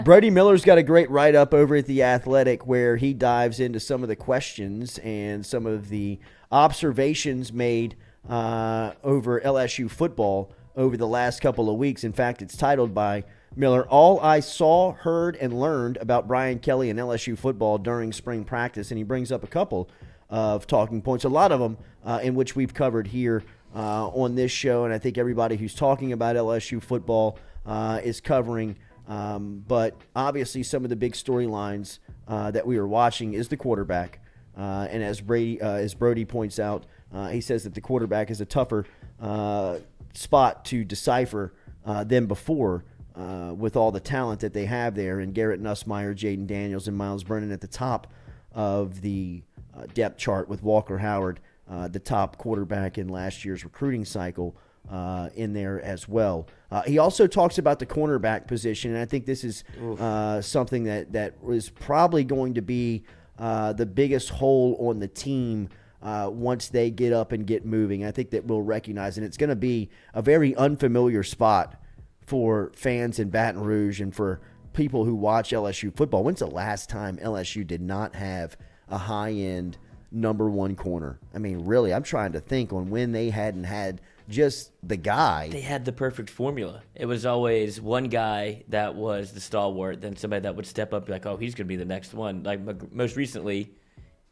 Brody Miller's got a great write-up over at The Athletic, where he dives into some of the questions and some of the observations made over LSU football over the last couple of weeks. In fact, it's titled by Miller, "All I Saw, Heard, and Learned About Brian Kelly and LSU Football During Spring Practice." And he brings up a couple of talking points, a lot of them in which we've covered here on this show, and I think everybody who's talking about LSU football is covering. But obviously some of the big storylines that we are watching is the quarterback. And as Brody points out, he says that the quarterback is a tougher spot to decipher than before, with all the talent that they have there, and Garrett Nussmeier, Jaden Daniels, and Miles Brennan at the top of the depth chart, with Walker Howard, the top quarterback in last year's recruiting cycle, in there as well. He also talks about the cornerback position, and I think this is something that is probably going to be the biggest hole on the team once they get up and get moving. I think that we'll recognize, and it's going to be a very unfamiliar spot for fans in Baton Rouge and for people who watch LSU football. When's the last time LSU did not have a high-end number one corner? I mean, really, I'm trying to think on when they hadn't had just the guy. They had the perfect formula. It was always one guy that was the stalwart, then somebody that would step up, like, oh, he's going to be the next one. Like most recently,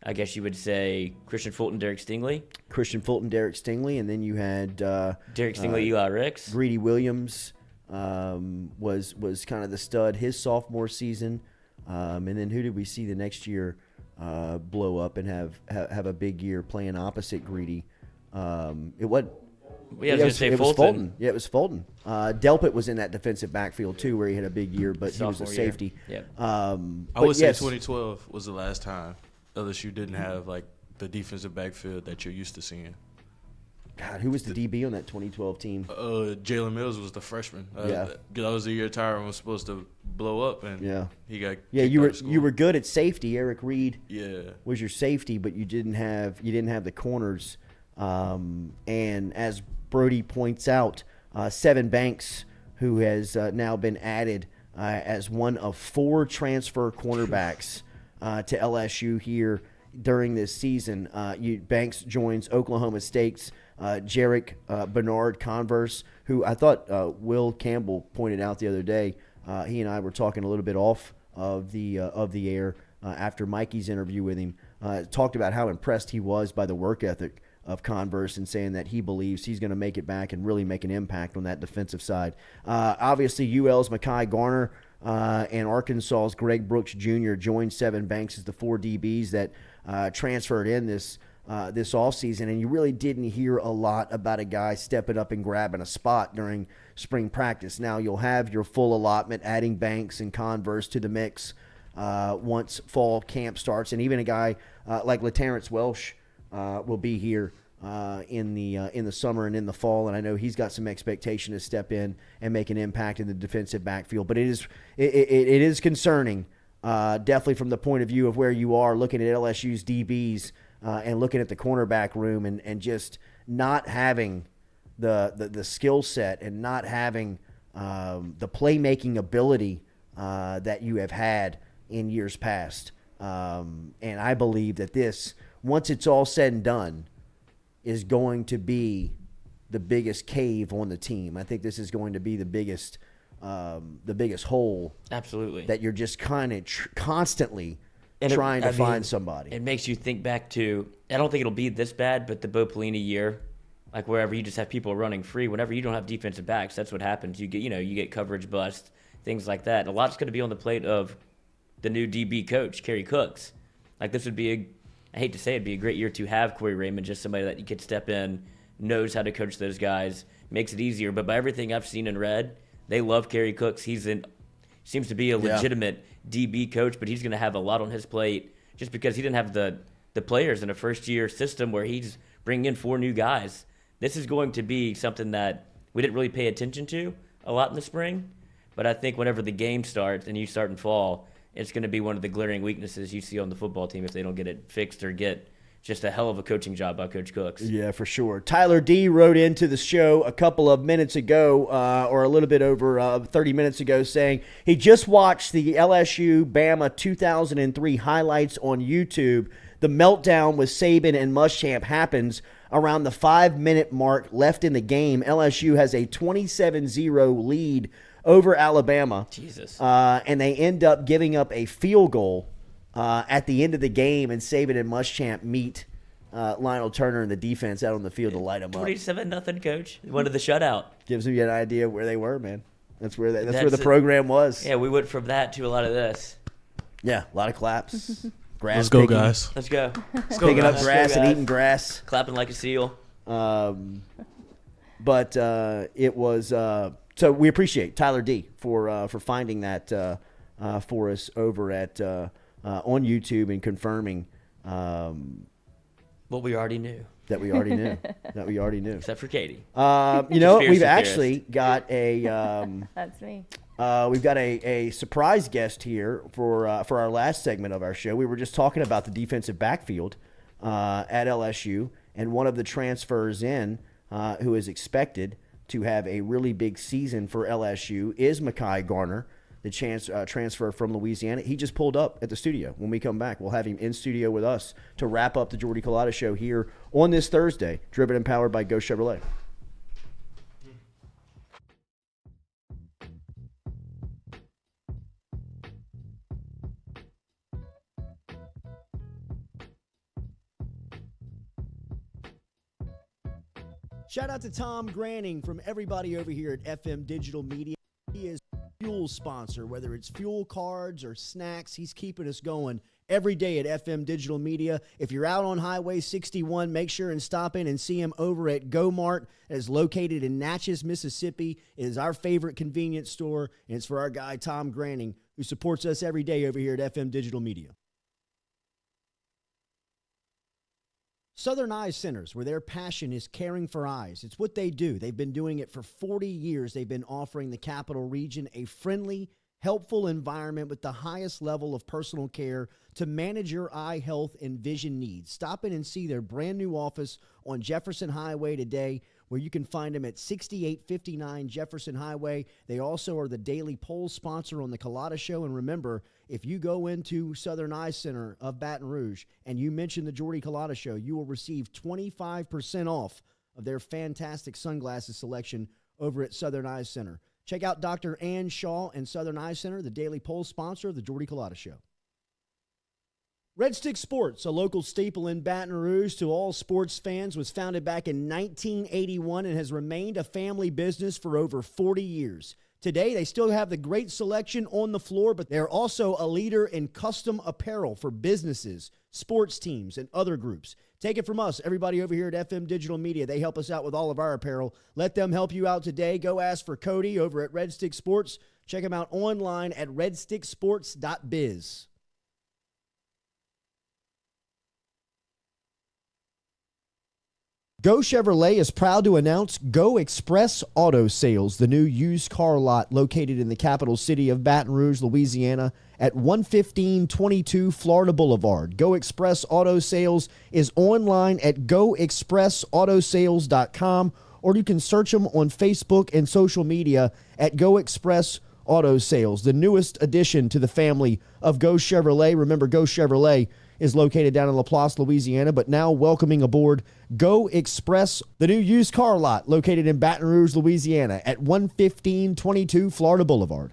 I guess you would say Christian Fulton, Derek Stingley. And then you had Derek Stingley, Eli Ricks. Greedy Williams was kind of the stud his sophomore season. And then who did we see the next year blow up and have a big year playing opposite Greedy? It wasn't. Yeah, it was Fulton. Yeah, it was Fulton. Delpit was in that defensive backfield too, where he had a big year, but he was a safety. Yeah. I would say 2012 was the last time LSU didn't have like the defensive backfield that you're used to seeing. God, who was the DB on that 2012 team? Jalen Mills was the freshman. That was the year Tyron was supposed to blow up, and he got you were good at safety. Eric Reed was your safety, but you didn't have the corners. And as Brody points out, Seven Banks, who has now been added as one of 4 transfer cornerbacks to LSU here during this season. Banks joins Oklahoma State's Jarek Bernard Converse, who I thought Will Campbell pointed out the other day. He and I were talking a little bit off of the air after Mikey's interview with him. Talked about how impressed he was by the work ethic of Converse and saying that he believes he's going to make it back and really make an impact on that defensive side. Obviously, UL's Makai Garner and Arkansas's Greg Brooks Jr. joined Sevyn Banks as the 4 DBs that transferred in this offseason, and you really didn't hear a lot about a guy stepping up and grabbing a spot during spring practice. Now you'll have your full allotment, adding Banks and Converse to the mix once fall camp starts, and even a guy like LaTerrence Welsh will be here in the summer and in the fall, and I know he's got some expectation to step in and make an impact in the defensive backfield. But it is concerning, definitely from the point of view of where you are looking at LSU's DBs and looking at the cornerback room and just not having the skill set and not having the playmaking ability that you have had in years past. And I believe that this, once it's all said and done, is going to be the biggest cave on the team. I think this is going to be the biggest hole. Absolutely. That you're just kind of constantly trying to find somebody. It makes you think back to, I don't think it'll be this bad, but the Bo Pelini year, like wherever you just have people running free, whenever you don't have defensive backs, that's what happens. You get coverage bust, things like that. And a lot's going to be on the plate of the new DB coach, Kerry Cooks. Like this would be I hate to say it'd be a great year to have Corey Raymond, just somebody that you could step in, knows how to coach those guys, makes it easier. But by everything I've seen and read, they love Kerry Cooks. Seems to be a legitimate DB coach, but he's going to have a lot on his plate just because he didn't have the players in a first-year system where he's bringing in 4 new guys. This is going to be something that we didn't really pay attention to a lot in the spring, but I think whenever the game starts and you start in fall, it's going to be one of the glaring weaknesses you see on the football team if they don't get it fixed or get just a hell of a coaching job by Coach Cooks. Yeah, for sure. Tyler D. wrote into the show a couple of minutes ago, or a little bit over 30 minutes ago, saying he just watched the LSU-Bama 2003 highlights on YouTube. The meltdown with Saban and Muschamp happens around the 5-minute mark left in the game. LSU has a 27-0 lead over Alabama. Jesus. And they end up giving up a field goal at the end of the game, and Saban and Muschamp meet Lionel Turner and the defense out on the field to light them up. 27-0, Coach. Wanted the shutout. Gives you an idea where they were, man. That's where the program was. Yeah, we went from that to a lot of this. Yeah, a lot of claps. Grass Let's go, picking. guys. Let's go. Picking up grass and eating grass. Clapping like a seal. But it was so we appreciate Tyler D for finding that for us over at on YouTube and confirming what we already knew. That we already knew. Except for Katie. We've actually got a that's me. We've got a surprise guest here for our last segment of our show. We were just talking about the defensive backfield at LSU, and one of the transfers in who is expected to have a really big season for LSU is Makai Garner, the transfer from Louisiana. He just pulled up at the studio. When we come back, we'll have him in studio with us to wrap up the Jordy Culotta Show here on this Thursday, driven and powered by Go Chevrolet. Shout out to Tom Granning from everybody over here at FM Digital Media. He is fuel sponsor, whether it's fuel cards or snacks. He's keeping us going every day at FM Digital Media. If you're out on Highway 61, make sure and stop in and see him over at Go Mart. It is located in Natchez, Mississippi. It is our favorite convenience store, and it's for our guy Tom Granning, who supports us every day over here at FM Digital Media. Southern Eye Centers, where their passion is caring for eyes. It's what they do. They've been doing it for 40 years. They've been offering the Capital Region a friendly, helpful environment with the highest level of personal care to manage your eye health and vision needs. Stop in and see their brand new office on Jefferson Highway today, where you can find them at 6859 Jefferson Highway. They also are the daily poll sponsor on the Culotta Show. And remember, if you go into Southern Eye Center of Baton Rouge and you mention the Jordy Culotta Show, you will receive 25% off of their fantastic sunglasses selection over at Southern Eye Center. Check out Dr. Ann Shaw and Southern Eye Center, the Daily Poll sponsor of the Jordy Culotta Show. Red Stick Sports, a local staple in Baton Rouge to all sports fans, was founded back in 1981 and has remained a family business for over 40 years. Today, they still have the great selection on the floor, but they're also a leader in custom apparel for businesses, sports teams, and other groups. Take it from us, everybody over here at FM Digital Media. They help us out with all of our apparel. Let them help you out today. Go ask for Cody over at Red Stick Sports. Check him out online at redsticksports.biz. Go Chevrolet is proud to announce Go Express Auto Sales, the new used car lot located in the capital city of Baton Rouge, Louisiana, at 11522 Florida Boulevard. Go Express Auto Sales is online at goexpressautosales.com, or you can search them on Facebook and social media at Go Express Auto Sales, the newest addition to the family of Go Chevrolet. Remember, Go Chevrolet is located down in Laplace, Louisiana, but now welcoming aboard Go Express, the new used car lot located in Baton Rouge, Louisiana at 11522 Florida Boulevard.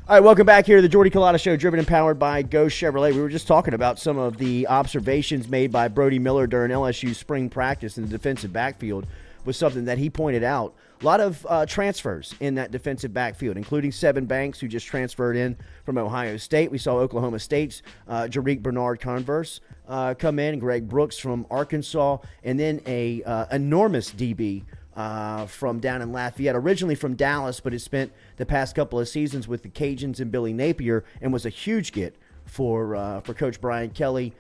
All right, welcome back here to the Jordy Culotta Show, driven and powered by Go Chevrolet. We were just talking about some of the observations made by Brody Miller during LSU spring practice in the defensive backfield was something that he pointed out. A lot of transfers in that defensive backfield, including Seven Banks, who just transferred in from Ohio State. We saw Oklahoma State's Jarick Bernard-Converse come in, Greg Brooks from Arkansas, and then a enormous DB from down in Lafayette, originally from Dallas, but has spent the past couple of seasons with the Cajuns and Billy Napier, and was a huge get for Coach Brian Kelly,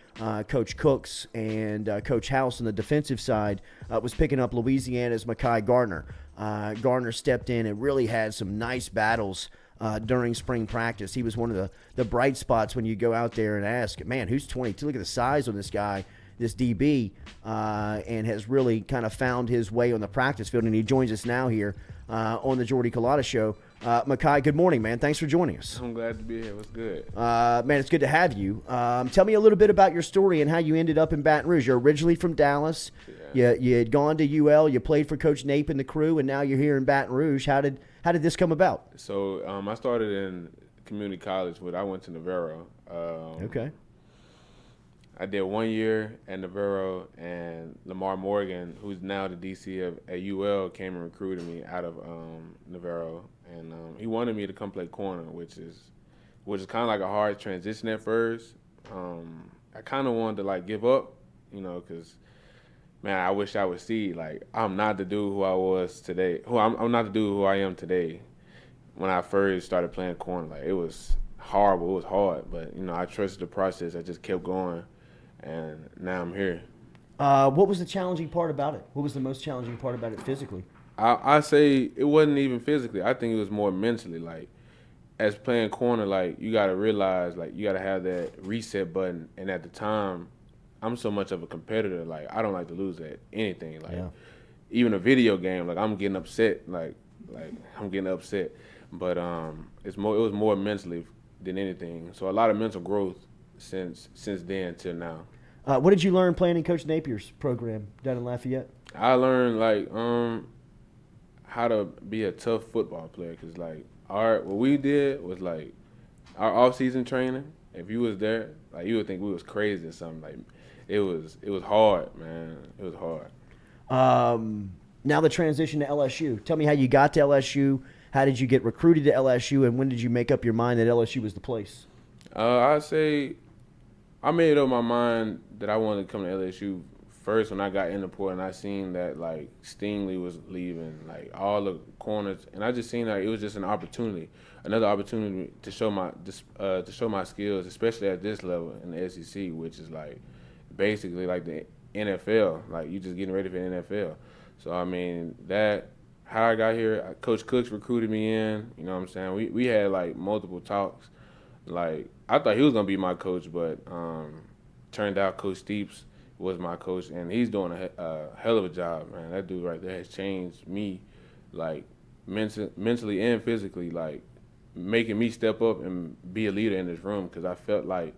Coach Cooks, and Coach House on the defensive side. Was picking up Louisiana's Makai Garner. Garner stepped in and really had some nice battles during spring practice. He was one of the bright spots when you go out there and ask, man, who's 22? Look at the size on this guy, this DB, and has really kind of found his way on the practice field. And he joins us now here on the Jordy Culotta Show. Makai, good morning, man. Thanks for joining us. I'm glad to be here. What's good? Man, it's good to have you. Tell me a little bit about your story and how you ended up in Baton Rouge. You're originally from Dallas. Yeah. You had gone to UL. You played for Coach Nape and the crew, and now you're here in Baton Rouge. How did this come about? So I started in community college, but I went to Navarro. Okay. I did 1 year at Navarro, and Lamar Morgan, who's now the DC at UL, came and recruited me out of Navarro, and he wanted me to come play corner, which is kind of like a hard transition at first. I kind of wanted to give up, because man, I wish I would see I'm not the dude who I was today. I'm not the dude who I am today. When I first started playing corner, it was horrible. It was hard, but I trusted the process. I just kept going. And now I'm here. What was the challenging part about it? What was the most challenging part about it physically? I say it wasn't even physically. I think it was more mentally. As playing corner, you got to realize, you got to have that reset button. And at the time, I'm so much of a competitor. I don't like to lose at anything. Even a video game, I'm getting upset. I'm getting upset. But it was more mentally than anything. So a lot of mental growth since then till now. What did you learn playing in Coach Napier's program down in Lafayette? I learned how to be a tough football player, because what we did was our off-season training. If you was there, you would think we was crazy or something. It was hard, man. It was hard. Now the transition to LSU. Tell me how you got to LSU. How did you get recruited to LSU, and when did you make up your mind that LSU was the place? I'd say I made up my mind that I wanted to come to LSU first when I got in the port and I seen that like Stingley was leaving, like all the corners, and I just seen like it was just an opportunity, another opportunity to show my skills, especially at this level in the SEC, which is like basically like the NFL, like you just getting ready for the NFL. So I mean that how I got here, Coach Cooks recruited me in. You know what I'm saying? We had like multiple talks. Like I thought he was gonna be my coach, but turned out Coach Steeps was my coach, and he's doing a hell of a job, man. That dude right there has changed me, like mentally and physically, like making me step up and be a leader in this room, because I felt like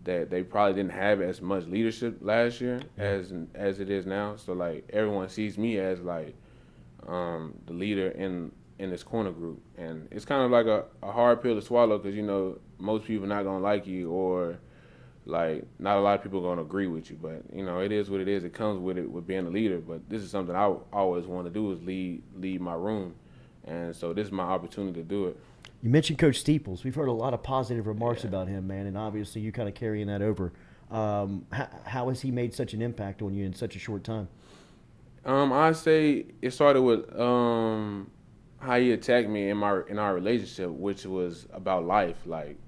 that they probably didn't have as much leadership last year as it is now. So like everyone sees me as like the leader in this corner group, and it's kind of like a hard pill to swallow, because you know most people not gonna like you, or like not a lot of people are gonna agree with you, but you know it is what it is. It comes with it, with being a leader. But this is something I always want to do, is lead my room, and so this is my opportunity to do it. You mentioned Coach Steeples. We've heard a lot of positive remarks about him, man, and obviously you kind of carrying that over. How has he made such an impact on you in such a short time? I say it started with how he attacked me in our relationship, which was about life. Like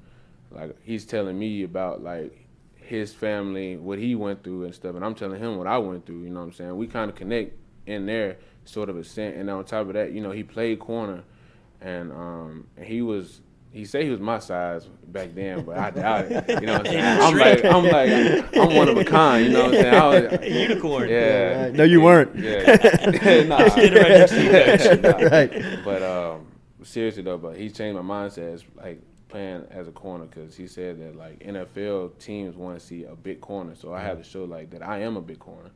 he's telling me about like his family, what he went through and stuff, and I'm telling him what I went through. You know what I'm saying? We kind of connect in there, sort of a sense. And on top of that, you know, he played corner, and he said he was my size back then, but I doubt it. You know what I'm saying? I'm one of a kind. You know what I'm saying? I was a unicorn. Yeah. No, you weren't. Yeah. Nah. Right. But seriously though, but he changed my mindset as like playing as a corner, because he said that like NFL teams want to see a big corner, so I have to show like that I am a big corner.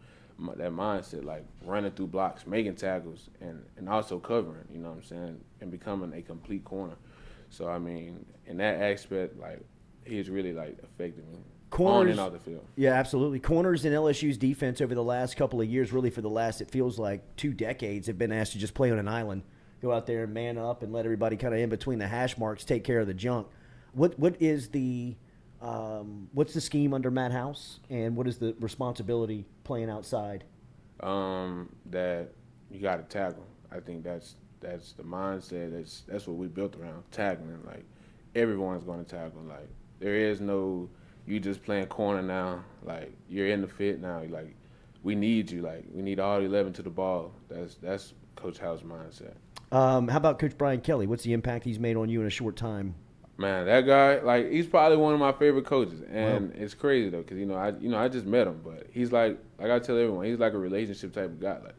That mindset, like running through blocks, making tackles, and also covering. You know what I'm saying? And becoming a complete corner. So I mean, in that aspect, like he's really like affected me. Corners, on and off the field. Yeah, absolutely. Corners in LSU's defense over the last couple of years, really for the last, it feels like 2 decades, have been asked to just play on an island, go out there and man up and let everybody kind of in between the hash marks take care of the junk. What is the what's the scheme under Matt House, and what is the responsibility playing outside? That you got to tackle. I think that's the mindset. That's what we built around, tackling. Like everyone's going to tackle. Like there is no you just playing corner now. Like you're in the fit now. Like we need you. Like we need all 11 to the ball. That's Coach House's mindset. How about Coach Brian Kelly? What's the impact he's made on you in a short time? Man, that guy, like he's probably one of my favorite coaches, and It's crazy though, because I just met him, but he's like I tell everyone, he's like a relationship type of guy. Like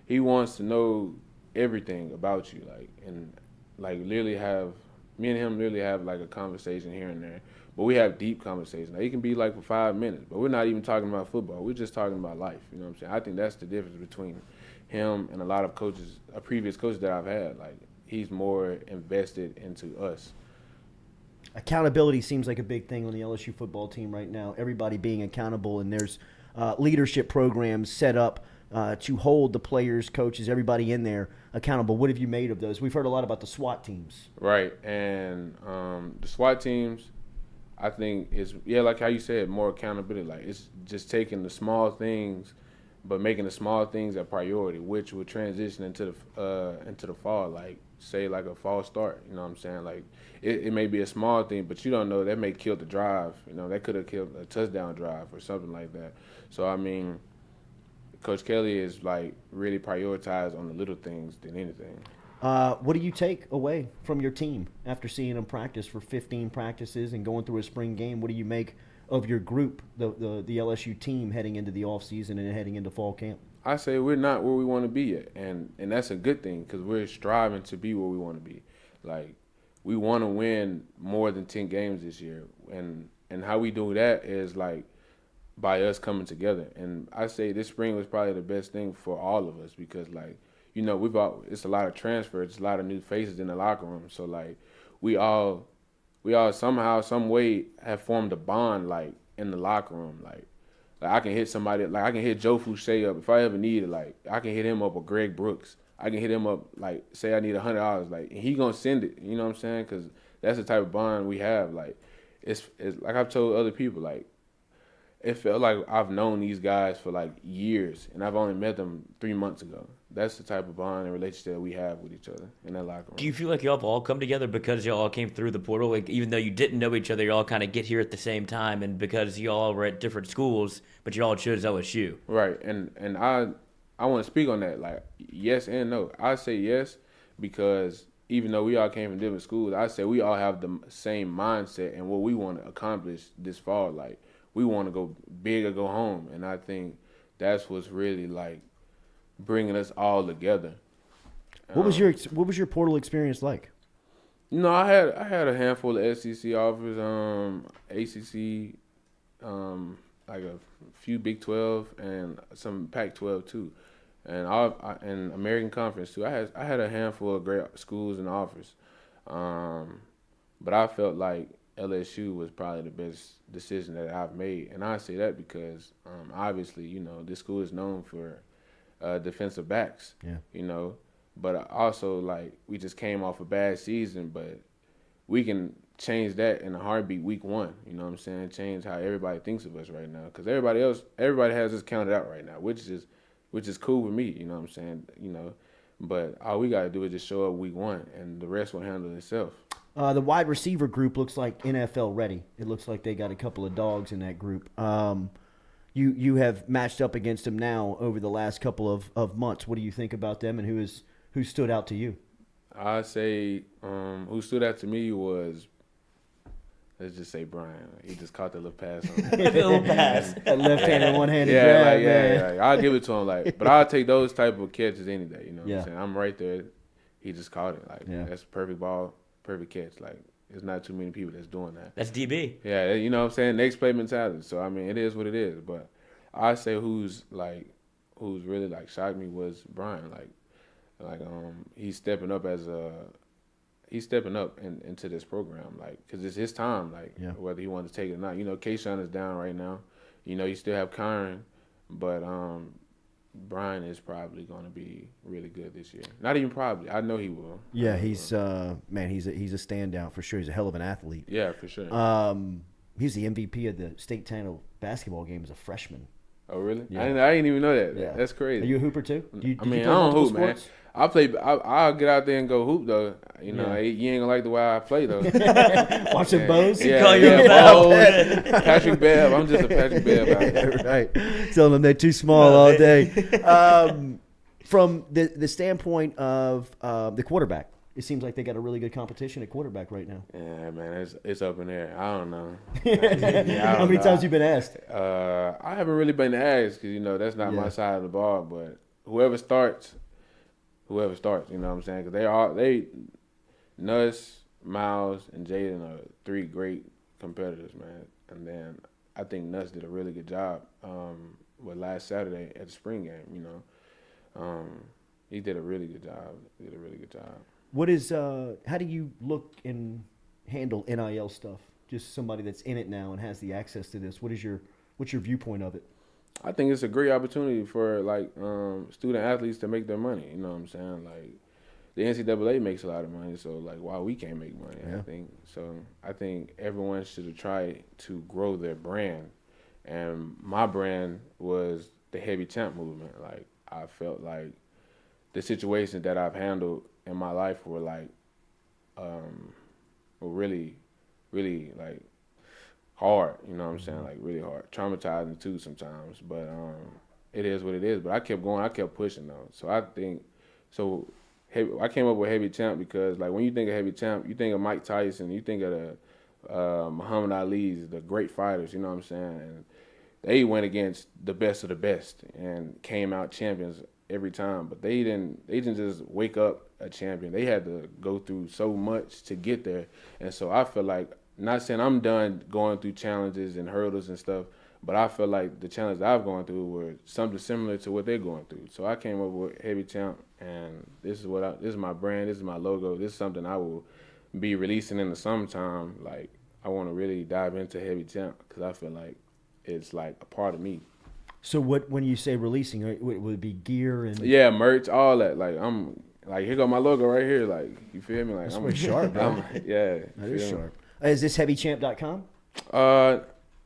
he wants to know everything about you, like, and like literally have me and him literally have like a conversation here and there, but we have deep conversations. Like, it can be like for 5 minutes, but we're not even talking about football. We're just talking about life. You know what I'm saying? I think that's the difference between him and a lot of coaches, previous coaches that I've had. Like he's more invested into us. Accountability seems like a big thing on the LSU football team right now. Everybody being accountable, and there's leadership programs set up to hold the players, coaches, everybody in there accountable. What have you made of those? We've heard a lot about the SWAT teams. Right, and the SWAT teams, I think is like how you said, more accountability. Like it's just taking the small things, but making the small things a priority, which will transition into the fall. Like say like a false start. You know what I'm saying? Like it may be a small thing, but you don't know, that may kill the drive. You know, that could have killed a touchdown drive or something like that. So I mean, Coach Kelly is like really prioritized on the little things than anything. What do you take away from your team after seeing them practice for 15 practices and going through a spring game? What do you make of your group, the LSU team, heading into the offseason and heading into fall camp? I say we're not where we want to be yet, and that's a good thing, because we're striving to be where we want to be. Like we want to win more than 10 games this year, and how we do that is like by us coming together. And I say this spring was probably the best thing for all of us, because like, you know, it's a lot of transfers, it's a lot of new faces in the locker room. So like we all somehow, some way have formed a bond like in the locker room. Like I can hit somebody, like I can hit Joe Fouché up if I ever need it. Like I can hit him up, or Greg Brooks. I can hit him up, like say I need $100, like, and he gonna send it. You know what I'm saying? Because that's the type of bond we have. Like it's like I've told other people, like it felt like I've known these guys for like years, and I've only met them 3 months ago. That's the type of bond and relationship that we have with each other in that locker room. Do you feel like y'all have all come together because y'all all came through the portal? Like, even though you didn't know each other, you all kind of get here at the same time, and because you all were at different schools, but you all chose LSU. Right, and I want to speak on that. Like, yes and no. I say yes because even though we all came from different schools, I say we all have the same mindset and what we want to accomplish this fall. Like, we want to go big or go home, and I think that's what's really like bringing us all together. What was your portal experience like? You know, I had a handful of SEC offers, ACC, like a few Big 12 and some Pac-12 too, and and American Conference too. I had a handful of great schools and offers, but I felt like LSU was probably the best decision that I've made, and I say that because obviously, you know, this school is known for defensive backs. Yeah. You know, but also like we just came off a bad season, but we can change that in a heartbeat week 1. You know what I'm saying? Change how everybody thinks of us right now, because everybody has us counted out right now, which is cool with me. You know what I'm saying? You know, but all we gotta do is just show up week 1, and the rest will handle itself. The wide receiver group looks like NFL ready. It looks like they got a couple of dogs in that group. You have matched up against them now over the last couple of months. What do you think about them, and who stood out to you? I say who stood out to me was, let's just say Brian. He just caught the little pass on him. Little pass. That left-handed, one-handed grab. man. I'll give it to him. Like, but I'll take those type of catches any day. You know what Yeah. I'm saying? I'm right there. He just caught it. Like, that's a perfect ball, perfect catch. Like, there's not too many people that's doing that. That's DB. Yeah, you know what I'm saying? Next play mentality. So, I mean, it is what it is. But I say who's really, like, shocked me was Brian. He's stepping up into this program, like, because it's his time, like, whether he wants to take it or not. You know, Kayshawn is down right now. You know, you still have Kyron, but Brian is probably going to be really good this year. Not even probably. I know he will. Yeah, he's a standout for sure. He's a hell of an athlete. Yeah, for sure. He's the MVP of the state title basketball game as a freshman. Oh, really? Yeah. I didn't even know that. Yeah. That's crazy. Are you a hooper too? I don't hoop, man. I'll get out there and go hoop though. You know, you ain't gonna like the way I play though. Watching Bows? Yeah, Bows. Patrick Bev. I'm just a Patrick Bev out there. Right. Telling them they're too small all day. From the standpoint of the quarterback, it seems like they got a really good competition at quarterback right now. Yeah, man, it's up in there. I don't know. How many times you been asked? I haven't really been asked because, you know, that's not my side of the ball. But whoever starts, you know what I'm saying? Because Nuss, Miles, and Jaden are 3 great competitors, man. And then I think Nuss did a really good job last Saturday at the spring game, you know. He did a really good job. What is how do you look and handle NIL stuff? Just somebody that's in it now and has the access to this. What's your viewpoint of it? I think it's a great opportunity for like student athletes to make their money. You know what I'm saying? Like, the NCAA makes a lot of money, so like why we can't make money? Yeah. I think everyone should try to grow their brand, and my brand was the heavy champ movement. Like, I felt like the situations that I've handled in my life were like were really, really like hard, you know what I'm saying? Like, really hard. Traumatizing too sometimes. But it is what it is. But I kept going, I kept pushing though. So I came up with heavy champ because, like, when you think of heavy champ, you think of Mike Tyson, you think of the Muhammad Ali's, the great fighters, you know what I'm saying? And they went against the best of the best and came out champions every time. But they didn't just wake up a champion. They had to go through so much to get there. And so I feel like, not saying I'm done going through challenges and hurdles and stuff, but I feel like the challenges I've gone through were something similar to what they're going through. So I came up with Heavy Champ, and this is my brand, this is my logo, this is something I will be releasing in the summertime. Like, I want to really dive into Heavy Champ because I feel like it's like a part of me. So when you say releasing, it would be gear and merch, all that. Like, I'm like, here go my logo right here. Like, you feel me? Like, that's pretty sharp, bro. Yeah, that is sharp. Is this heavychamp.com?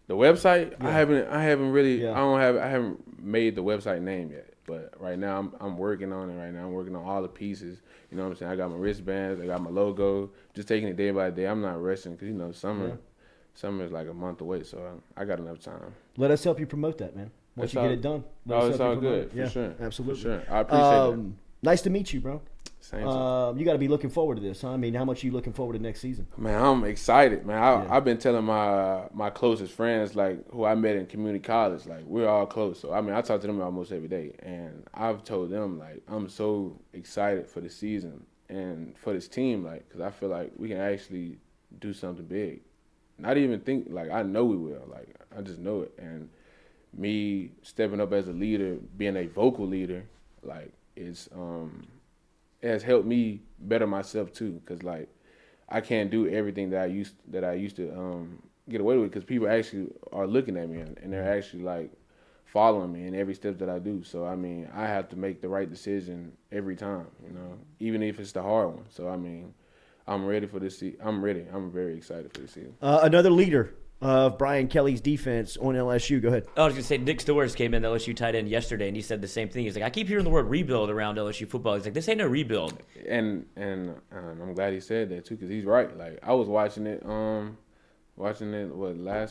The website, Yeah. I haven't really, Yeah. I haven't made the website name yet. But right now, I'm working on it right now. I'm working on all the pieces. You know what I'm saying? I got my wristbands, I got my logo, just taking it day by day. I'm not rushing because, you know, summer is like a month away, so I got enough time. Let us help you promote that, man. Once you get it done. It's all good, for sure. Absolutely. For sure. I appreciate it. Nice to meet you, bro. Same you got to be looking forward to this, huh? I mean, how much are you looking forward to next season? Man, I'm excited, man. I've been telling my closest friends, like, who I met in community college, like, we're all close. So, I mean, I talk to them almost every day. And I've told them, like, I'm so excited for the season and for this team, like, because I feel like we can actually do something big. Not even think, like, I know we will. Like, I just know it. And me stepping up as a leader, being a vocal leader, like, it has helped me better myself too, because like I can't do everything that I used to get away with, because people actually are looking at me and they're actually like following me in every step that I do. So I mean, I have to make the right decision every time, you know, even if it's the hard one. So I mean, I'm ready for this season. I'm ready. I'm very excited for this season. Another leader of Brian Kelly's defense on LSU. Go ahead. I was going to say, Nick Storrs came in, the LSU tight end, yesterday, and he said the same thing. He's like, I keep hearing the word rebuild around LSU football. He's like, this ain't no rebuild. And I'm glad he said that too, because he's right. Like, I was watching it last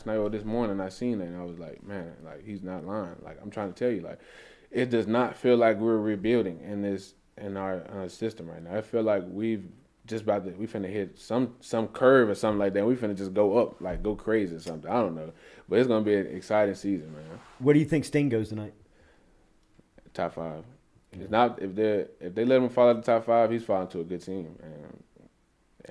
night or this morning. I seen it and I was like, man, like, he's not lying. Like, I'm trying to tell you, like, it does not feel like we're rebuilding in our system right now. I feel like we finna hit some curve or something like that. We finna just go up, like go crazy or something. I don't know, but it's gonna be an exciting season, man. Where do you think Sting goes tonight? Top 5. It's not if they let him fall out of the top 5, he's falling to a good team.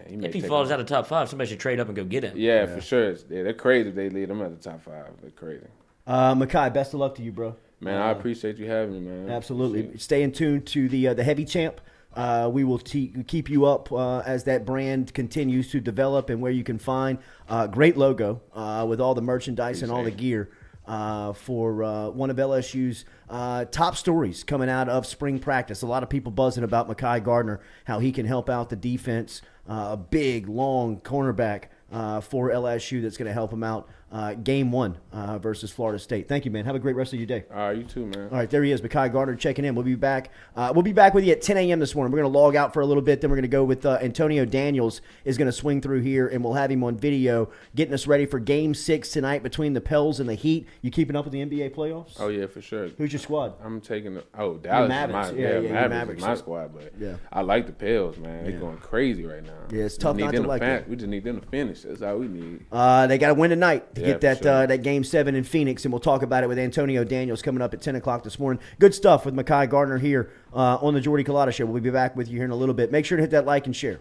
And if he falls out of top 5, somebody should trade up and go get him. Yeah, for sure. They're crazy if they lead him at the top 5. They're crazy. Makai, best of luck to you, bro. Man, I appreciate you having me, man. Absolutely. Stay in tune to the Heavy Champ. We will keep you up as that brand continues to develop, and where you can find great logo with all the merchandise and all the gear for one of LSU's top stories coming out of spring practice. A lot of people buzzing about Makai Garner, how he can help out the defense. A big, long cornerback for LSU that's going to help him out game 1 versus Florida State. Thank you, man. Have a great rest of your day. All right, you too, man. All right, there he is, Makai Garner checking in. We'll be back. We'll be back with you at 10 a.m. this morning. We're going to log out for a little bit. Then we're going to go with Antonio Daniels is going to swing through here, and we'll have him on video getting us ready for Game 6 tonight between the Pels and the Heat. You keeping up with the NBA playoffs? Oh, yeah, for sure. Who's your squad? I'm taking Dallas Mavericks. Mavericks is my squad, but I like the Pels, man. They're going crazy right now. Yeah, it's tough not to like it. We just need them to finish. That's all we need. They got to win tonight to get that Game 7 in Phoenix, and we'll talk about it with Antonio Daniels coming up at 10 o'clock this morning. Good stuff with Makai Garner here on the Jordy Culotta Show. We'll be back with you here in a little bit. Make sure to hit that like and share.